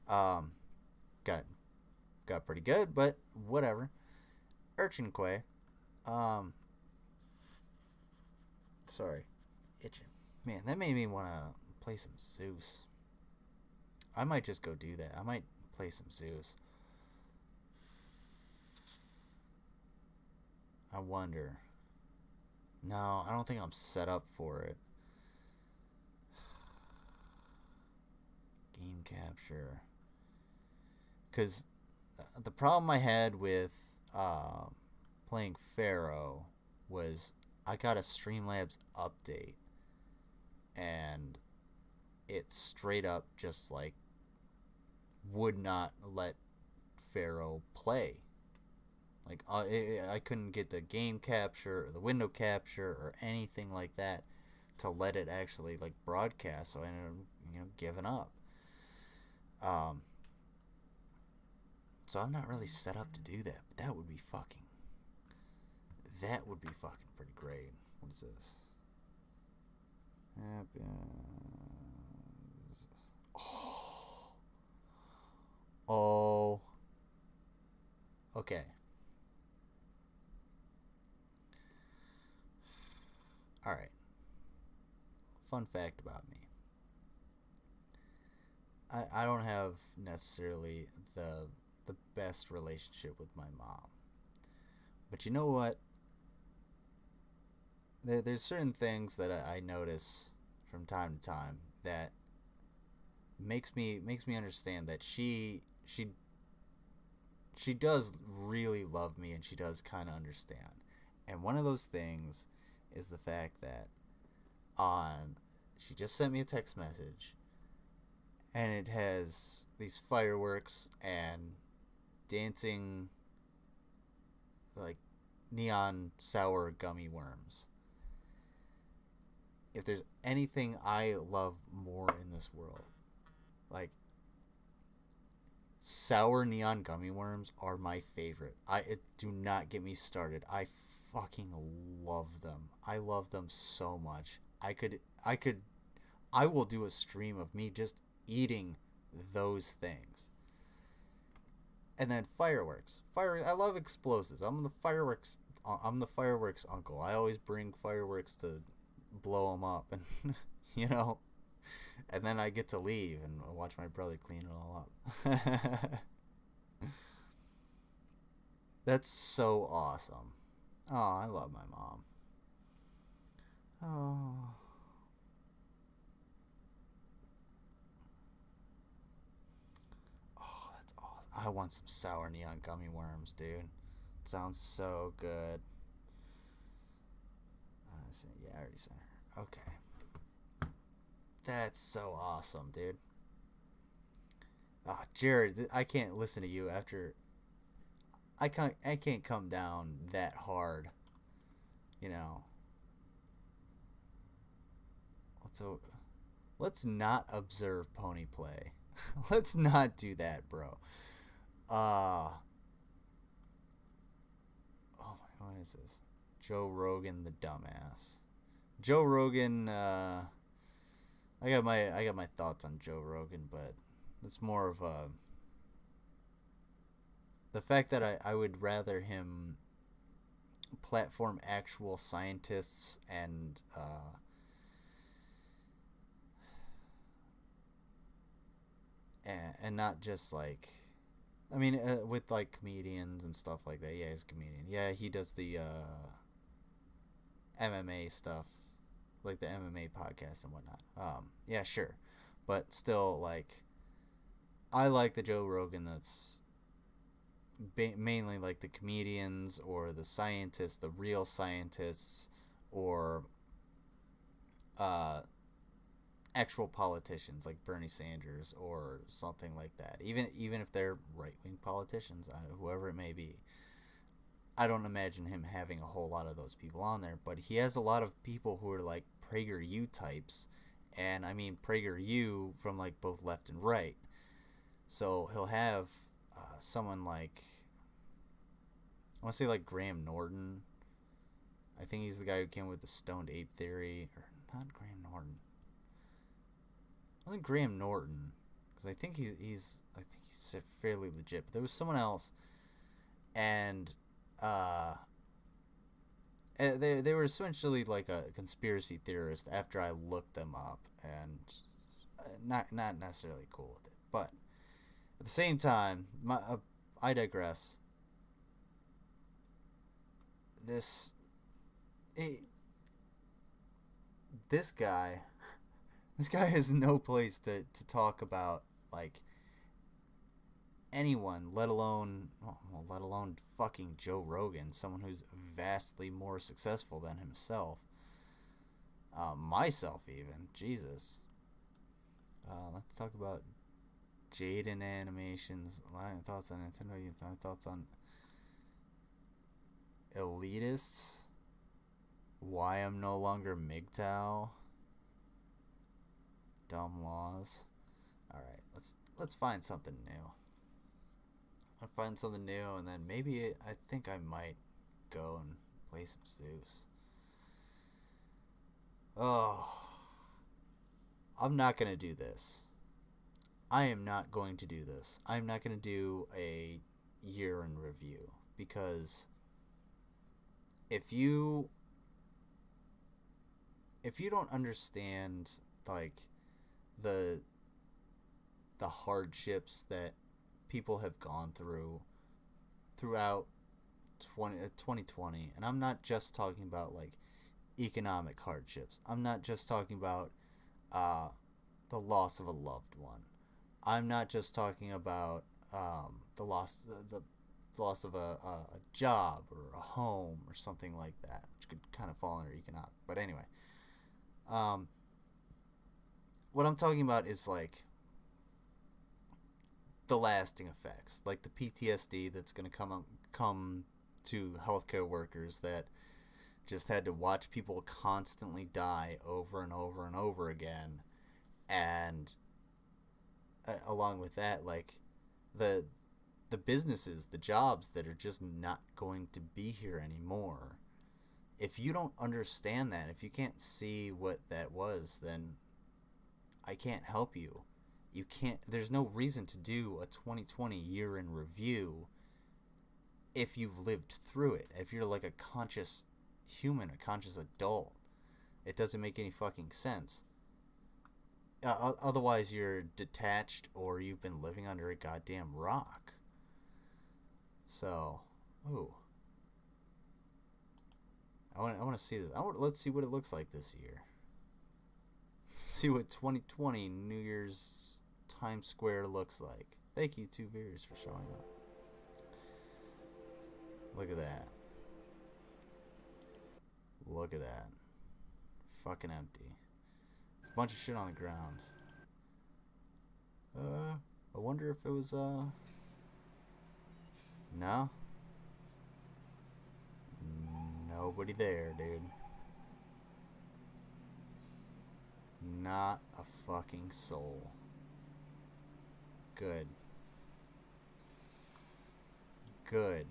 Got pretty good, but whatever. Urchin Quay. Sorry, itching. Man, that made me want to play some Zeus. I might just go do that. I might play some Zeus. I wonder. No, I don't think I'm set up for it. Game capture. Because the problem I had with playing Pharaoh was I got a Streamlabs update, and it straight up just like would not let Pharaoh play. Like I couldn't get the game capture or the window capture or anything like that to let it actually like broadcast. So I ended up giving up. So I'm not really set up to do that, but that would be fucking pretty great. What is this? Oh. Okay. All right. Fun fact about me. I don't have necessarily the best relationship with my mom. But you know what? There's certain things that I notice from time to time that makes me understand that she does really love me, and she does kind of understand. And one of those things is the fact that she just sent me a text message, and it has these fireworks and dancing like neon sour gummy worms. If there's anything I love more in this world, like, sour neon gummy worms are my favorite. Do not get me started. I fucking love them. I love them so much. I will do a stream of me just eating those things. And then fireworks. I love explosives. I'm the fireworks uncle. I always bring fireworks to blow them up, and you know, and then I get to leave and watch my brother clean it all up. That's so awesome. Oh, I love my mom. Oh. Oh, that's awesome. I want some sour neon gummy worms, dude. Sounds so good. Yeah, I already sent her. Okay. That's so awesome, dude. Jared, I can't listen to you after... I can't come down that hard. You know. Let's not observe pony play. Let's not do that, bro. Oh my, what is this? Joe Rogan the dumbass. Joe Rogan, I got my thoughts on Joe Rogan, but it's more of the fact that I would rather him platform actual scientists and not just like, I mean, with like comedians and stuff like that. Yeah, he's a comedian. Yeah, he does the MMA stuff, like the MMA podcast and whatnot. Yeah, sure, but still, like, I like the Joe Rogan that's mainly like the comedians or the scientists, the real scientists, or actual politicians like Bernie Sanders or something like that. Even if they're right-wing politicians, whoever it may be. I don't imagine him having a whole lot of those people on there, but he has a lot of people who are like PragerU types, and I mean PragerU from like both left and right. So he'll have someone like, I want to say like Graham Norton. I think he's the guy who came with the stoned ape theory, or not Graham Norton. I think Graham Norton, because I think he's fairly legit. But there was someone else, and they were essentially like a conspiracy theorist after I looked them up, and not necessarily cool with it. But at the same time, I digress. This guy has no place to talk about like anyone, let alone fucking Joe Rogan, someone who's vastly more successful than himself. Myself even, Jesus. Let's talk about Jaden Animations. Thoughts on Nintendo? Thoughts on elitists? Why I'm no longer MGTOW? Dumb laws. All right, let's find something new. I'll find something new, and then maybe I think I might go and play some Zeus. Oh, I'm not gonna do this. I am not going to do this. I'm not gonna do a year in review, because if you don't understand like the hardships that people have gone throughout 2020, and I'm not just talking about like economic hardships. I'm not just talking about the loss of a loved one. I'm not just talking about the loss of a job or a home or something like that, which could kind of fall under economic. But anyway, what I'm talking about is like the lasting effects, like the PTSD that's going to come to healthcare workers that just had to watch people constantly die over and over and over again, and along with that, like the businesses, the jobs that are just not going to be here anymore. if you don't understand that, if you can't see what that was, then I can't help you. You can't, there's no reason to do a 2020 year in review if you've lived through it. If you're like a conscious human, a conscious adult, it doesn't make any fucking sense. Otherwise, you're detached or you've been living under a goddamn rock. So, ooh. I want to see this. Let's see what it looks like this year. See what 2020 New Year's Times Square looks like. Thank you, 2 viewers, for showing up. Look at that. Look at that. Fucking empty. There's a bunch of shit on the ground. I wonder if it was, no? Nobody there, dude. Not a fucking soul. Good. Good.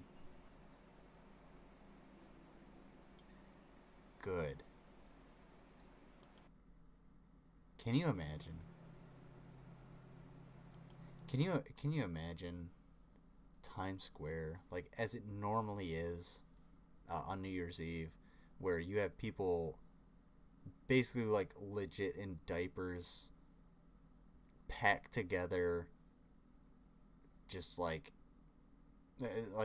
Good. Can you imagine? Can you imagine Times Square like as it normally is on New Year's Eve, where you have people basically like legit in diapers, packed together, just like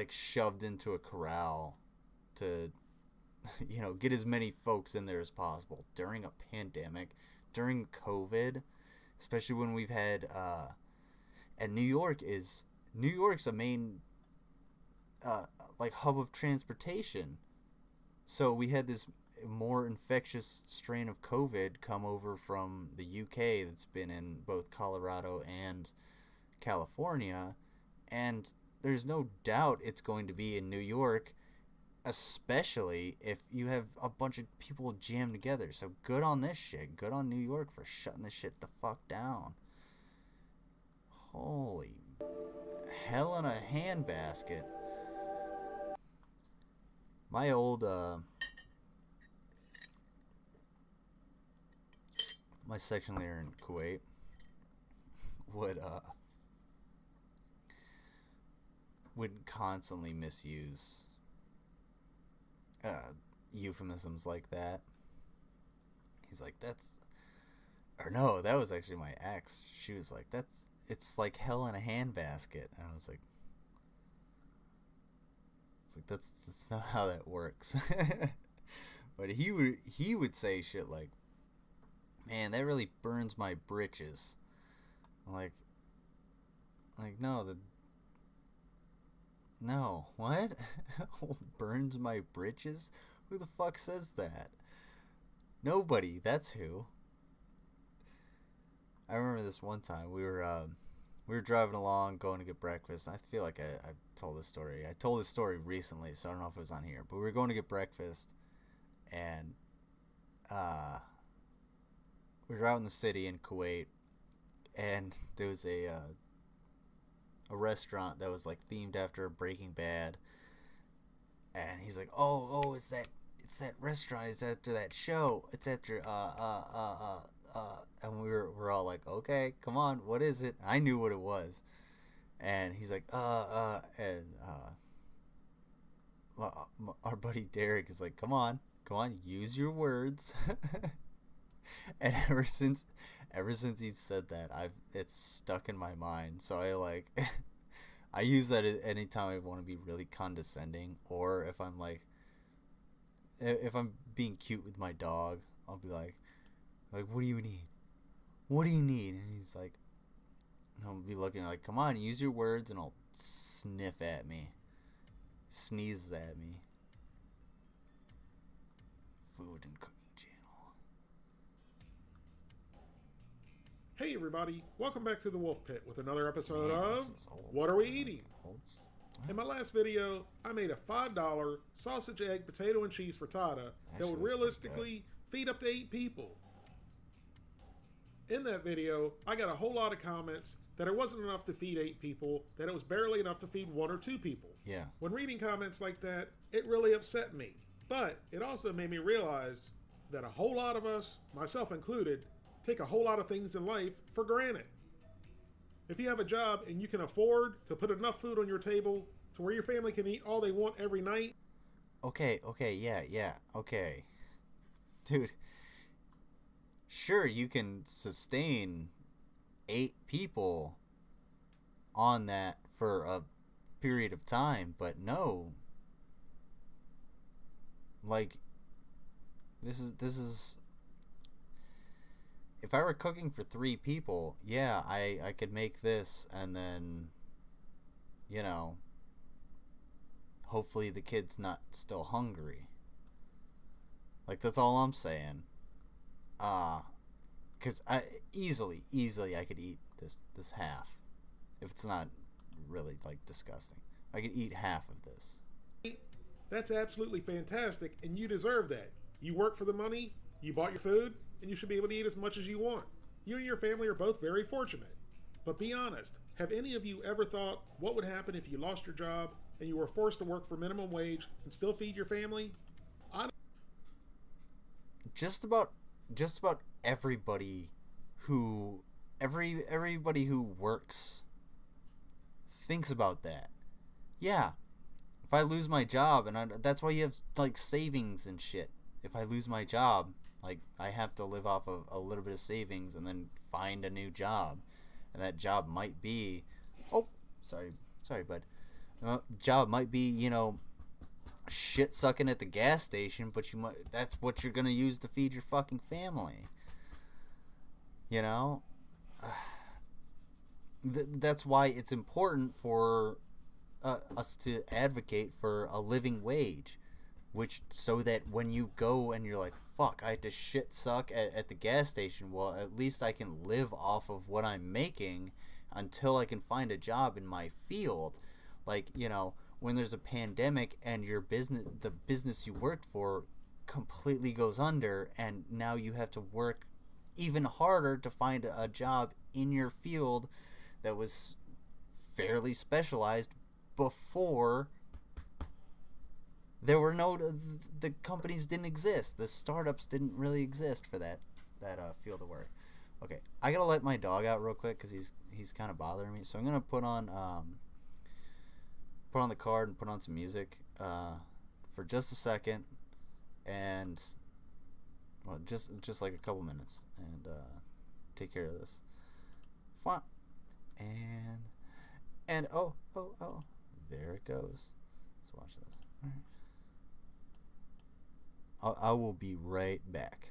shoved into a corral to, you know, get as many folks in there as possible during a pandemic, during COVID, especially when we've had and New York's a main like hub of transportation. So we had this more infectious strain of COVID come over from the UK that's been in both Colorado and California, and there's no doubt it's going to be in New York, especially if you have a bunch of people jammed together. So good on this shit. Good on New York for shutting this shit the fuck down. Holy hell in a handbasket. My old, my section leader in Kuwait would constantly misuse euphemisms like that. He's like, or no, that was actually my ex. She was like, it's like hell in a handbasket. And I was like, that's not how that works. But he would say shit like, man, that really burns my britches. I'm like no, what? Burns my britches? Who the fuck says that? Nobody. That's who. I remember this one time we were driving along, going to get breakfast. I feel like I told this story. I told this story recently, so I don't know if it was on here. But we were going to get breakfast, and we were out in the city in Kuwait, and there was a restaurant that was like themed after Breaking Bad. And he's like, oh, it's that restaurant. It's after that show. It's after and we're all like, okay, come on, what is it? I knew what it was. And he's like, and our buddy Derek is like, come on, use your words. And ever since he said that, it's stuck in my mind. So I use that anytime I want to be really condescending, or if I'm like, if I'm being cute with my dog, I'll be like, what do you need? What do you need? And he's like, and I'll be looking like, come on, use your words, and I'll sniff at me, sneezes at me. Food and cooking channel. Hey everybody, welcome back to the Wolf Pit with another episode of What Are We Eating? In my last video, I made a $5 sausage, egg, potato, and cheese frittata that would realistically feed up to 8 people. In that video, I got a whole lot of comments that it wasn't enough to feed 8 people, that it was barely enough to feed 1 or 2 people. Yeah. When reading comments like that, it really upset me. But it also made me realize that a whole lot of us, myself included, take a whole lot of things in life for granted. If you have a job and you can afford to put enough food on your table to where your family can eat all they want every night. Okay, okay. Dude, sure, you can sustain 8 people on that for a period of time, but no. Like, this is if I were cooking for 3 people, yeah, I could make this and then, you know, hopefully the kid's not still hungry. Like, that's all I'm saying. Because I easily I could eat this half. If it's not really, like, disgusting. I could eat half of this. That's absolutely fantastic, and you deserve that. You work for the money, you bought your food, and you should be able to eat as much as you want. You and your family are both very fortunate. But be honest, have any of you ever thought what would happen if you lost your job and you were forced to work for minimum wage and still feed your family? Just about everybody who works thinks about that. Yeah. If I lose my job, and that's why you have, like, savings and shit. If I lose my job, like, I have to live off of a little bit of savings and then find a new job. And that job might be, sorry, bud. Job might be, you know, shit sucking at the gas station, but that's what you're gonna use to feed your fucking family. You know? That's why it's important for us to advocate for a living wage, which, so that when you go and you're like, fuck, I had to shit suck at the gas station, well, at least I can live off of what I'm making until I can find a job in my field. Like, you know, when there's a pandemic and the business you worked for completely goes under, and now you have to work even harder to find a job in your field that was fairly specialized before there were the companies didn't exist. The startups didn't really exist for that field of work. Okay, I gotta let my dog out real quick because he's kind of bothering me. So I'm gonna put on the card and put on some music for just a second, and well, just like a couple minutes, and take care of this. Fine. And oh, there it goes. Let's watch this. All right. I will be right back.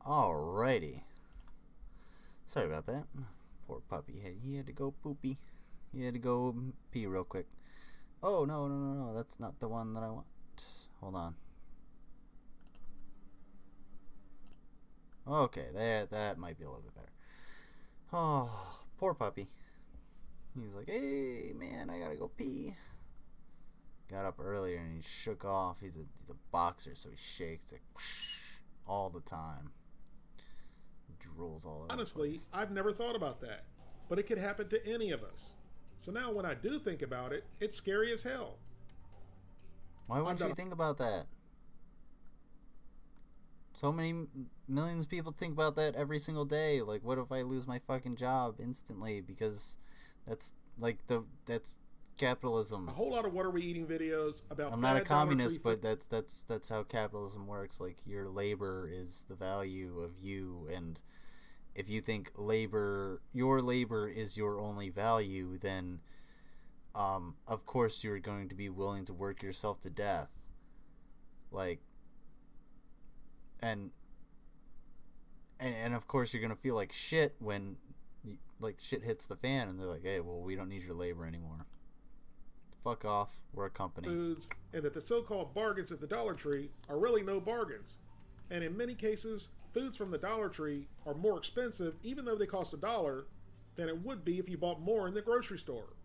Alrighty. Sorry about that. Poor puppy. He had to go poopy. He had to go pee real quick. Oh, no. That's not the one that I want. Hold on. Okay, that might be a little bit better. Oh, poor puppy. He's like, hey, man, I gotta go pee. Got up earlier and he shook off. He's a boxer, so he shakes like all the time. Drools all over. Honestly, I've never thought about that, but it could happen to any of us. So now when I do think about it, it's scary as hell. Why wouldn't you think about that? So many millions of people think about that every single day. Like, what if I lose my fucking job instantly? Because that's capitalism. A whole lot of what are we eating videos about. I'm not a communist, but that's how capitalism works. Like, your labor is the value of you, and if you think your labor is your only value, then of course you're going to be willing to work yourself to death. Like, and of course you're gonna feel like shit when shit hits the fan and they're like, hey, well, we don't need your labor anymore. Fuck off, we're a company. Foods, and that the so-called bargains at the Dollar Tree are really no bargains. And in many cases, foods from the Dollar Tree are more expensive, even though they cost $1, than it would be if you bought more in the grocery store.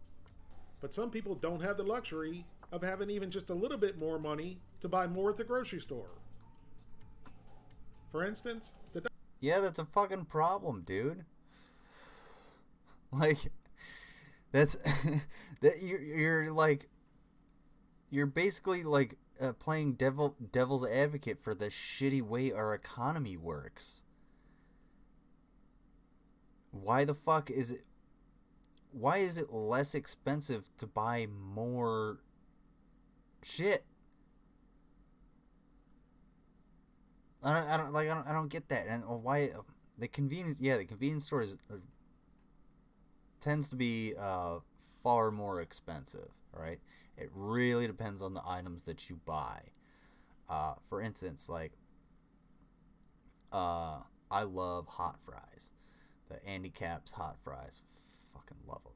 But some people don't have the luxury of having even just a little bit more money to buy more at the grocery store. For instance, yeah, that's a fucking problem, dude. Like, that's you're basically like playing devil's advocate for the shitty way our economy works. Why the fuck is it? Why is it less expensive to buy more shit? I don't get that. And why the convenience stores tends to be far more expensive, right? It really depends on the items that you buy. For instance, like I love hot fries. The Andy Capp's hot fries. Fucking love them.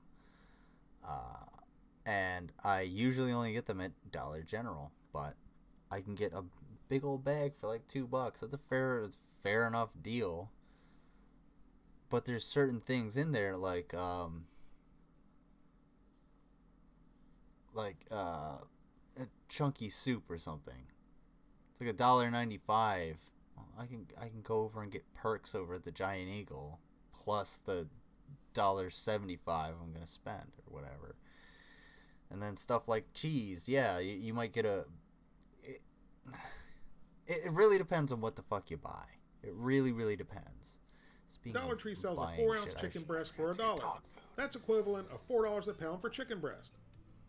And I usually only get them at Dollar General, but I can get a big old bag for like $2. That's a fair enough deal. But there's certain things in there like a chunky soup or something. It's like $1.95. Well, I can go over and get perks over at the Giant Eagle plus the $1.75 I'm gonna spend or whatever. And then stuff like cheese, yeah, you might get it really depends on what the fuck you buy. It really depends. Dollar Tree sells a 4-ounce chicken breast for $1. That's equivalent of $4 a pound for chicken breast.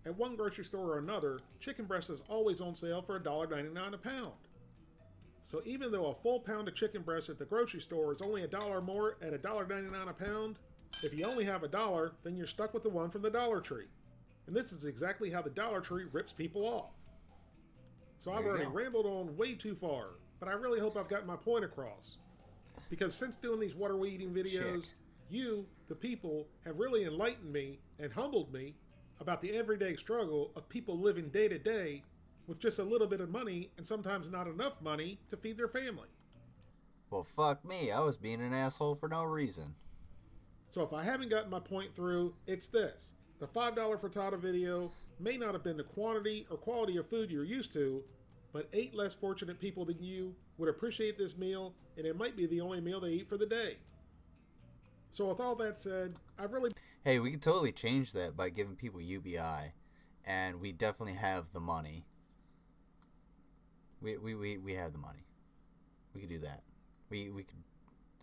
At one grocery store or another, chicken breast is always on sale for $1.99 a pound. So even though a full pound of chicken breast at the grocery store is only $1 more at $1.99 a pound, if you only have $1, then you're stuck with the one from the Dollar Tree. And this is exactly how the Dollar Tree rips people off. So I've already rambled on way too far, but I really hope I've gotten my point across. Because since doing these What Are We Eating videos, you, the people, have really enlightened me and humbled me about the everyday struggle of people living day to day with just a little bit of money and sometimes not enough money to feed their family. Well, fuck me, I was being an asshole for no reason. So if I haven't gotten my point through, it's this. The $5 frittata video may not have been the quantity or quality of food you're used to, but 8 less fortunate people than you would appreciate this meal, and it might be the only meal they eat for the day. So with all that said, I've really... Hey, we could totally change that by giving people UBI, and we definitely have the money. We have the money. We could do that. We could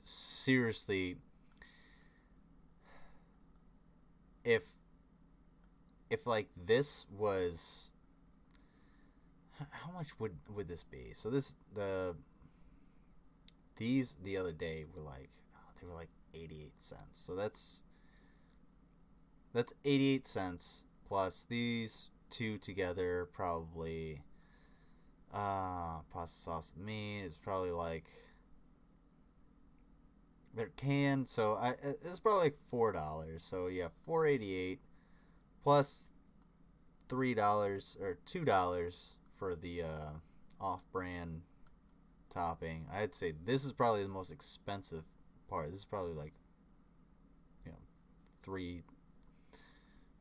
seriously... If like this was... How much would this be? So these the other day were like, they were like 88 cents. So that's 88 cents plus these two together, probably pasta sauce meat is probably like they're canned, so it's probably like $4. So yeah, $4.88 plus $3 or $2 for the off-brand topping. I'd say this is probably the most expensive part. This is probably like, you know, $2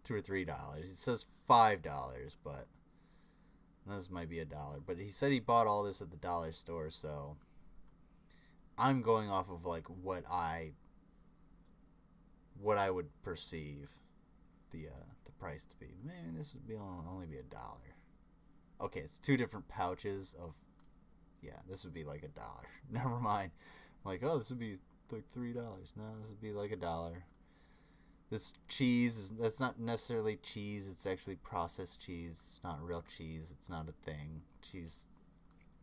or $3. It says $5, but this might be $1. But he said he bought all this at the dollar store, so I'm going off of like what I would perceive the price to be. Man, this would be only be $1. Okay, it's 2 different pouches of. Yeah, this would be like $1. Never mind. I'm like, oh, this would be like $3. No, this would be like $1. This cheese that's not necessarily cheese. It's actually processed cheese. It's not real cheese. It's not a thing.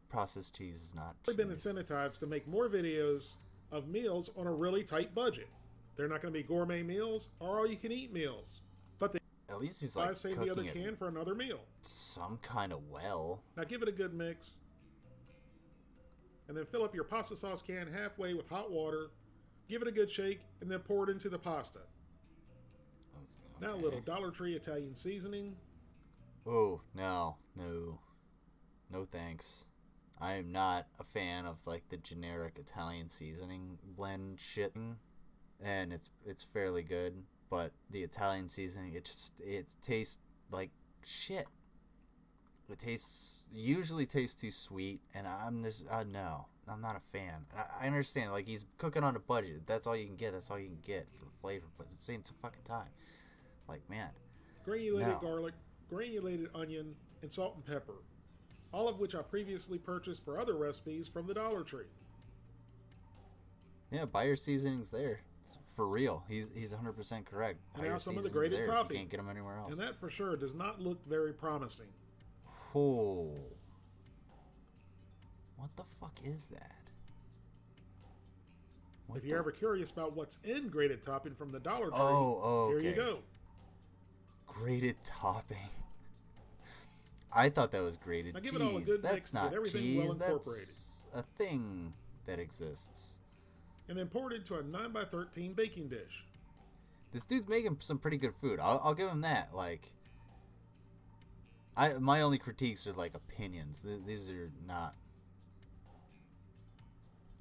Processed cheese is not cheese. They've been incentivized to make more videos of meals on a really tight budget. They're not going to be gourmet meals or all-you-can-eat meals. But they at least he's like save the other can for another meal. Some kind of well. Now give it a good mix. And then fill up your pasta sauce can halfway with hot water. Give it a good shake, and then pour it into the pasta. Okay. Now a little Dollar Tree Italian seasoning. Oh, no, thanks. I am not a fan of like the generic Italian seasoning blend shit, and it's fairly good, but the Italian seasoning it tastes like shit. It usually tastes too sweet, and I'm just no, I'm not a fan. I understand, like, he's cooking on a budget. That's all you can get. That's all you can get for the flavor. But at the same fucking time, like, man, granulated garlic, granulated onion, and salt and pepper, all of which I previously purchased for other recipes from the Dollar Tree. Yeah, buy your seasonings there. For real, he's 100% correct. And now some of the grated topping. You can't get them anywhere else. And that for sure does not look very promising. Oh. What the fuck is that? If you're ever curious about what's in grated topping from the Dollar Tree, okay. Here you go. Grated topping. I thought that was grated cheese. Give it all a good That's mix not with everything cheese. well incorporated. That's a thing that exists. And then poured into a 9x13 baking dish. This dude's making some pretty good food. I'll give him that. Like, my only critiques are like opinions. These are not.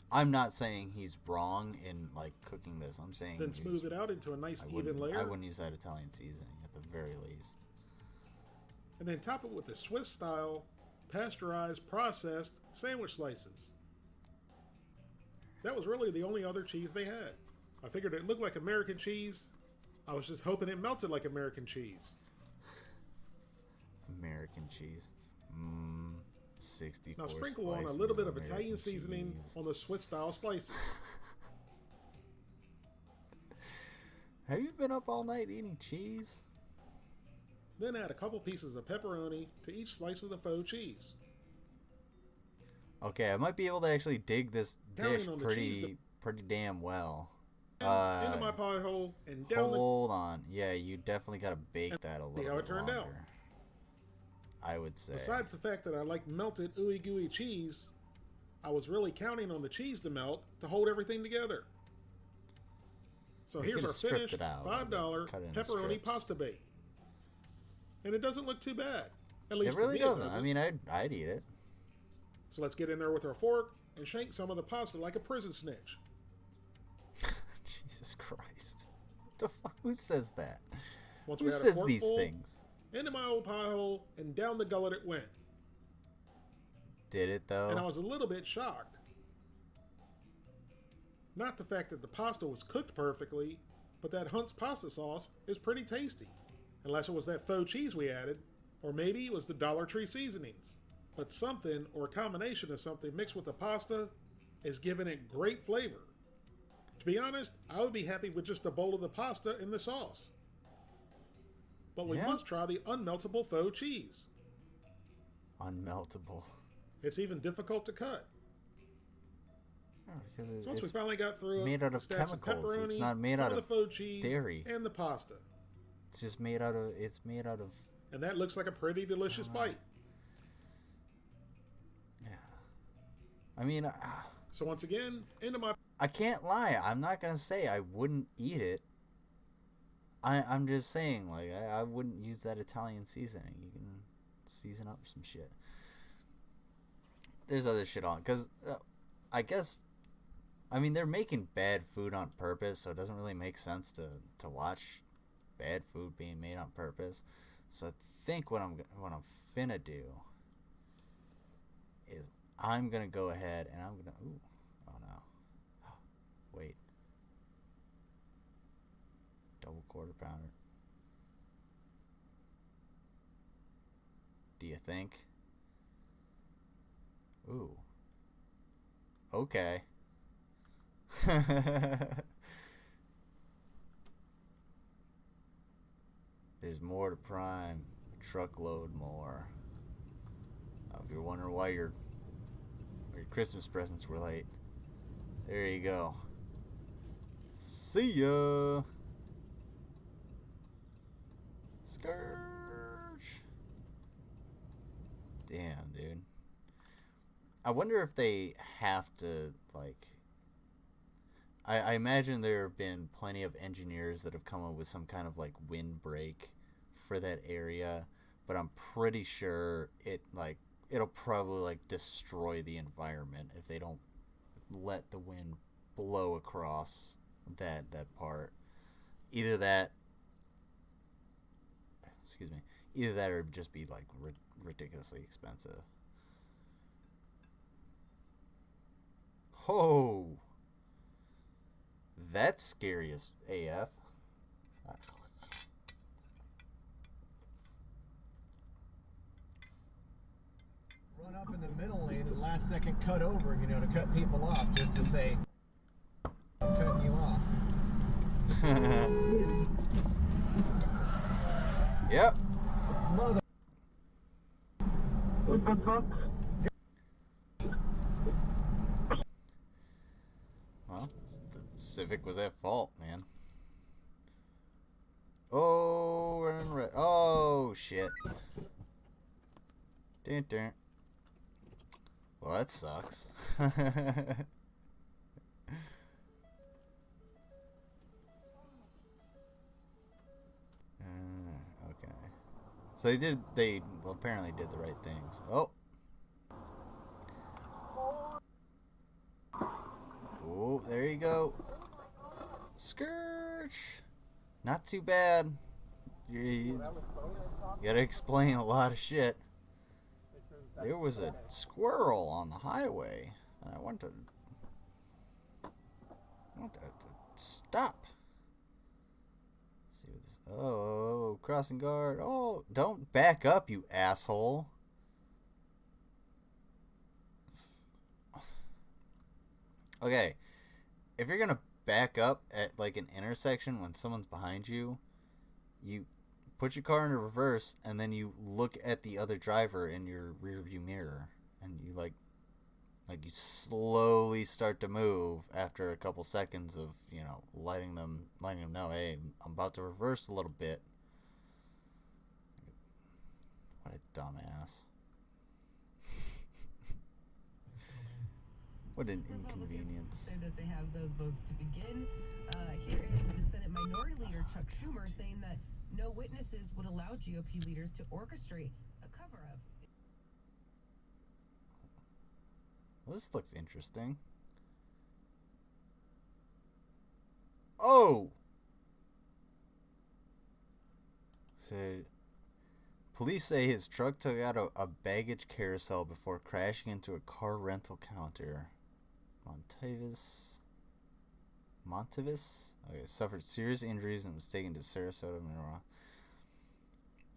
I'm not saying he's wrong in like cooking this. I'm saying then smooth it out into a nice even layer. I wouldn't use that Italian seasoning at the very least. And then top it with the Swiss style pasteurized processed sandwich slices. That was really the only other cheese they had. I figured it looked like American cheese. I was just hoping it melted like American cheese. American cheese. 64 Now sprinkle on a little bit of Italian seasoning on the Swiss style slices. Have you been up all night eating cheese? Then add a couple pieces of pepperoni to each slice of the faux cheese. Okay, I might be able to actually dig this dish pretty damn well. Into my pie hole and down Hold on. Yeah, you definitely got to bake that a little bit see how it turned out. I would say. Besides the fact that I like melted ooey gooey cheese, I was really counting on the cheese to melt to hold everything together. So here's our finished $5 pepperoni pasta bake. And it doesn't look too bad. At least it really doesn't. I mean, I'd eat it. So let's get in there with our fork and shank some of the pasta like a prison snitch. Jesus Christ. What the fuck? Who says that? Who says these things? Into my old pie hole and down the gullet it went. Did it though? And I was a little bit shocked. Not the fact that the pasta was cooked perfectly, but that Hunt's pasta sauce is pretty tasty. Unless it was that faux cheese we added, or maybe it was the Dollar Tree seasonings. But something, or a combination of something mixed with the pasta, is giving it great flavor. To be honest, I would be happy with just a bowl of the pasta and the sauce. But we must try the unmeltable faux cheese. Unmeltable. It's even difficult to cut. Because so once we finally got through made out of chemicals. It's not made out of faux cheese dairy. And the pasta. It's just made out of. It's made out of. And that looks like a pretty delicious bite. Yeah. I mean, So once again, into my... I can't lie. I'm not going to say I wouldn't eat it. I'm just saying, like, I wouldn't use that Italian seasoning. You can season up some shit. There's other shit on. Because, I guess... I mean, they're making bad food on purpose, so it doesn't really make sense to watch bad food being made on purpose. So I think what I'm finna do is I'm gonna go ahead and I'm gonna... Ooh. Oh, no. Wait. Double quarter pounder. Do you think? Ooh. Okay. There's more to Prime. A truckload more. Now, if you're wondering why your Christmas presents were late, there you go. See ya. Scourge. Damn, dude. I wonder if they have to, like... I imagine there have been plenty of engineers that have come up with some kind of, like, windbreak for that area, but I'm pretty sure it'll probably, like, destroy the environment if they don't let the wind blow across that part. Either that or it'd just be, like, ridiculously expensive. Oh! That's scary as AF. Run up in the middle lane and last second cut over, to cut people off, just to say, I'm cutting you off. Yep. Mother. What the fuck? Well, the Civic was at fault, man. Oh, we're in red. Oh, shit. Dun, dun. Well, that sucks. Okay. So they apparently did the right things. Oh. Oh, there you go. Scourge. Not too bad. You gotta explain a lot of shit. There was a squirrel on the highway, and I want to stop. Let's see what this... Oh, crossing guard. Oh, don't back up, you asshole. Okay, if you're gonna back up at like an intersection when someone's behind you, you put your car into reverse and then you look at the other driver in your rear view mirror, and you like you slowly start to move after a couple seconds of letting them know, hey, I'm about to reverse a little bit. What a dumbass. What an inconvenience. Say that they have those votes to begin. Here is the Senate Minority Leader Chuck Schumer saying that no witnesses would allow GOP leaders to orchestrate a cover-up. Well, this looks interesting. Oh! So, police say his truck took out a baggage carousel before crashing into a car rental counter. Montevis? Okay, suffered serious injuries and was taken to Sarasota, Mineral.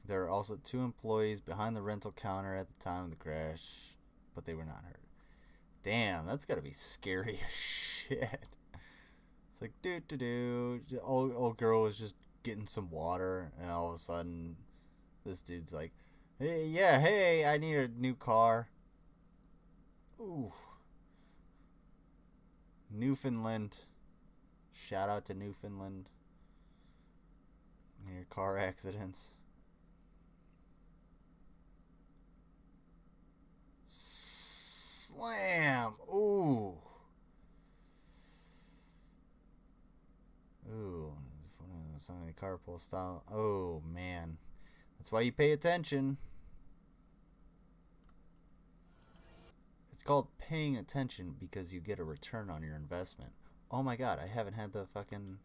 There are also 2 employees behind the rental counter at the time of the crash, but they were not hurt. Damn, that's gotta be scary as shit. It's like, old girl was just getting some water, and all of a sudden, this dude's like, hey, I need a new car. Ooh. Newfoundland. Shout out to Newfoundland. Your car accidents. Slam. Ooh. So many carpool style. Oh, man. That's why you pay attention. It's called paying attention because you get a return on your investment. Oh my god, I haven't had the fucking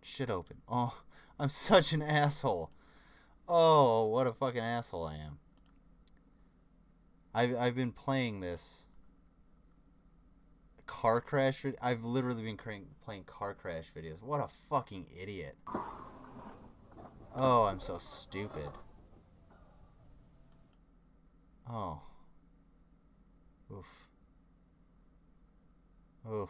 shit open. Oh, I'm such an asshole. Oh, what a fucking asshole I am. I've been playing this car crash video. I've literally been playing car crash videos. What a fucking idiot. Oh, I'm so stupid. Oh. Oof. Oof.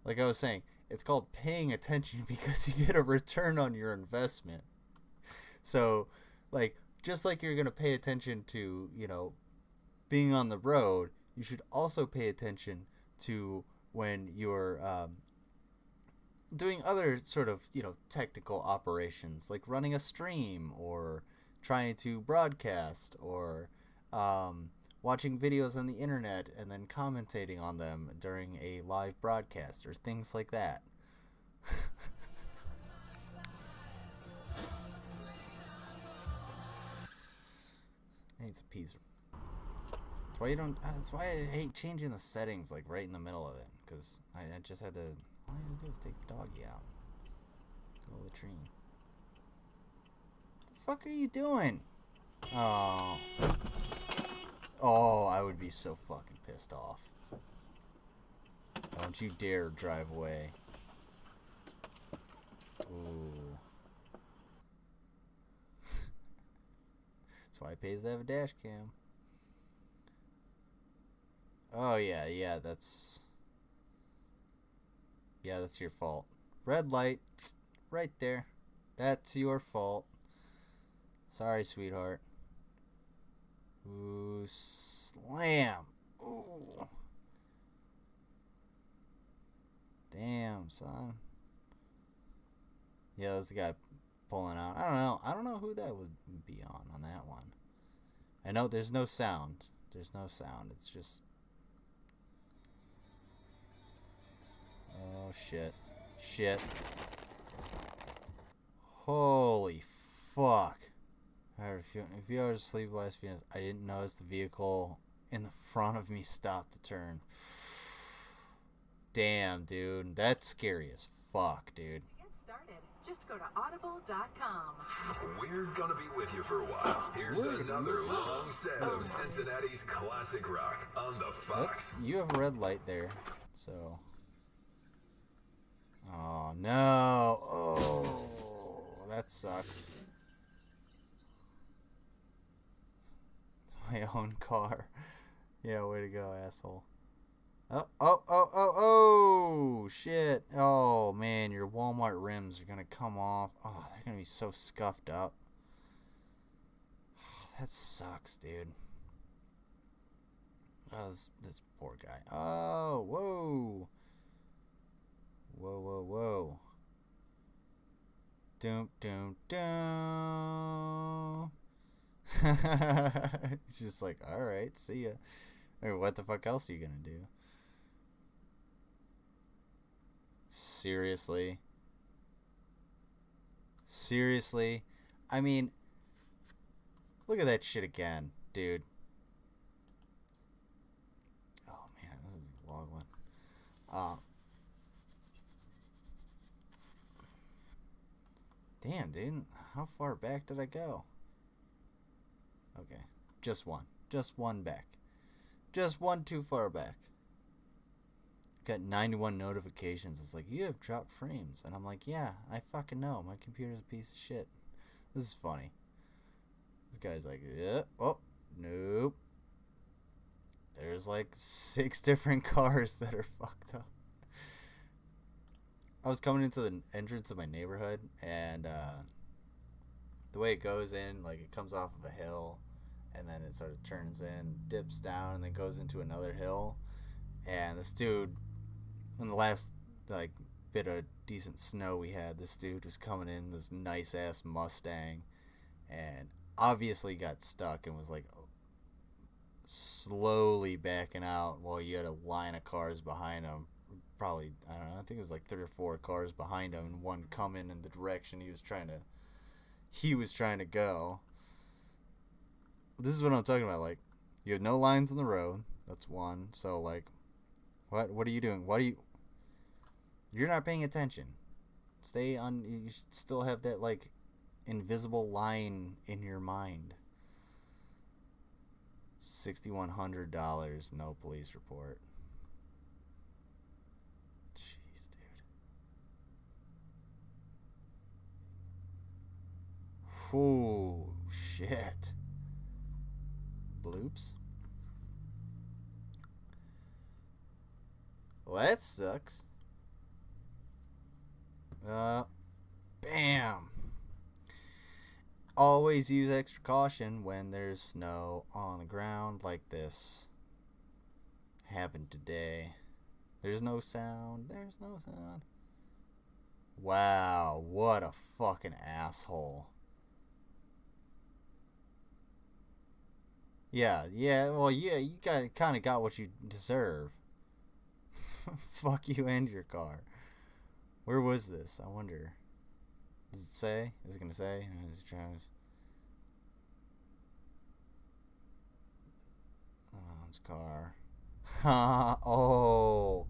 Like I was saying, it's called paying attention because you get a return on your investment. So, like, just like you're going to pay attention to, you know, being on the road, you should also pay attention to when you're doing other sort of, you know, technical operations, like running a stream or trying to broadcast or watching videos on the internet and then commentating on them during a live broadcast or things like that. I need some peas. That's why you don't. That's why I hate changing the settings like right in the middle of it, because I just had to. All I had to do is take the doggy out. Go latrine. The fuck are you doing? Oh. Oh, I would be so fucking pissed off. Don't you dare drive away. Ooh. That's why it pays to have a dash cam. Oh, yeah, that's your fault. Red light, right there. That's your fault. Sorry, sweetheart. Ooh, slam. Ooh. Damn, son. Yeah, there's the guy pulling out. I don't know who that would be on that one. I know there's no sound. There's no sound. It's just... Oh, shit. Shit. Holy fuck. If you ever sleep last few minutes, I didn't notice the vehicle in the front of me stopped to turn. Damn, dude. That's scary as fuck, dude. Get started. Just go to audible.com. We're gonna be with you for a while. Here's another long set of Cincinnati's classic rock on the Fox. You have a red light there, so... Oh, no. Oh, that sucks. It's my own car. Yeah, way to go, asshole. Oh, shit. Oh, man, your Walmart rims are going to come off. Oh, they're going to be so scuffed up. Oh, that sucks, dude. Oh, this poor guy. Oh, whoa. Whoa. Doom. It's just like, alright, see ya. I mean, what the fuck else are you gonna do? Seriously? I mean, look at that shit again, dude. Oh man, this is a long one. Damn, dude. How far back did I go? Okay. Just one. Just one back. Just one too far back. Got 91 notifications. It's like, you have dropped frames. And I'm like, yeah, I fucking know. My computer's a piece of shit. This is funny. This guy's like, yeah. Oh, nope. There's like 6 different cars that are fucked up. I was coming into the entrance of my neighborhood, and the way it goes in, like, it comes off of a hill, and then it sort of turns in, dips down, and then goes into another hill. And this dude, in the last, like, bit of decent snow we had, this dude was coming in this nice-ass Mustang, and obviously got stuck and was, like, slowly backing out while you had a line of cars behind him, probably, I don't know, I think it was like 3 or 4 cars behind him, and one coming in the direction he was trying to go. This is what I'm talking about. Like, you have no lines on the road. That's one. So, like, what are you doing? You're not paying attention. Stay on. You should still have that, like, invisible line in your mind. $6,100, no police report. Jeez, dude. Whew, shit. Bloops. Well, that sucks. Bam. Always use extra caution when there's snow on the ground like this. Happened today. There's no sound. There's no sound. Wow, what a fucking asshole. Yeah, well, yeah, you kind of got what you deserve. Fuck you and your car. Where was this? I wonder. Does it say? Is it going to say? Is it trying to... Mom's car. Oh,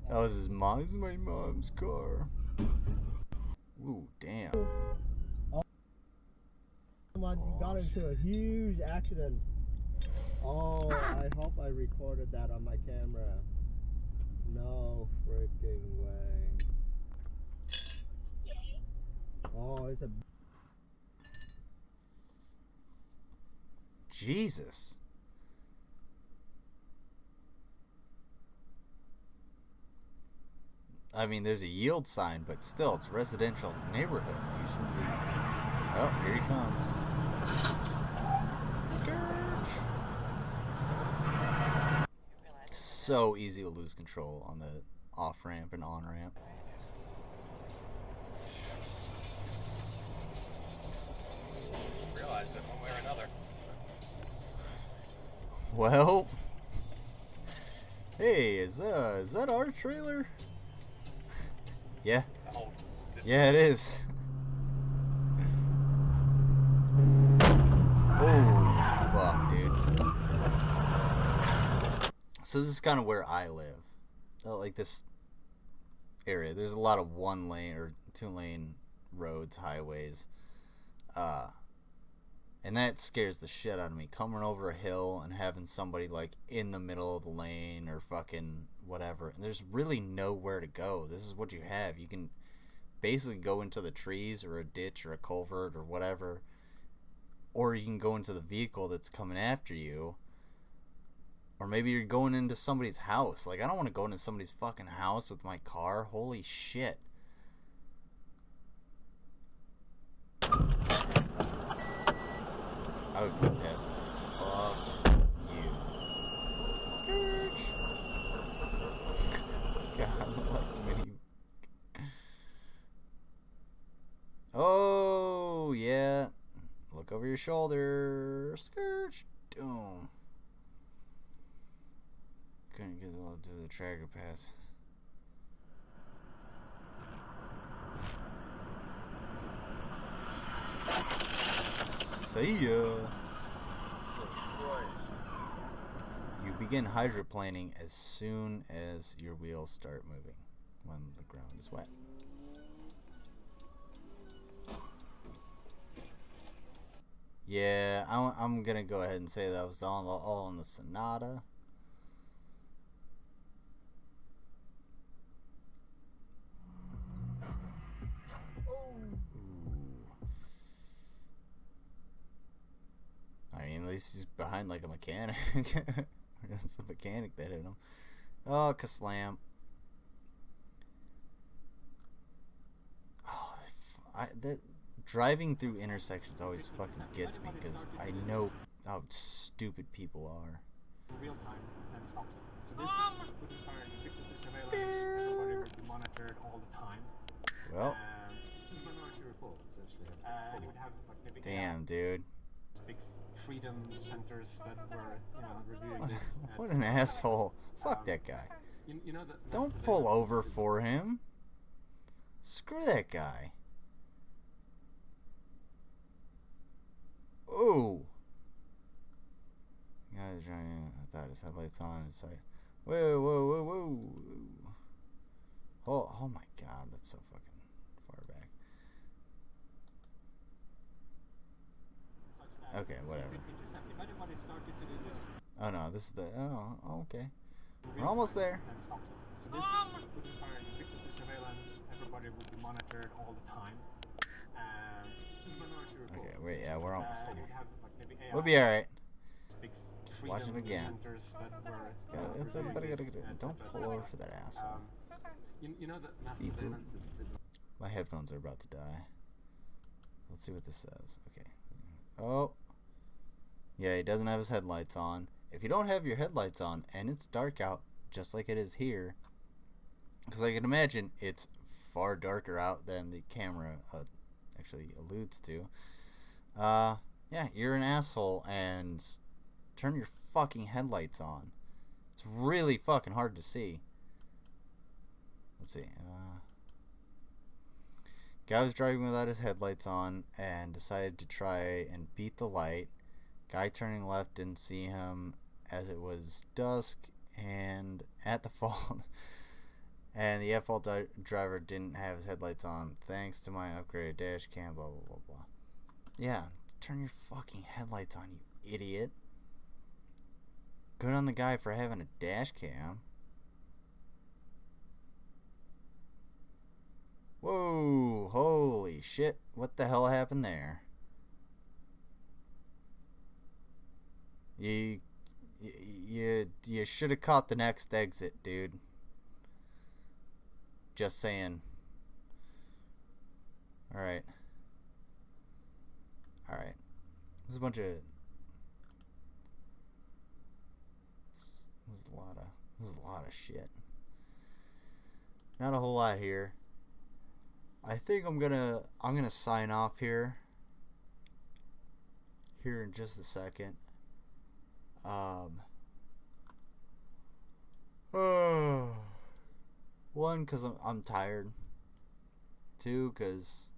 that was his mom's. My mom's car. Ooh, damn. Someone got into a huge accident. Oh, I hope I recorded that on my camera. No freaking way. Oh, it's a... Jesus. I mean, there's a yield sign, but still, it's a residential neighborhood. You shouldn't be... Oh, here he comes. Scourge! So easy to lose control on the off-ramp and on-ramp. Realized it one way or another. Well... Hey, is that our trailer? Yeah. Yeah, it is. Oh, fuck, dude. So this is kind of where I live. Like this area. There's a lot of 1-lane or 2-lane roads, highways. And that scares the shit out of me. Coming over a hill and having somebody like in the middle of the lane or fucking whatever. And there's really nowhere to go. This is what you have. You can basically go into the trees or a ditch or a culvert or whatever. Or you can go into the vehicle that's coming after you. Or maybe you're going into somebody's house. Like, I don't want to go into somebody's fucking house with my car. Holy shit. I would be pissed. Fuck you. Scourge! God, like mini... Oh, yeah. Look over your shoulder. Scourge! Doom. Couldn't get to the tracker pass. See ya. You begin hydroplaning as soon as your wheels start moving when the ground is wet. Yeah, I'm gonna go ahead and say that was all in the Sonata. I mean, at least he's behind like a mechanic. It's the mechanic that hit him. Oh, Kaslam. Oh, that driving through intersections always fucking gets me because I know how stupid people are. Real time and stops it. So this is ubiquitous surveillance. Everybody will be monitored all the time. Well. This is Minority Report, essentially. You would have like maybe damn, dude. Big freedom centers that were, reviewing this. What an asshole. Fuck that guy. You know that. Don't pull over for him. Screw that guy. Ooh. Guys, I thought his headlights on. It's like, whoa, whoa, whoa, whoa. Oh my God, that's so fucking far back. Okay, whatever. If anybody started to do this. Oh no, this is the. Oh, okay. We're almost there. So this would require ubiquitous surveillance. Everybody would be monitored all the time. Okay, wait, yeah, we're almost there. Would have, like, maybe AI, We'll be alright. Just watch it again. Don't pull over for that asshole. You know that mass Beep, surveillance is My headphones are about to die. Let's see what this says. Okay. Oh. Yeah, he doesn't have his headlights on. If you don't have your headlights on and it's dark out, just like it is here, because I can imagine it's far darker out than the camera actually alludes to. Yeah, you're an asshole and turn your fucking headlights on. It's really fucking hard to see. Let's see. Guy was driving without his headlights on and decided to try and beat the light. Guy turning left didn't see him as it was dusk and at the fault. And the at-fault driver didn't have his headlights on thanks to my upgraded dash cam, blah, blah, blah, blah. Yeah, turn your fucking headlights on, you idiot. Good on the guy for having a dash cam. Whoa, holy shit. What the hell happened there? You should have caught the next exit, dude. Just saying. Alright. Alright. This is a bunch of... This is a lot of shit. Not a whole lot here. I think I'm gonna sign off here in just a second. One, because I'm tired. Two, because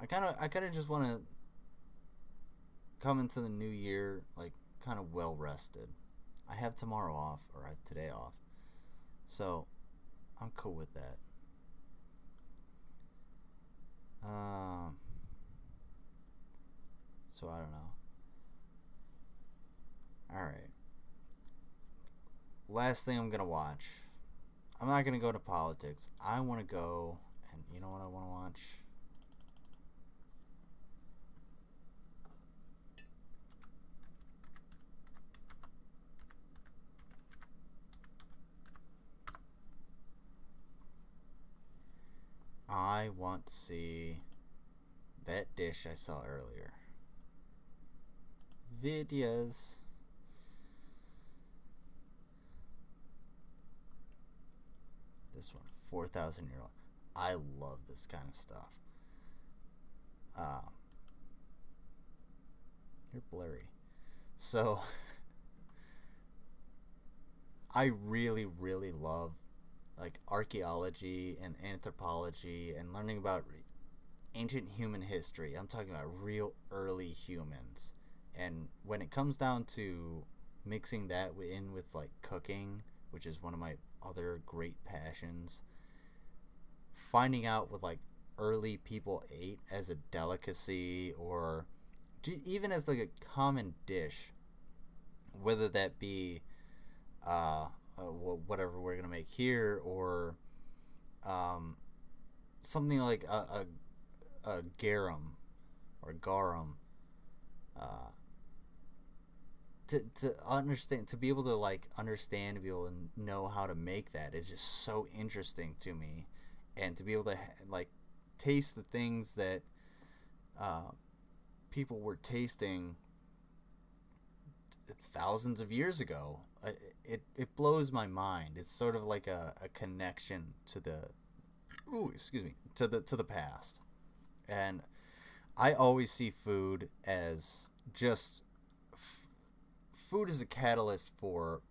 I kind of just want to come into the new year like kind of well rested. I have tomorrow off, or I have today off, so I'm cool with that. So I don't know. Alright. Last thing I'm gonna watch. I'm not gonna go to politics. I wanna go, and you know what I wanna watch? I want to see that dish I saw earlier. Videos. This one, 4,000-year-old. I love this kind of stuff. You're blurry. So, I really, really love like archaeology and anthropology and learning about ancient human history. I'm talking about real early humans. And when it comes down to mixing that in with like cooking, which is one of my other great passions, finding out what like early people ate as a delicacy or even as like a common dish, whether that be whatever we're gonna make here or something like a garum or garum, to understand, to be able to like understand, to be able to know how to make that is just so interesting to me, and to be able to like taste the things that people were tasting thousands of years ago. It blows my mind. It's sort of like a connection to the to the past. And I always see food as just food is a catalyst for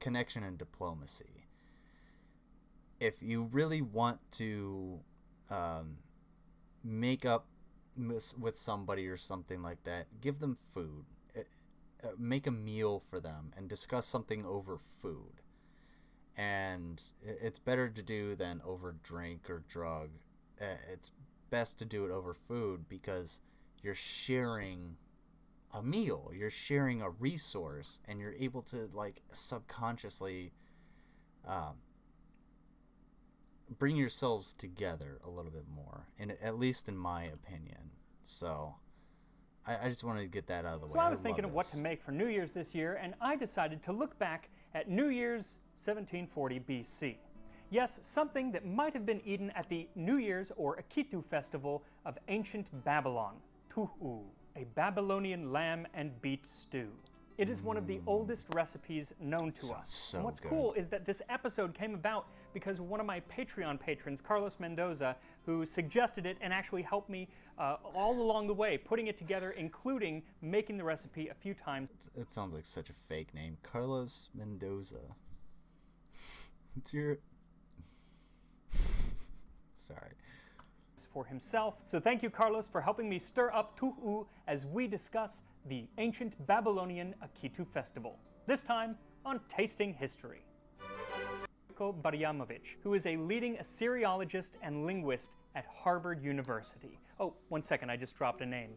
connection and diplomacy. If you really want to make up with somebody or something like that, give them food. Make a meal for them and discuss something over food. And it's better to do than over drink or drug. It's best to do it over food because you're sharing a meal, you're sharing a resource, and you're able to like subconsciously bring yourselves together a little bit more, and at least in my opinion. So I just wanted to get that out of the way. So I was thinking of what to make for New Year's this year, and I decided to look back at New Year's 1740 BC. Yes, something that might have been eaten at the New Year's or Akitu festival of ancient Babylon, tuhu, a Babylonian lamb and beet stew. It is one of the oldest recipes known to us. So and what's good. cool is that this episode came about because one of my Patreon patrons, Carlos Mendoza, who suggested it and actually helped me all along the way, putting it together, including making the recipe a few times. It sounds like such a fake name. Carlos Mendoza. It's your... Sorry. For himself. So thank you, Carlos, for helping me stir up tu'u as we discuss the ancient Babylonian Akitu festival. This time on Tasting History. Baryamovich, who is a leading Assyriologist and linguist at Harvard University. Oh, 1 second, I just dropped a name.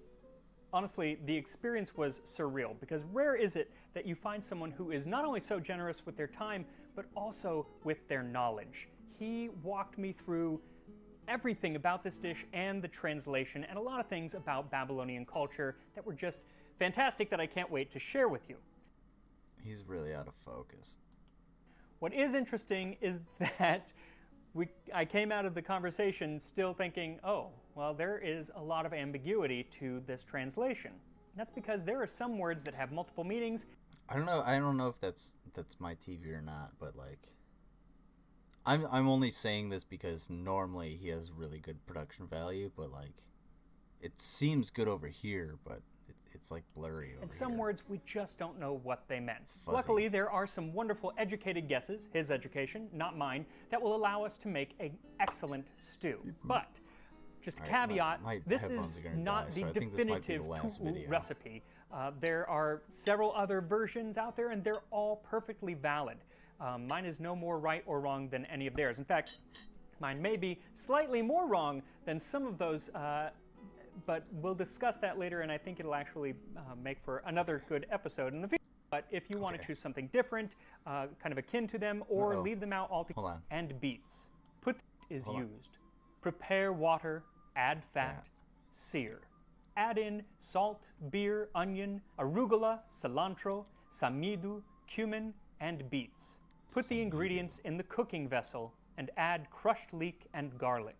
Honestly, the experience was surreal because rare is it that you find someone who is not only so generous with their time, but also with their knowledge. He walked me through everything about this dish and the translation and a lot of things about Babylonian culture that were just fantastic that I can't wait to share with you. He's really out of focus. What is interesting is that I came out of the conversation still thinking, oh, well, there is a lot of ambiguity to this translation. That's because there are some words that have multiple meanings. I don't know if that's my TV or not, but like I'm only saying this because normally he has really good production value, but like it seems good over here, but it's like blurry over And some here. words we just don't know what they meant. Fuzzy. Luckily, there are some wonderful educated guesses, his education, not mine, that will allow us to make an excellent stew. But just a caveat, my this headphones is are gonna not die, the so I think this might be the definitive last tu'u video. recipe. There are several other versions out there, and they're all perfectly valid. Mine is no more right or wrong than any of theirs. In fact, mine may be slightly more wrong than some of those, but we'll discuss that later, and I think it'll actually make for another good episode in the future. But if you want to choose something different, kind of akin to them, or leave them out altogether, and beets. Put is used. Prepare water, add fat, sear. Add in salt, beer, onion, arugula, cilantro, samidu, cumin, and beets. Put the ingredients in the cooking vessel and add crushed leek and garlic.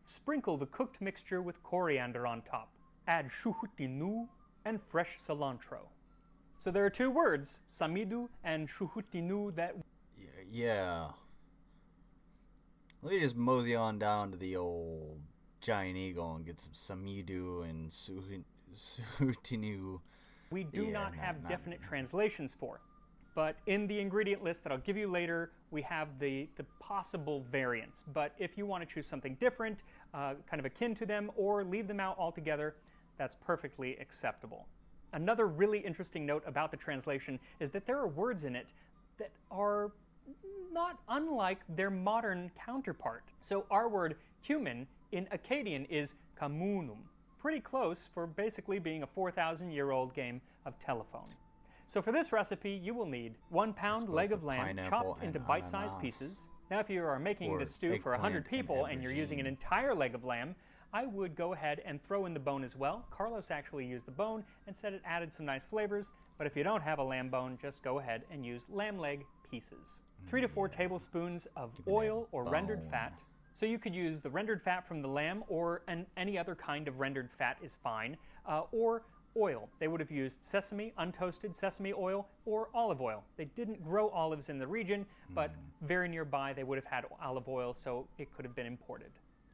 Sprinkle the cooked mixture with coriander on top. Add shuhutinu and fresh cilantro. So there are two words, samidu and shuhutinu, that... Yeah. Let me just mosey on down to the old Giant Eagle and get some samidu and shuhutinu. We do not have definite translations for. But in the ingredient list that I'll give you later, we have the possible variants. But if you want to choose something different, kind of akin to them, or leave them out altogether, that's perfectly acceptable. Another really interesting note about the translation is that there are words in it that are not unlike their modern counterpart. So our word cumin in Akkadian is kamunum, pretty close for basically being a 4,000-year-old game of telephone. So for this recipe, you will need 1 pound leg of lamb chopped into bite-sized pieces. Now if you are making the stew for 100 people and you're using an entire leg of lamb, I would go ahead and throw in the bone as well. Carlos actually used the bone and said it added some nice flavors, but if you don't have a lamb bone, just go ahead and use lamb leg pieces. 3 to 4 tablespoons of oil or rendered fat. So you could use the rendered fat from the lamb, or any other kind of rendered fat is fine, or oil. They would have used sesame, untoasted sesame oil, or olive oil. They didn't grow olives in the region, but very nearby they would have had olive oil, so it could have been imported.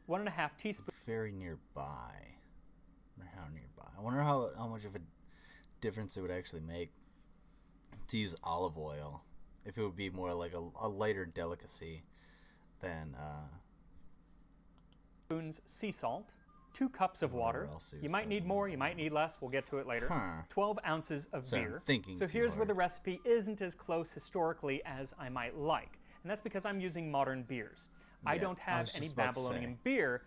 1.5 teaspoons. Very nearby. I wonder how nearby. I wonder how much of a difference it would actually make to use olive oil if it would be more like a lighter delicacy than Spoons sea salt, 2 cups of water. You might need more, you might need less. We'll get to it later. 12 ounces of beer. So here's where the recipe isn't as close historically as I might like. And that's because I'm using modern beers. Yeah, I don't have any Babylonian beer,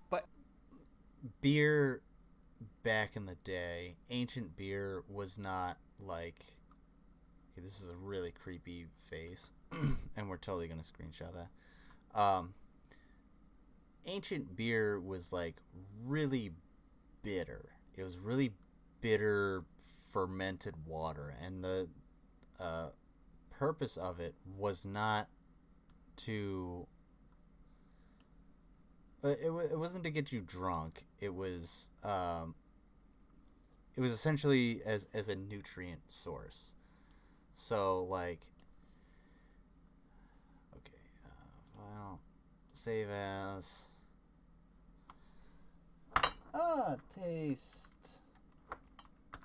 but... Beer back in the day, ancient beer was not like... Okay, this is a really creepy face, and we're totally going to screenshot that. Ancient beer was like really bitter. It was really bitter fermented water, and the purpose of it was not to it wasn't to get you drunk. It was essentially as a nutrient source. So like, okay, file, save as. Taste.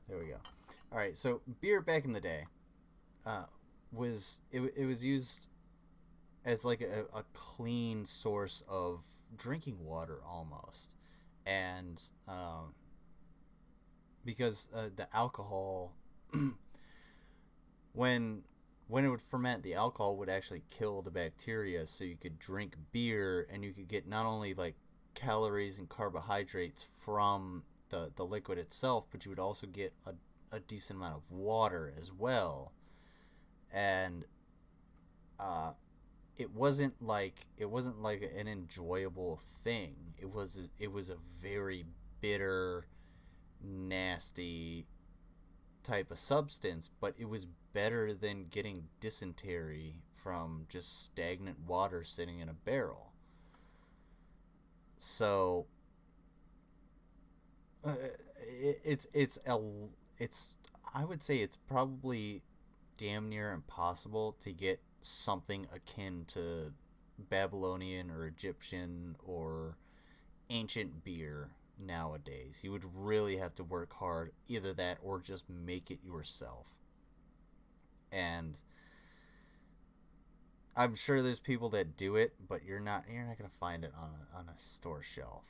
There we go. All right, so beer back in the day was used as like a clean source of drinking water almost, and because the alcohol when it would ferment, the alcohol would actually kill the bacteria, so you could drink beer and you could get not only like calories and carbohydrates from the liquid itself, but you would also get a decent amount of water as well. And it wasn't like an enjoyable thing. It was a very bitter, nasty type of substance, but it was better than getting dysentery from just stagnant water sitting in a barrel. So it's I would say it's probably damn near impossible to get something akin to Babylonian or Egyptian or ancient beer nowadays. You would really have to work hard, either that or just make it yourself. And I'm sure there's people that do it, but you're not gonna find it on a store shelf.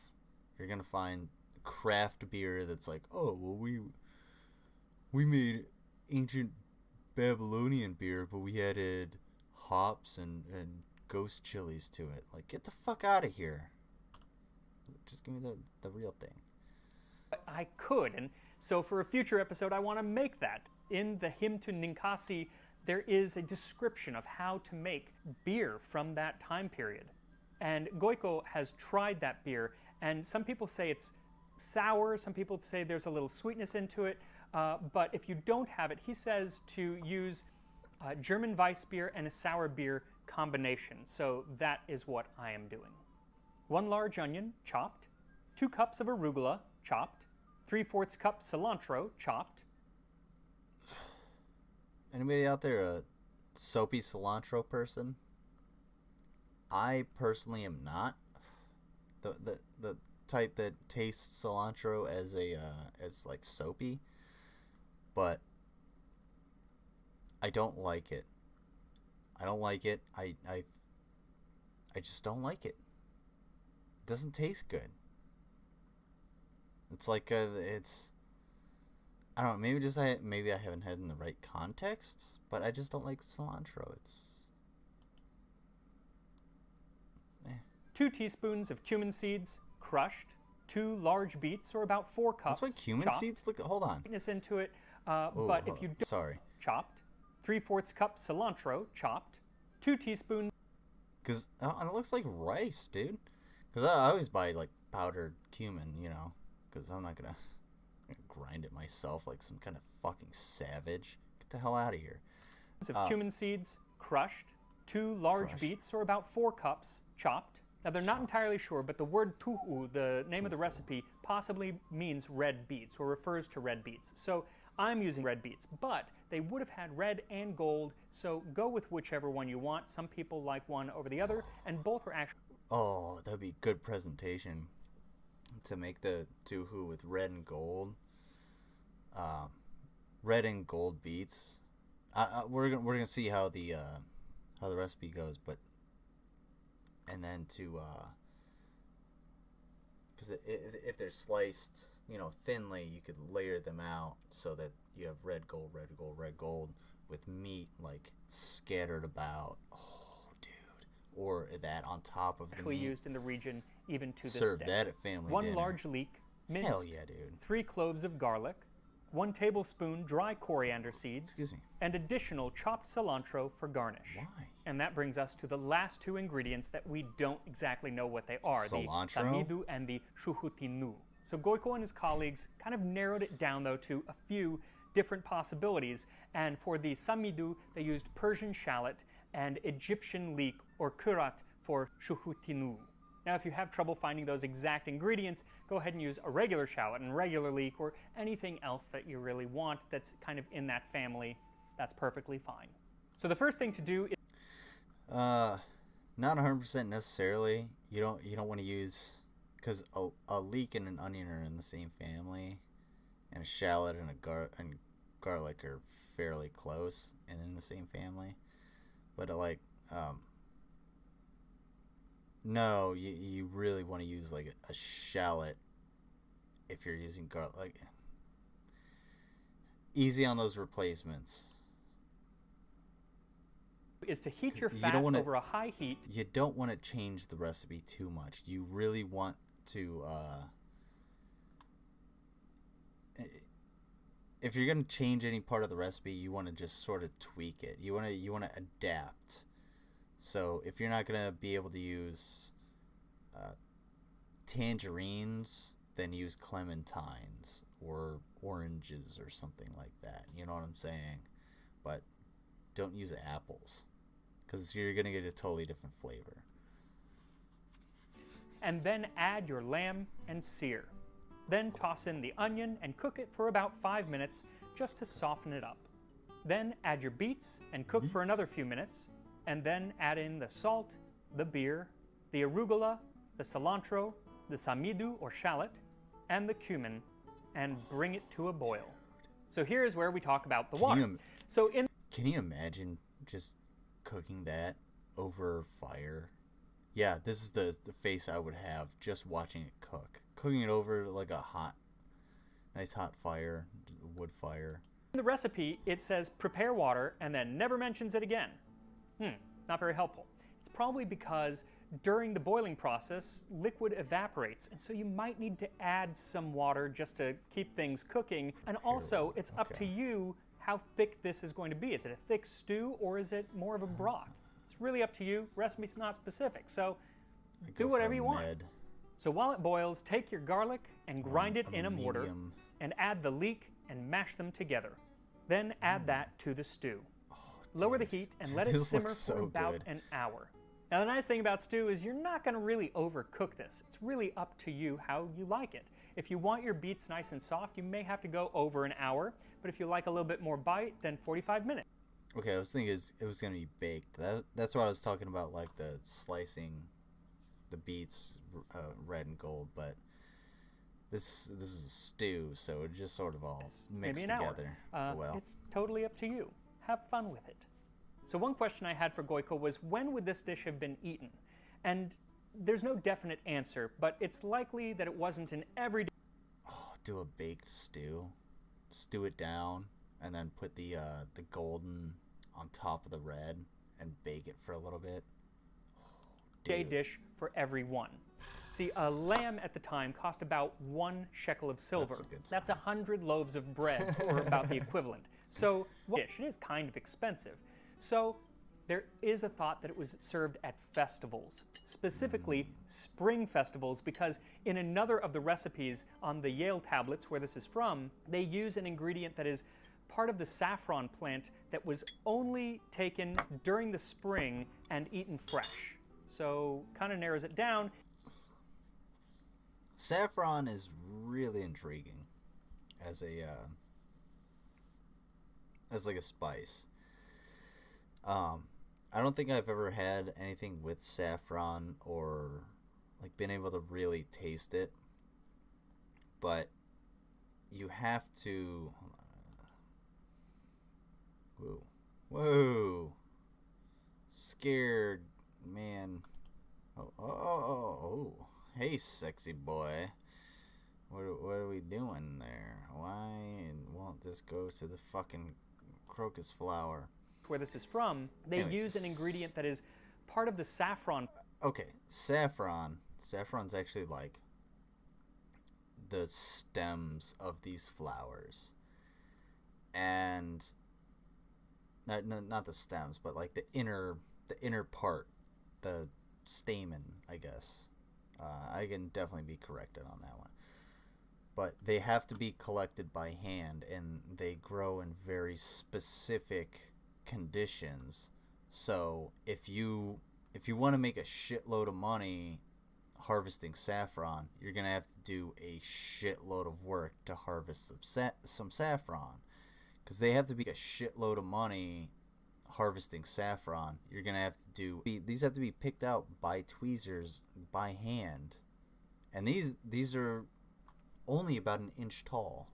You're gonna find craft beer that's like, oh well, we made ancient Babylonian beer, but we added hops and ghost chilies to it. Like, get the fuck out of here. Just give me the real thing. I could, and so for a future episode, I want to make that. In the Hymn to Ninkasi, there is a description of how to make beer from that time period. And Goiko has tried that beer, and some people say it's sour, some people say there's a little sweetness into it, but if you don't have it, he says to use German Weiss beer and a sour beer combination. So that is what I am doing. 1 large onion, chopped. 2 cups of arugula, chopped. 3/4 cup cilantro, chopped. Anybody out there a soapy cilantro person? I personally am not. The type that tastes cilantro as like soapy, but I don't like it. I don't like it. I just don't like it. It doesn't taste good. It's like it's, I don't know, maybe I haven't had it in the right context, but I just don't like cilantro. It's 2 teaspoons of cumin seeds, crushed. 2 large beets, or about 4 cups. That's what cumin chopped. seeds look. Hold on. Sweetness into it, but if you don't, chopped. 3/4 cup cilantro, chopped. 2 teaspoons. Cause it looks like rice, dude. Cause I always buy like powdered cumin, you know. Cause I'm not gonna grind it myself like some kind of fucking savage. Get the hell out of here. Of cumin seeds, crushed. 2 large beets, or about 4 cups, chopped. Now they're not entirely sure, but the word tuhu, the name of the recipe, possibly means red beets or refers to red beets. So I'm using red beets, but they would have had red and gold, so go with whichever one you want. Some people like one over the other, and both are actually... Oh, that'd be good presentation to make the tuhu with red and gold. Red and gold beets we're gonna see how the recipe goes, but and then to because if they're sliced, you know, thinly, you could layer them out so that you have red gold, red gold, red gold with meat like scattered about. Oh, dude! Or that on top of the meat. Used in the region even to this Serve day. that at family One dinner. large leek, minced. Hell yeah, dude. 3 cloves of garlic, 1 tablespoon dry coriander seeds, and additional chopped cilantro for garnish. Why? And that brings us to the last 2 ingredients that we don't exactly know what they are, Cilantro? the samidu and the shuhutinu. So Goiko and his colleagues kind of narrowed it down, though, to a few different possibilities. And for the samidu, they used Persian shallot and Egyptian leek, or kurat, for shuhutinu. Now, if you have trouble finding those exact ingredients, go ahead and use a regular shallot and regular leek, or anything else that you really want that's kind of in that family. That's perfectly fine. So the first thing to do is... Not 100% necessarily. You don't want to use... Because a leek and an onion are in the same family, and a shallot and garlic are fairly close and in the same family. But no, you really want to use like a shallot if you're using garlic. Like, easy on those replacements. Is to heat your fat over a high heat. You don't want to change the recipe too much. You really want to if you're going to change any part of the recipe, you want to just sort of tweak it. You want to adapt. So if you're not going to be able to use tangerines, then use clementines or oranges or something like that. You know what I'm saying? But don't use apples, because you're going to get a totally different flavor. And then add your lamb and sear. Then toss in the onion and cook it for about 5 minutes just to soften it up. Then add your beets and cook for another few minutes, and then add in the salt, the beer, the arugula, the cilantro, the samidu or shallot, and the cumin, and bring it to a boil. So here's where we talk about the water. Can you imagine just cooking that over fire? Yeah, this is the face I would have just watching it cook. Cooking it over like a nice hot fire, wood fire. In the recipe, it says prepare water and then never mentions it again. Not very helpful. It's probably because during the boiling process, liquid evaporates, and so you might need to add some water just to keep things cooking. And also, it's up to you how thick this is going to be. Is it a thick stew or is it more of a broth? It's really up to you. Recipe's not specific, so do whatever you want. So while it boils, take your garlic and grind it in a mortar and add the leek and mash them together. Then add that to the stew. Lower the heat and let it simmer for about an hour. Now the nice thing about stew is you're not going to really overcook this. It's really up to you how you like it. If you want your beets nice and soft, you may have to go over an hour, but if you like a little bit more bite, then 45 minutes. Okay, I was thinking it was going to be baked. That's what I was talking about, like the slicing the beets red and gold, but this is a stew, so it just sort of all mixed together. Well, it's totally up to you. Have fun with it. So one question I had for Goiko was, when would this dish have been eaten? And there's no definite answer, but it's likely that it wasn't an everyday... Oh, do a baked stew. Stew it down, and then put the golden on top of the red, and bake it for a little bit. Day dish for everyone. See, a lamb at the time cost about 1 shekel of silver. That's 100 loaves of bread, or about the equivalent. So, it is kind of expensive. So, there is a thought that it was served at festivals, specifically spring festivals, because in another of the recipes on the Yale tablets where this is from, they use an ingredient that is part of the saffron plant that was only taken during the spring and eaten fresh. So, kind of narrows it down. Saffron is really intriguing as like a spice. I don't think I've ever had anything with saffron or like been able to really taste it, but you have to. Whoa, Whoa. Scared, man. Oh. Hey, sexy boy. What are we doing there? Why won't this go to the fucking crocus flower? Where this is from, they use an ingredient that is part of the saffron. Okay, saffron. Saffron's actually like the stems of these flowers. And not the stems, but like the inner part, the stamen, I guess. I can definitely be corrected on that one. But they have to be collected by hand, and they grow in very specific conditions. So if you want to make a shitload of money harvesting saffron, you're gonna have to do a shitload of work to harvest some saffron, because they have to be a shitload of money harvesting saffron. You're gonna have to do these have to be picked out by tweezers by hand, and these are only about an inch tall.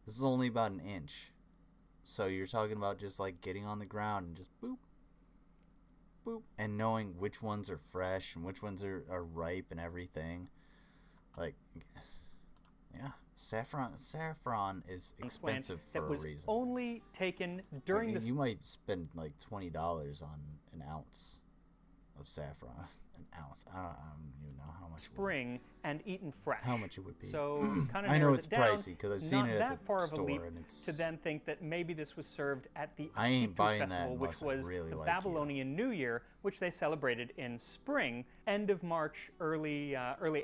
This is only about an inch. So you're talking about just like getting on the ground and just boop, boop, and knowing which ones are fresh and which ones are ripe and everything. Like, yeah, saffron is expensive for a reason. That was only taken during You might spend like $20 on an ounce of saffron. An ounce. I don't even know how much. Spring and eaten fresh. How much it would be. So kind of I know it's pricey because I've seen it at the store, and it's to then think that maybe this was served at the I ain't buying festival, that which was really the like Babylonian New Year, which they celebrated in spring, end of March, early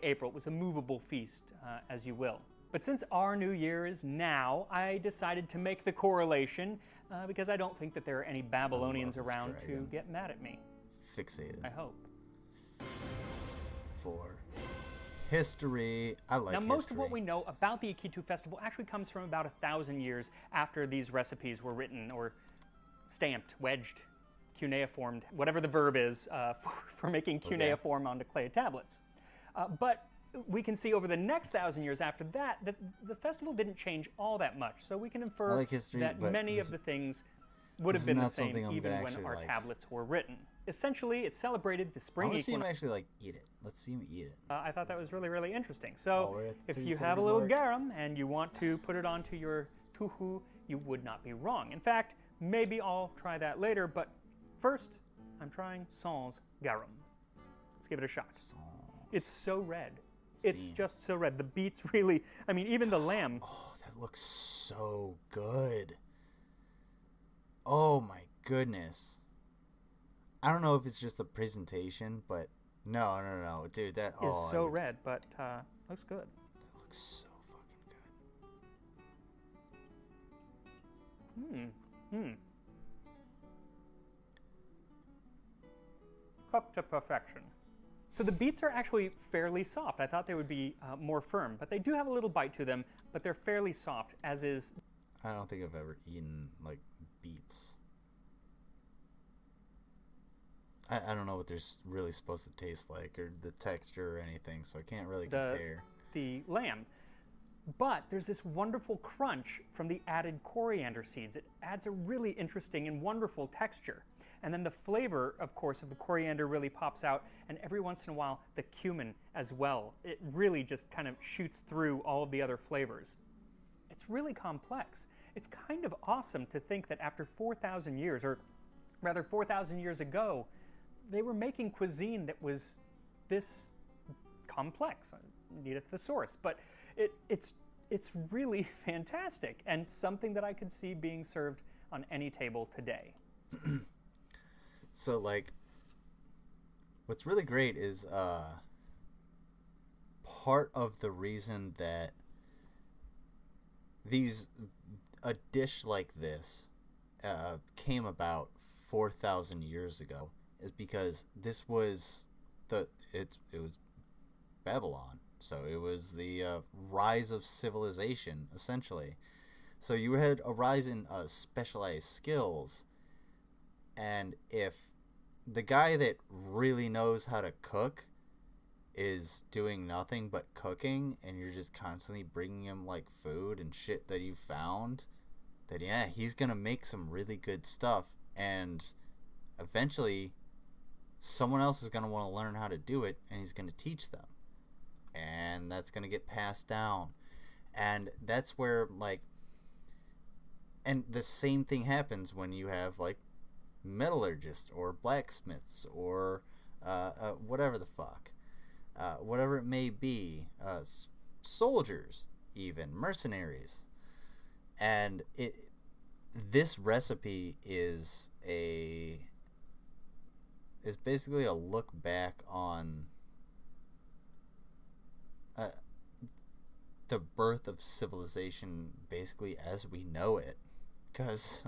April. It was a movable feast, as you will. But since our New Year is now, I decided to make the correlation because I don't think that there are any Babylonians around to get mad at me. Fixated. I hope. For history, I like now, history. most of what we know about the Akitu festival actually comes from about 1,000 years after these recipes were written or stamped, wedged, cuneiformed, whatever the verb is for making cuneiform onto clay tablets. But we can see over the next 1,000 years after that the festival didn't change all that much. So we can infer that many of the things would have been the same even when our tablets were written. Essentially, it celebrated the spring equinox. I want to see him actually eat it. Let's see him eat it. I thought that was really, really interesting. So if you have a little garum and you want to put it onto your tuhu, you would not be wrong. In fact, maybe I'll try that later, but first, I'm trying sans garum. Let's give it a shot. It's so red. It's just so red. The beets really, I mean, even the lamb. Oh, that looks so good. Oh my goodness. I don't know if it's just the presentation, but no, dude, that is so red, but looks good. That looks so fucking good. Cooked to perfection. So the beets are actually fairly soft. I thought they would be more firm, but they do have a little bite to them, but they're fairly soft, as is... I don't think I've ever eaten, like, beets. I don't know what they're really supposed to taste like, or the texture or anything, so I can't really compare. The lamb. But there's this wonderful crunch from the added coriander seeds. It adds a really interesting and wonderful texture. And then the flavor, of course, of the coriander really pops out, and every once in a while, the cumin as well. It really just kind of shoots through all of the other flavors. It's really complex. It's kind of awesome to think that after 4,000 years, or rather 4,000 years ago, they were making cuisine that was this complex. Needeth the source, but it's really fantastic and something that I could see being served on any table today. So, like, what's really great is part of the reason that a dish like this came about 4,000 years ago is because this was it was Babylon. So it was the rise of civilization, essentially. So you had a rise in specialized skills, and if the guy that really knows how to cook is doing nothing but cooking, and you're just constantly bringing him like food and shit that you found, that yeah, he's gonna make some really good stuff, and eventually someone else is gonna want to learn how to do it, and he's gonna teach them, and that's gonna get passed down, and that's where like, and the same thing happens when you have like metallurgists or blacksmiths or whatever the fuck, whatever it may be, soldiers, even mercenaries. And this recipe is basically a look back on the birth of civilization, basically as we know it, because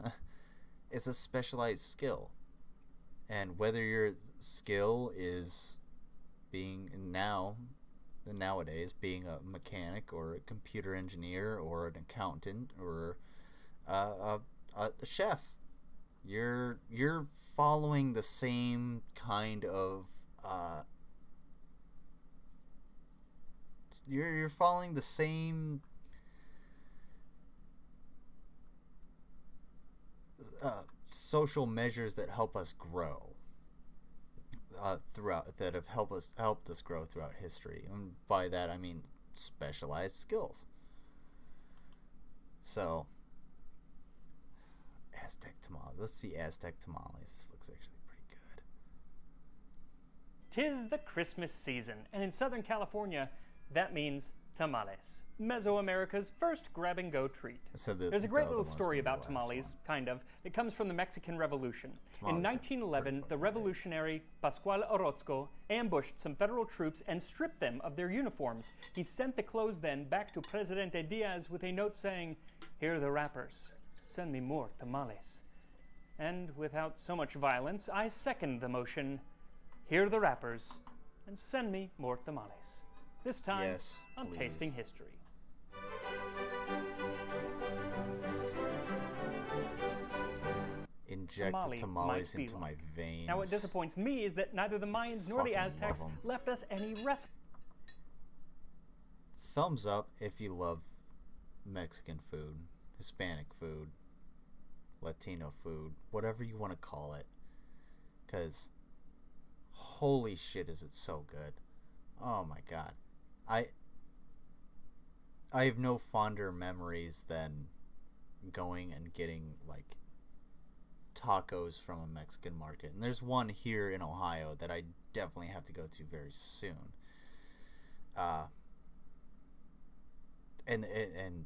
it's a specialized skill, and whether your skill is nowadays being a mechanic or a computer engineer or an accountant or a chef, you're following the same kind of you're following the same social measures that help us grow that have helped us grow throughout history, and by that I mean specialized skills. So Aztec tamales. Let's see Aztec tamales. This looks actually pretty good. 'Tis the Christmas season, and in Southern California, that means tamales. Mesoamerica's first grab-and-go treat. There's a great little story about tamales, kind of. It comes from the Mexican Revolution. In 1911, the revolutionary Pascual Orozco ambushed some federal troops and stripped them of their uniforms. He sent the clothes then back to Presidente Diaz with a note saying, "Here are the wrappers. Send me more tamales." And without so much violence, I second the motion. Here are the wrappers, and send me more tamales. This time, yes, on please. Tasting History. Inject the tamales into my veins. Now, what disappoints me is that neither the Mayans nor the Aztecs left us any recipe. Thumbs up if you love Mexican food, Hispanic food, Latino food, whatever you want to call it. Because holy shit, is it so good. Oh my god. I have no fonder memories than going and getting like tacos from a Mexican market. And there's one here in Ohio that I definitely have to go to very soon. And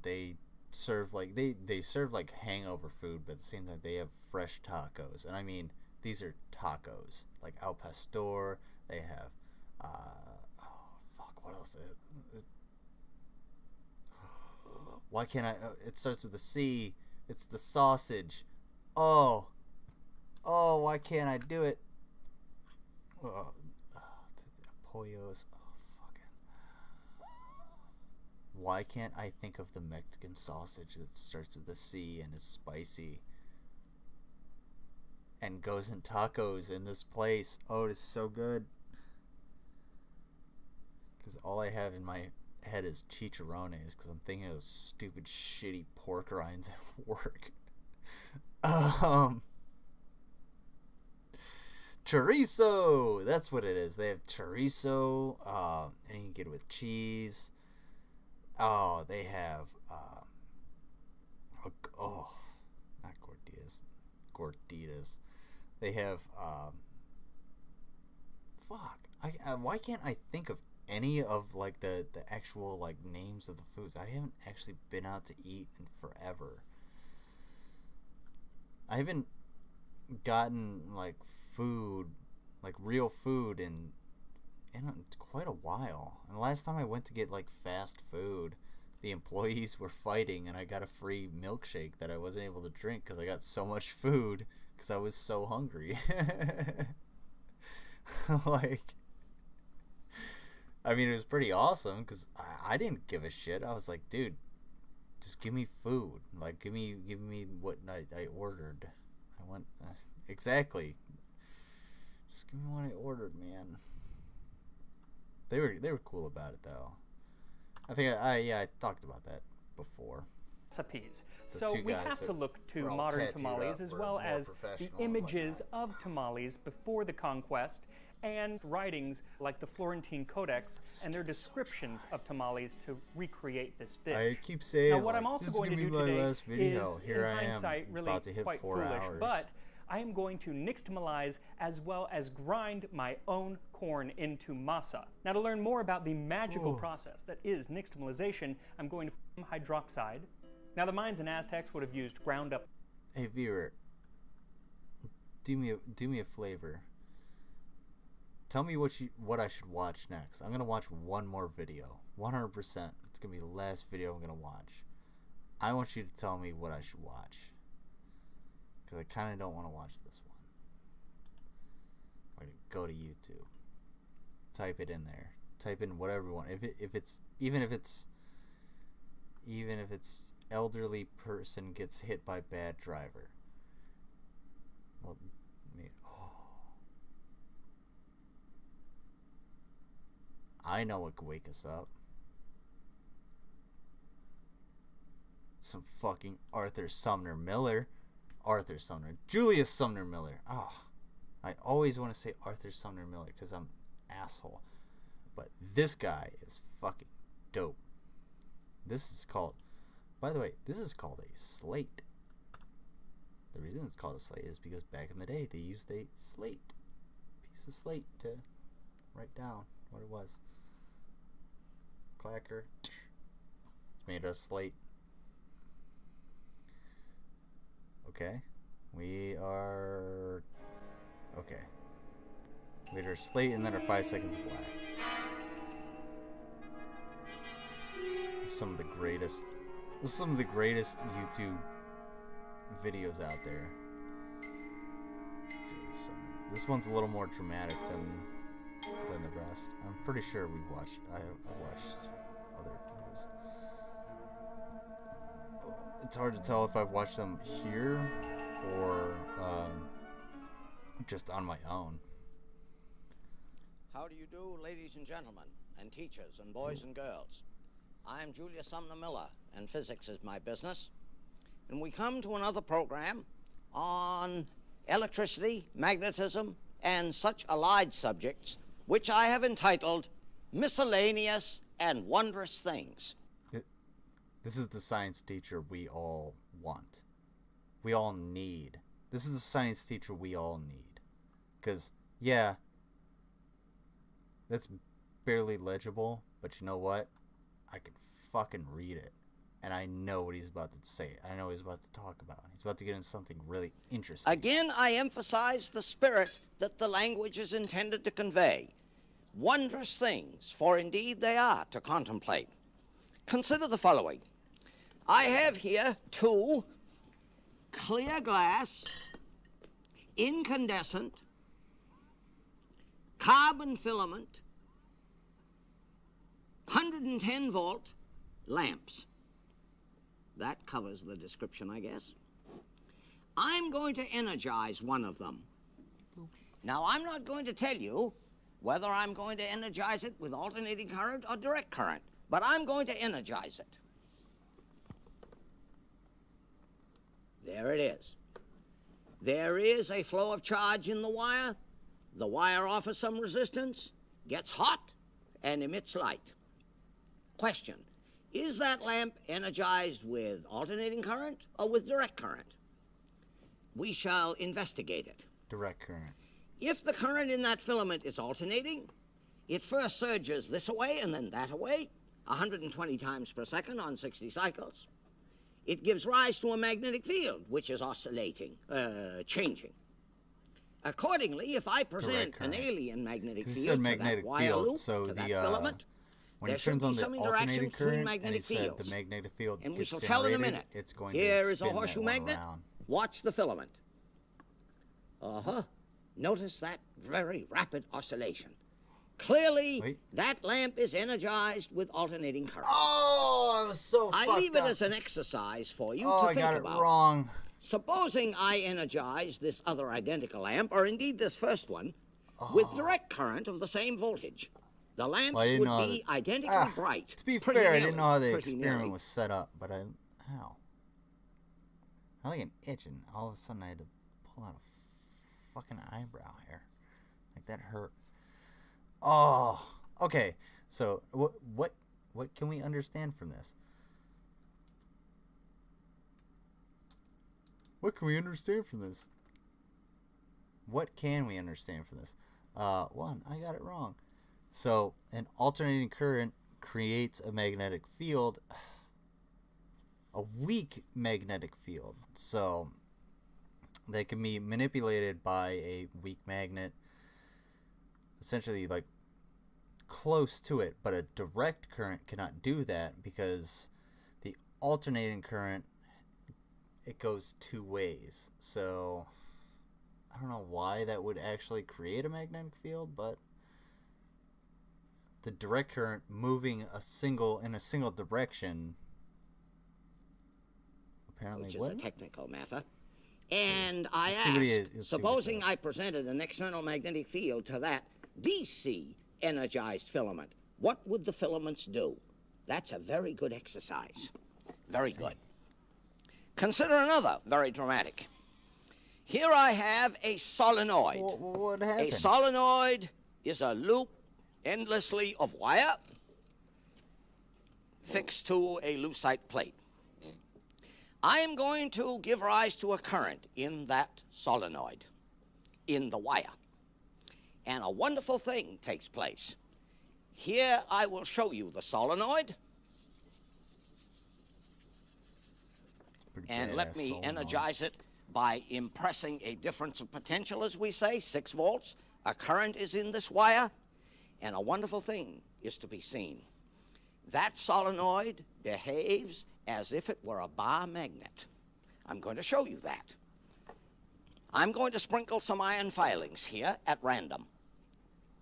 they serve like they serve like hangover food, but at the same time they have fresh tacos. And I mean, these are tacos like al pastor. They have what else? Why can't I? It starts with a C. It's the sausage. Oh, why can't I do it? Pollos. Oh, fucking. Why can't I think of the Mexican sausage that starts with a C and is spicy and goes in tacos in this place? Oh, it is so good. Because all I have in my head is chicharrones, because I'm thinking of those stupid, shitty pork rinds at work. Chorizo! That's what it is. They have chorizo, and you can get it with cheese. Oh, they have, not gorditas. They have, why can't I think of any of like the actual like names of the foods? I haven't actually been out to eat in forever. I haven't gotten like food, like real food in quite a while. And the last time I went to get like fast food, the employees were fighting and I got a free milkshake that I wasn't able to drink because I got so much food because I was so hungry. Like, I mean, it was pretty awesome because I didn't give a shit. I was like, dude, just give me food. Like, give me what I ordered. I went exactly. Just give me what I ordered, man. They were cool about it though. I think I talked about that before. recipes. So we have to look to modern tamales as well as the images of tamales before the conquest and writings like the Florentine Codex and their descriptions of tamales to recreate this dish. I keep saying, now, what I'm also going to do today is, Here in I am, hindsight, really about to hit quite 4 foolish, hours. but I am going to nixtamalize as well as grind my own corn into masa. Now, to learn more about the magical process that is nixtamalization, I'm going to put hydroxide. Now, the Mayans and Aztecs would have used ground up. Hey, viewer, do me a favor. Tell me what I should watch next. I'm gonna watch one more video, 100%. It's gonna be the last video I'm gonna watch. I want you to tell me what I should watch, because I kind of don't want to watch this one. I'm gonna go to YouTube. Type it in there. Type in whatever you want. Even if it's elderly person gets hit by bad driver. Well, I know what could wake us up. Some fucking Arthur Sumner Miller. Julius Sumner Miller. I always want to say Arthur Sumner Miller because I'm an asshole. But this guy is fucking dope. This is called, by the way, this is called a slate. The reason it's called a slate is because back in the day they used a slate. Piece of slate to write down what it was. Clacker. It's made of slate. Okay. We are... Okay. We had our slate and then our 5 seconds of black. Some of the greatest YouTube videos out there. Jeez, this one's a little more dramatic than the rest. I'm pretty sure I've watched other videos. It's hard to tell if I've watched them here or just on my own. How do you do, ladies and gentlemen, and teachers and boys and girls? I'm Julius Sumner Miller, and physics is my business. And we come to another program on electricity, magnetism, and such allied subjects, which I have entitled Miscellaneous and Wondrous Things. This is the science teacher we all want. We all need. This is the science teacher we all need. Because, yeah, that's barely legible, but you know what? I can fucking read it. And I know what he's about to say. I know what he's about to talk about. He's about to get into something really interesting. Again, I emphasize the spirit that the language is intended to convey. Wondrous things, for indeed they are to contemplate. Consider the following. I have here 2 clear glass, incandescent, carbon filament, 110 volt lamps. That covers the description, I guess. I'm going to energize one of them. Now, I'm not going to tell you whether I'm going to energize it with alternating current or direct current, but I'm going to energize it. There it is. There is a flow of charge in the wire. The wire offers some resistance, gets hot, and emits light. Question. Is that lamp energized with alternating current or with direct current? We shall investigate it. Direct current. If the current in that filament is alternating, it first surges this away and then that away, 120 times per second on 60 cycles. It gives rise to a magnetic field, which is oscillating, changing. Accordingly, if I present an alien magnetic field to that wire loop, to that filament, when it turns on the alternating current, and he said the magnetic field and we gets shall tell in a minute. It's going Here to is a spin horseshoe that one magnet. around. Watch the filament. Notice that very rapid oscillation. Clearly, that lamp is energized with alternating current. Oh, I was so fucked I leave it up. as an exercise for you Oh, to I think got it about. wrong. Supposing I energize this other identical lamp, or indeed this first one, with direct current of the same voltage. The lamps Well, I didn't would know be how identically bright. To be Pretty fair, I nearly, didn't know how the pretty experiment nearly. was set up, but how? I like an itch, and all of a sudden I had to pull out a fucking eyebrow hair. Like, that hurt. Oh, okay. So what can we understand from this? What can we understand from this? What can we understand from this? One, I got it wrong. So an alternating current creates a magnetic field, a weak magnetic field. So they can be manipulated by a weak magnet, essentially like close to it, but a direct current cannot do that because the alternating current, it goes two ways. So I don't know why that would actually create a magnetic field, but the direct current moving in a single direction apparently which would. is a technical matter. And I asked, supposing I presented an external magnetic field to that DC energized filament, what would the filaments do? That's a very good exercise. Very good. Consider another very dramatic. Here I have a solenoid. What happened? A solenoid is a loop endlessly of wire fixed to a lucite plate. I am going to give rise to a current in that solenoid, in the wire. And a wonderful thing takes place. Here I will show you the solenoid. And let me energize it by impressing a difference of potential, as we say, 6 volts. A current is in this wire, and a wonderful thing is to be seen. That solenoid behaves as if it were a bar magnet. I'm going to show you that. I'm going to sprinkle some iron filings here at random.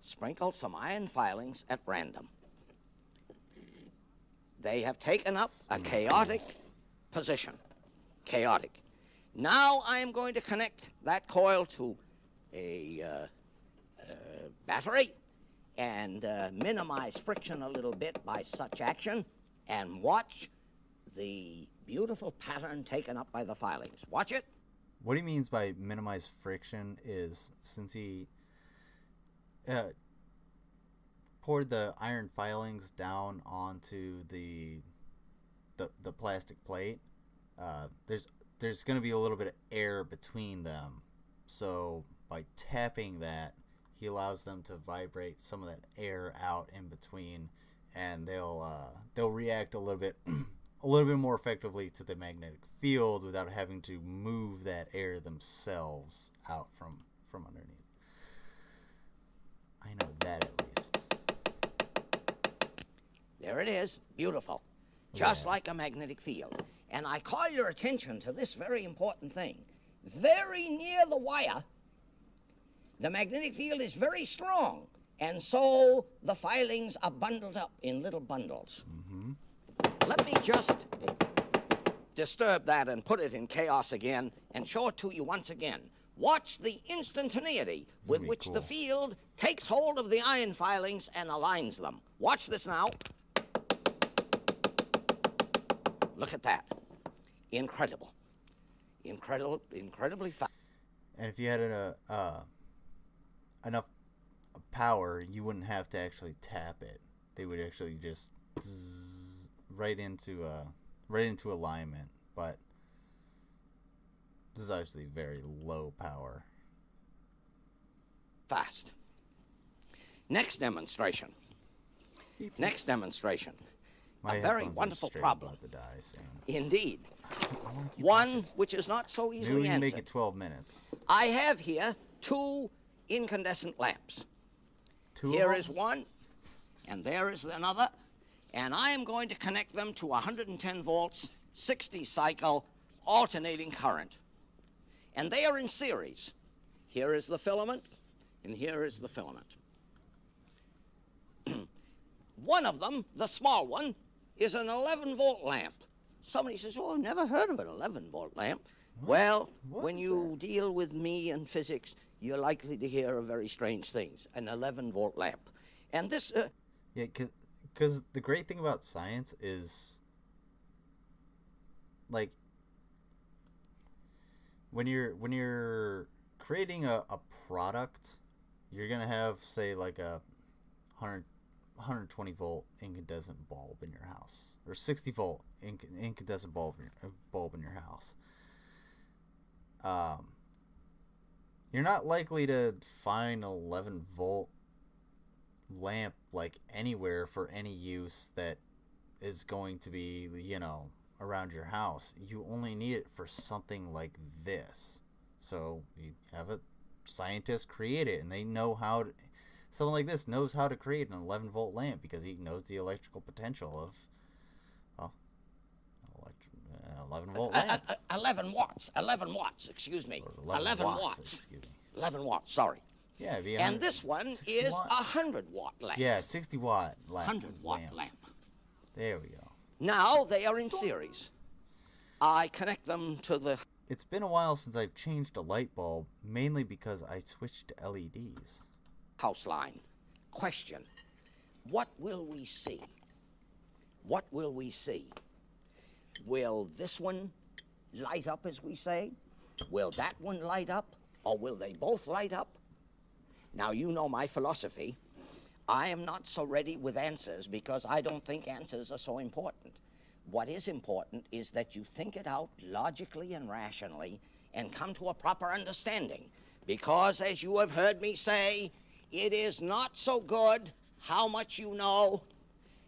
Sprinkle some iron filings at random. They have taken up a chaotic position. Chaotic. Now I am going to connect that coil to a battery and minimize friction a little bit by such action, and watch the beautiful pattern taken up by the filings. Watch it. What he means by minimize friction is, since he poured the iron filings down onto the plastic plate, there's going to be a little bit of air between them. So by tapping that, he allows them to vibrate some of that air out in between, and they'll react a little bit more effectively to the magnetic field without having to move that air themselves out from underneath. I know that at least. There it is. Beautiful. Just like a magnetic field. And I call your attention to this very important thing. Very near the wire, the magnetic field is very strong, and so the filings are bundled up in little bundles. Let me just disturb that and put it in chaos again and show it to you once again. Watch the instantaneity with which the field takes hold of the iron filings and aligns them. Watch this now. Look at that. Incredible. Incredibly fast. And if you had enough power, you wouldn't have to actually tap it. They would actually just zzz, right into alignment. But this is actually very low power. Fast. Next demonstration. Next demonstration. My a very wonderful problem. About to die soon. Indeed. One which is not so easily Maybe we can answered. make it 12 minutes. I have here 2 incandescent lamps. Here is one, and there is another, and I am going to connect them to 110 volts, 60 cycle, alternating current. And they are in series. Here is the filament, and here is the filament. One of them, the small one, is an 11-volt lamp. Somebody says, oh, I've never heard of an 11-volt lamp. Well, when you deal with me and physics, you're likely to hear of very strange things. An 11-volt lamp. And this... Yeah, because the great thing about science is, like, when you're creating a product, you're gonna have, say, like a 120 volt incandescent bulb in your house, or 60 volt incandescent bulb in your house. You're not likely to find an 11 volt lamp like anywhere for any use that is going to be, you know, around your house. You only need it for something like this. So you have a scientist create it, and they know how to. Someone like this knows how to create an 11 volt lamp because he knows the electrical potential of, well, 11 volt lamp. 11 watts. 11 watts. Excuse me. 11 watts. Excuse me. 11 watts. Sorry. Yeah, it'd be and this one is a 100 watt lamp. Yeah, 60 watt lamp. 100 watt lamp. There we go. Now they are in series. I connect them to the. It's been a while since I've changed a light bulb, mainly because I switched to LEDs. House line. Question. What will we see? What will we see? Will this one light up, as we say? Will that one light up? Or will they both light up? Now, you know my philosophy. I am not so ready with answers because I don't think answers are so important. What is important is that you think it out logically and rationally and come to a proper understanding. Because, as you have heard me say, it is not so good how much you know.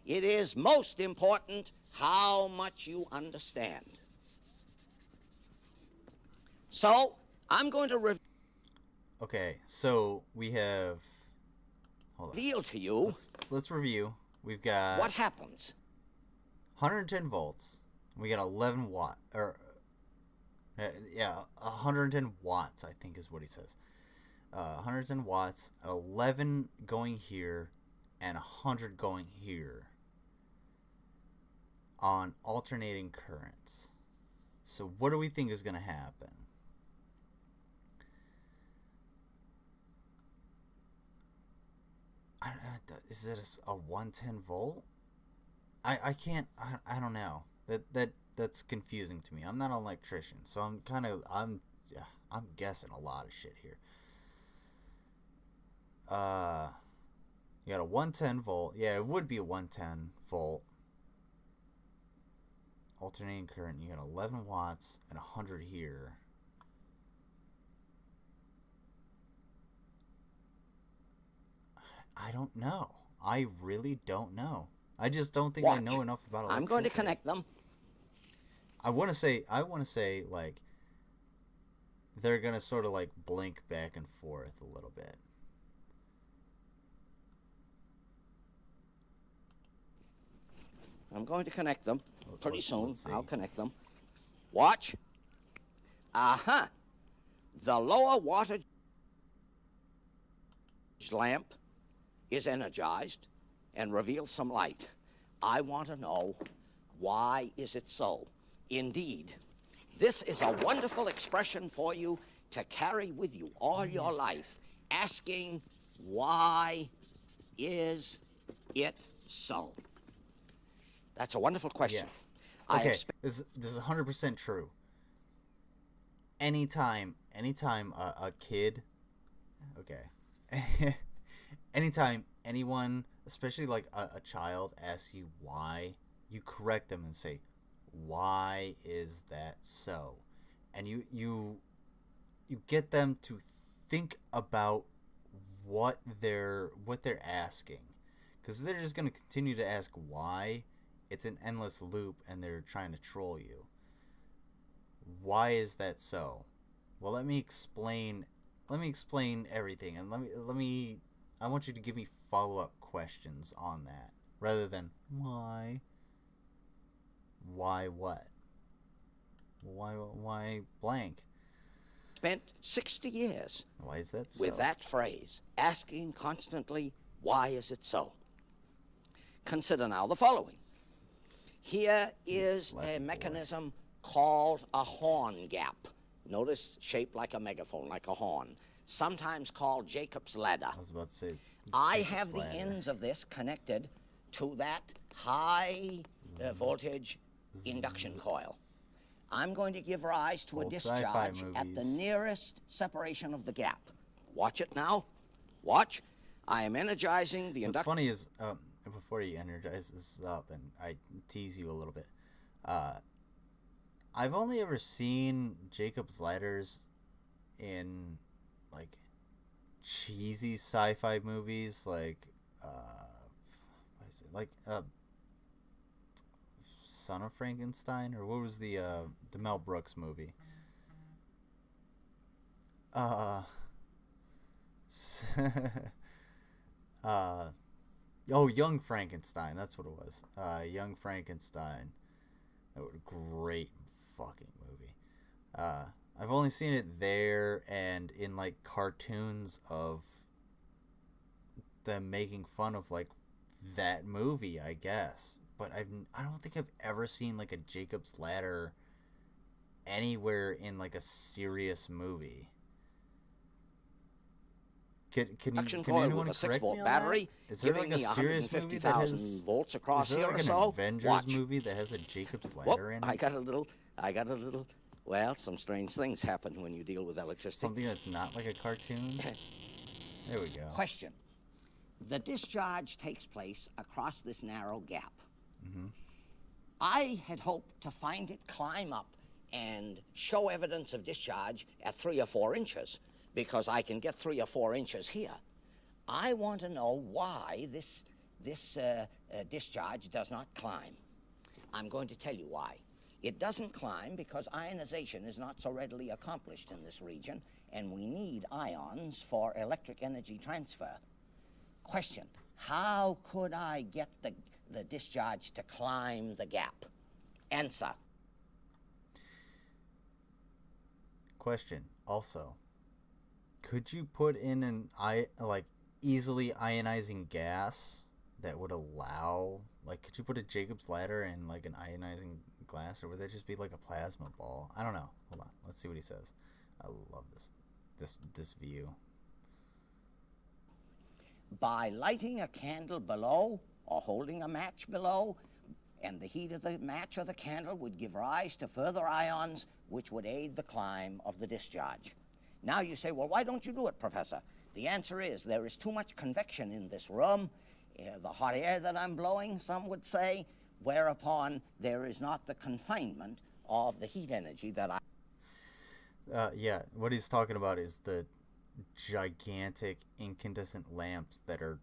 It is most important how much you understand. So, I'm going to Okay, so we have. reveal to you. Let's review. We've got. What happens? 110 volts. We got 11 watt, or yeah, 110 watts, I think is what he says. 110 watts, 11 going here, and 100 going here on alternating currents. So what do we think is going to happen? Is it a 110 volt? I can't. I don't know. That's confusing to me. I'm not an electrician, so I'm guessing a lot of shit here. You got a 110 volt. Yeah, it would be a 110 volt alternating current. You got 11 watts and 100 here. I don't know. I really don't know. I just don't think I know enough about electricity. I'm going to connect them. I want to say like they're going to sort of like blink back and forth a little bit. I'm going to connect them pretty soon. I'll connect them. Watch. Uh-huh. The lower wattage lamp is energized and reveals some light. I want to know, why is it so? Indeed, this is a wonderful expression for you to carry with you all your life, asking, why is it so? That's a wonderful question. Yes. Okay, this is 100% true. Anytime a kid, okay, anytime anyone, especially like a child, asks you why, you correct them and say, why is that so? And you get them to think about what they're asking, because if they're just going to continue to ask why, it's an endless loop and they're trying to troll you. Why is that so? Well, let me explain everything, and I want you to give me follow-up questions on that, rather than why what? Why blank? Spent 60 years. Why is that so? With that phrase, asking constantly, why is it so? Consider now the following. Here is a mechanism called a horn gap. Notice, shaped like a megaphone, like a horn. Sometimes called Jacob's ladder. I was about to say it's I have the ends of this connected to that high voltage induction coil. I'm going to give rise to a discharge at the nearest separation of the gap. Watch it now. Watch. I am energizing the What's funny is, before he energizes this up, and I tease you a little bit, I've only ever seen Jacob's Ladders in, like, cheesy sci-fi movies, like, what is it, like, Son of Frankenstein, or what was the Mel Brooks movie? Young Frankenstein, that's what it was. Young Frankenstein. That was a great fucking movie. I've only seen it there and in, like, cartoons of them making fun of, like, that movie, I guess. But I don't think I've ever seen, like, a Jacob's Ladder anywhere in, like, a serious movie. Can anyone correct me on battery, that? Is there, like, a serious movie that has volts across is there, like, here an or so? Avengers Watch. movie that has a Jacob's Ladder in it? I got a little. Well, some strange things happen when you deal with electricity. Something that's not like a cartoon? There we go. Question. The discharge takes place across this narrow gap. Mm-hmm. I had hoped to find it climb up and show evidence of discharge at 3 or 4 inches, because I can get 3 or 4 inches here. I want to know why this discharge does not climb. I'm going to tell you why. It doesn't climb because ionization is not so readily accomplished in this region, and we need ions for electric energy transfer. Question, how could I get the discharge to climb the gap? Answer. Question, also, could you put in an easily ionizing gas that would allow, like, could you put a Jacob's Ladder in, like, an ionizing glass, or would that just be like a plasma ball? I don't know. Hold on, let's see what he says. I love this view. By lighting a candle below or holding a match below, and the heat of the match or the candle would give rise to further ions which would aid the climb of the discharge. Now you say, well, why don't you do it, Professor? The answer is there is too much convection in this room, the hot air that I'm blowing, some would say, whereupon there is not the confinement of the heat energy that I... Yeah, what he's talking about is the gigantic incandescent lamps that are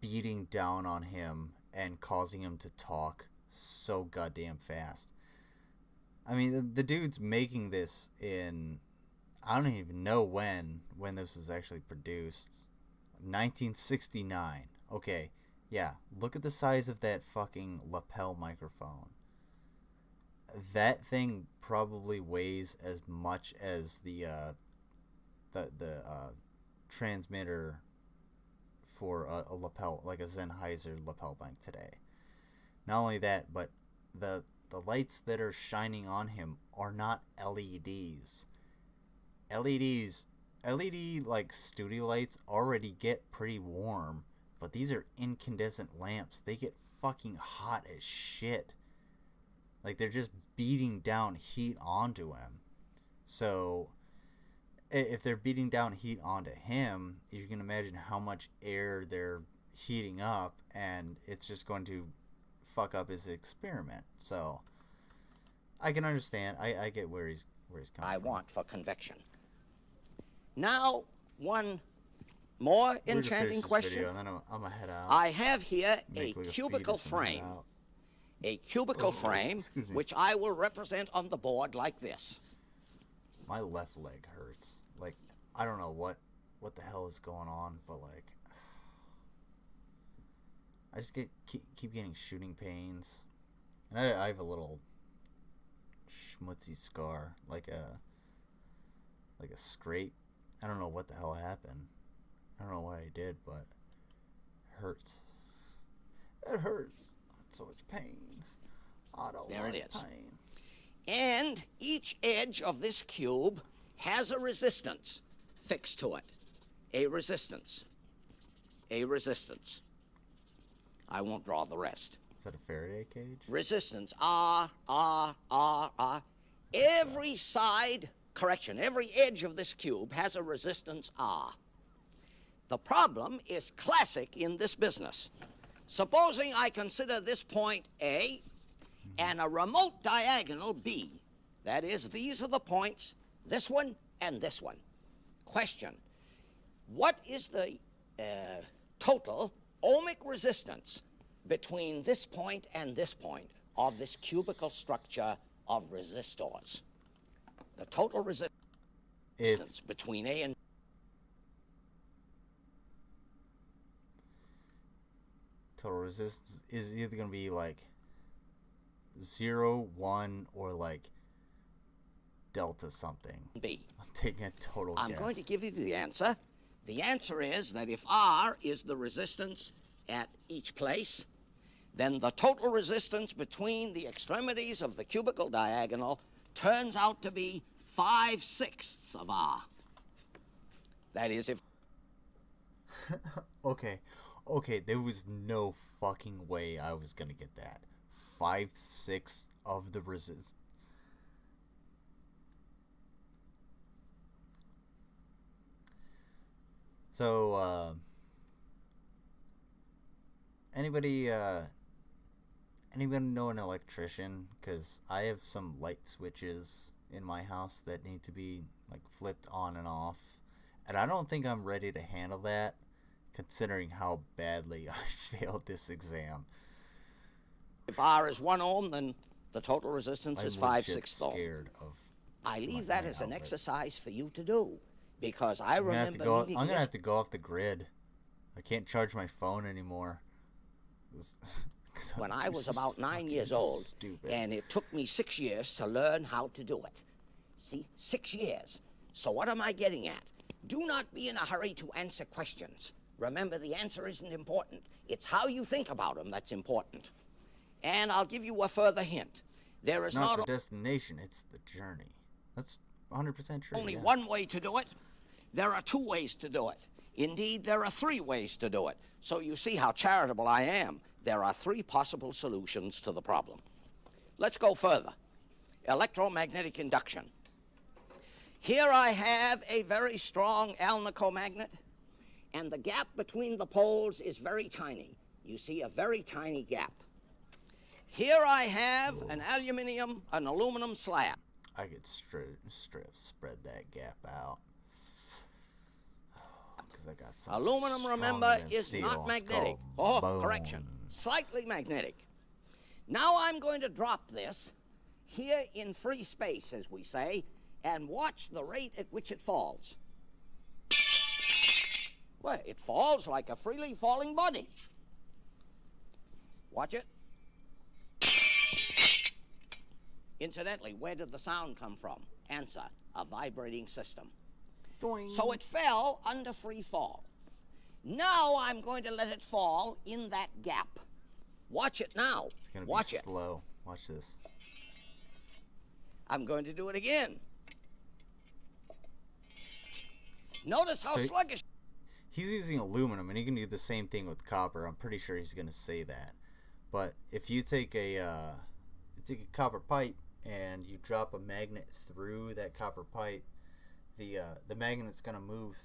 beating down on him and causing him to talk so goddamn fast. I mean, the dude's making this in... I don't even know when this was actually produced. 1969. Okay, yeah, look at the size of that fucking lapel microphone. That thing probably weighs as much as the transmitter for a lapel, like a Sennheiser lapel mic today. Not only that, but the lights that are shining on him are not LEDs. LED like studio lights already get pretty warm, but these are incandescent lamps. They get fucking hot as shit. Like, they're just beating down heat onto him. So if they're beating down heat onto him, you can imagine how much air they're heating up, and it's just going to fuck up his experiment. So I can understand. I get where he's coming from. I want for convection. Now, one more enchanting question. Video, and then I'm gonna head out. I have here a cubical frame. A cubical frame, which I will represent on the board like this. My left leg hurts. Like, I don't know what the hell is going on, but, like, I just keep getting shooting pains, and I have a little schmutzy scar, like a scrape. I don't know what the hell happened. I don't know what I did, but it hurts. It hurts. So much pain. I don't there like it is. Pain. And each edge of this cube has a resistance fixed to it. A resistance. A resistance. I won't draw the rest. Is that a Faraday cage? Resistance. Every side, correction, every edge of this cube has a resistance R. The problem is classic in this business. Supposing I consider this point A and a remote diagonal B. That is, these are the points, this one and this one. Question, what is the total ohmic resistance between this point and this point of this cubical structure of resistors? The total resistance between A and total resistance is either going to be like 0, 1, or like delta something. B. I'm taking a total guess. I'm going to give you the answer. The answer is that if R is the resistance at each place, then the total resistance between the extremities of the cubical diagonal turns out to be 5/6 of R. That is, if... Okay, there was no fucking way I was gonna get that. 5/6 of the resistance. So, anybody know an electrician? Because I have some light switches in my house that need to be like flipped on and off, and I don't think I'm ready to handle that, considering how badly I failed this exam. If R is 1 ohm, then the total resistance is 5/6 ohm. Scared of. I leave that as an exercise for you to do, because I remember I'm gonna have to go off the grid. I can't charge my phone anymore. When I was about 9 years old, and it took me 6 years to learn how to do it. See, 6 years. So what am I getting at? Do not be in a hurry to answer questions. Remember, the answer isn't important. It's how you think about them that's important. And I'll give you a further hint. It's not the destination, it's the journey. That's 100% true. Only one way to do it. There are 2 ways to do it. Indeed, there are 3 ways to do it. So you see how charitable I am. There are 3 possible solutions to the problem. Let's go further. Electromagnetic induction. Here I have a very strong Alnico magnet, and the gap between the poles is very tiny. You see a very tiny gap. Here I have an aluminum slab. I could spread that gap out. Because I got something aluminum, remember, is not magnetic. Oh, correction. Slightly magnetic. Now I'm going to drop this here in free space, as we say, and watch the rate at which it falls. Well, it falls like a freely falling body. Watch it. Incidentally, where did the sound come from? Answer, a vibrating system. Doing. So it fell under free fall. Now I'm going to let it fall in that gap. Watch it now. It's going to be slow. Watch this. I'm going to do it again. Notice how sluggish. He's using aluminum, and he can do the same thing with copper. I'm pretty sure he's going to say that. But if you take a copper pipe and you drop a magnet through that copper pipe, the magnet's going to move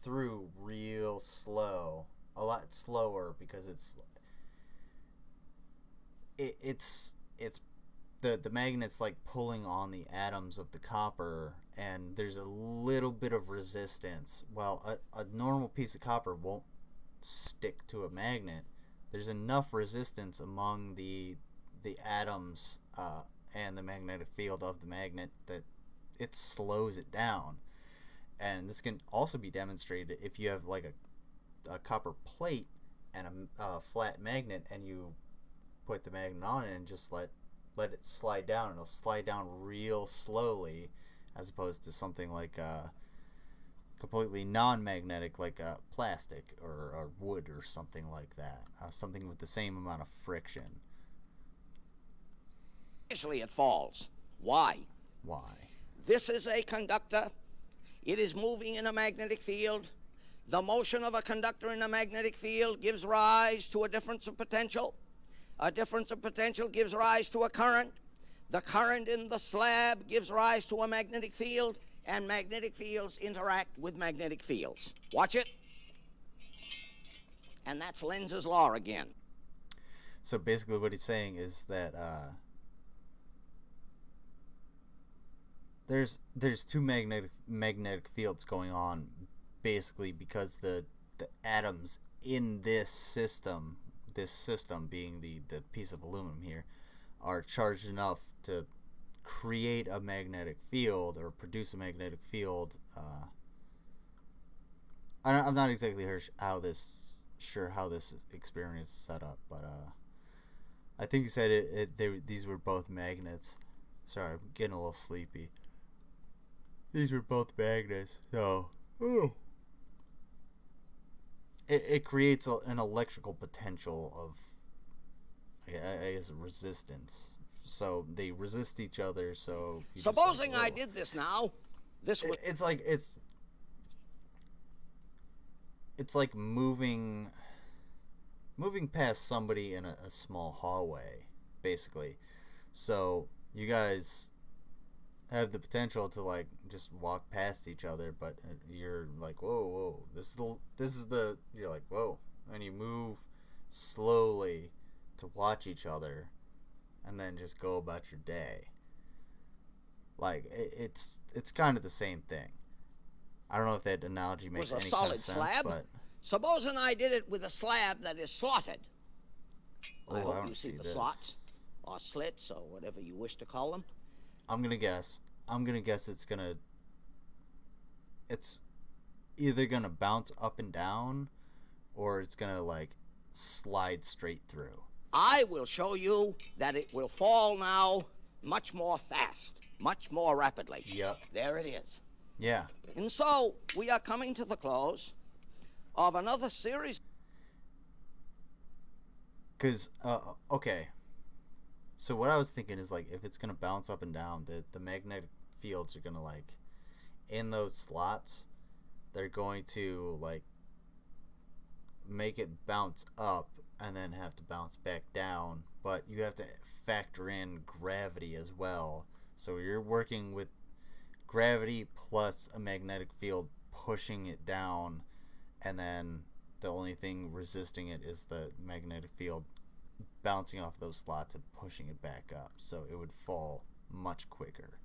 through real slow, a lot slower, because the magnet's like pulling on the atoms of the copper, and there's a little bit of resistance. Well, a normal piece of copper won't stick to a magnet. There's enough resistance among the atoms and the magnetic field of the magnet that it slows it down. And this can also be demonstrated if you have like a copper plate and a flat magnet, and you put the magnet on it and just let it slide down. It'll slide down real slowly, as opposed to something like completely non-magnetic, like plastic or wood or something like that. Something with the same amount of friction. Initially it falls. Why? Why? This is a conductor. It is moving in a magnetic field. The motion of a conductor in a magnetic field gives rise to a difference of potential. A difference of potential gives rise to a current. The current in the slab gives rise to a magnetic field, and magnetic fields interact with magnetic fields. Watch it. And that's Lenz's law again. So basically what he's saying is that there's two magnetic fields going on, basically because the atoms in this system being the piece of aluminum here, are charged enough to create a magnetic field or produce a magnetic field. I'm not exactly sure how this experiment is set up, but I think he said these were both magnets. Sorry, I'm getting a little sleepy. These were both magnets, so it creates an electrical potential of, I guess, resistance. So they resist each other. So supposing I did this now, this would. It's like moving past somebody in a small hallway, basically. So you guys have the potential to like just walk past each other, but you're like, whoa, this is the you're like, whoa, and you move slowly to watch each other, and then just go about your day. Like it's kind of the same thing. I don't know if that analogy makes any kind of sense, slab. but supposing I did it with a slab that is slotted. I hope don't you see the this. slots or slits or whatever you wish to call them. I'm gonna guess it's either gonna bounce up and down, or it's gonna like slide straight through. I will show you that it will fall now much more fast, much more rapidly. Yep. There it is. Yeah. And so we are coming to the close of another series. Because, okay. So what I was thinking is, like, if it's going to bounce up and down, the magnetic fields are going to, like, in those slots, they're going to, like, make it bounce up and then have to bounce back down. But you have to factor in gravity as well. So you're working with gravity plus a magnetic field pushing it down, and then the only thing resisting it is the magnetic field bouncing off those slots and pushing it back up, so it would fall much quicker.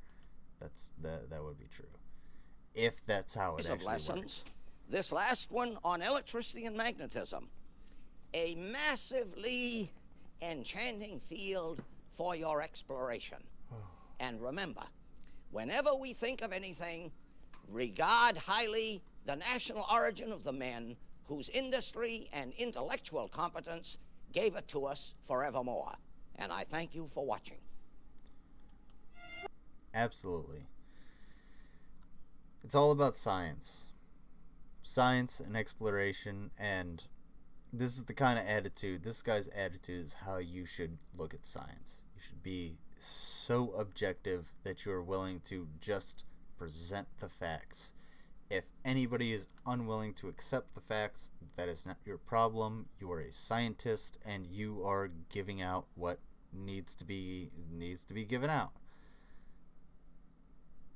That would be true if that's how it actually works. This last one on electricity and magnetism, a massively enchanting field for your exploration. And remember, whenever we think of anything, regard highly the national origin of the men whose industry and intellectual competence gave it to us forevermore. And I thank you for watching. Absolutely. It's all about science. Science and exploration, and this is the kind of attitude, this guy's attitude is how you should look at science. You should be so objective that you are willing to just present the facts. If anybody is unwilling to accept the facts, that is not your problem. You are a scientist, and you are giving out what needs to be given out.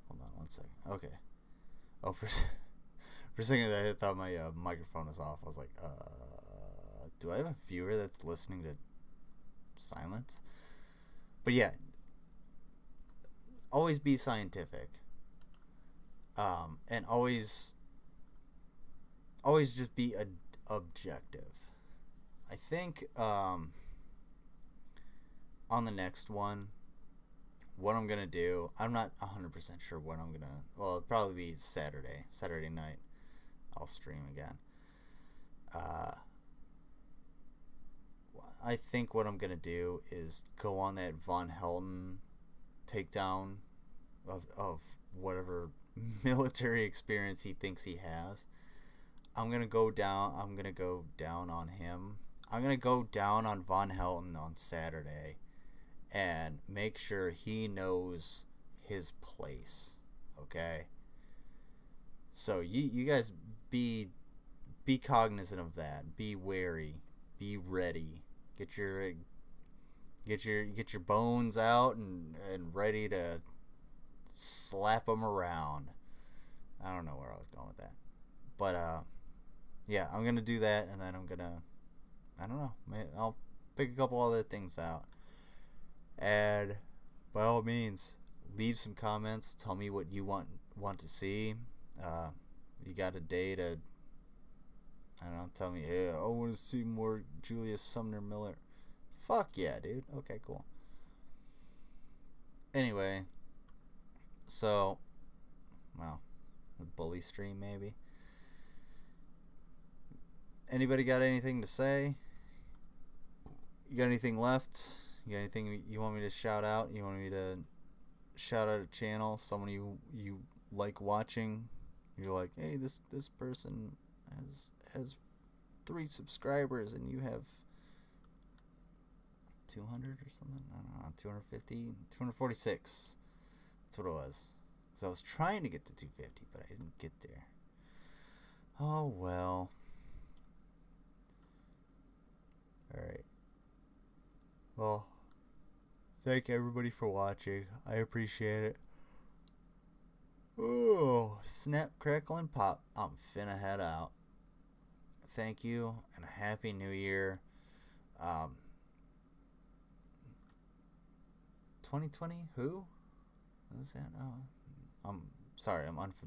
Hold on one second. Okay. Oh, for a second I thought my microphone was off. I was like, do I have a viewer that's listening to silence? But yeah, always be scientific. And always just be objective. I think on the next one, what I'm gonna do, I'm not 100% sure what I'm gonna. Well, it'll probably be Saturday night. I'll stream again. I think what I'm gonna do is go on that Von Helton takedown of whatever military experience he thinks he has. I'm gonna go down on him. I'm gonna go down on Von Helton on Saturday and make sure he knows his place. Okay? So you guys be cognizant of that. Be wary. Be ready. Get Get your bones out and ready to slap them around. I don't know where I was going with that. But, yeah, I'm going to do that, and then I'm going to, I don't know, I'll pick a couple other things out. And by all means, leave some comments. Tell me what you want to see. You got a day to, I don't know, tell me, hey, I want to see more Julius Sumner Miller. Fuck yeah, dude. Okay, cool. Anyway, so, well, the bully stream maybe. Anybody got anything to say? You got anything left? You got anything you want me to shout out? You want me to shout out a channel, someone you like watching? You're like, hey, this person has 3 subscribers and you have 200 or something? I don't know, 250, 246. That's what it was. So I was trying to get to 250, but I didn't get there. Oh well. Alright. Well, thank everybody for watching. I appreciate it. Oh, snap, crackle, and pop. I'm finna head out. Thank you, and a happy new year. 2020? Who? What was that? Oh, I'm sorry, I'm unfamiliar.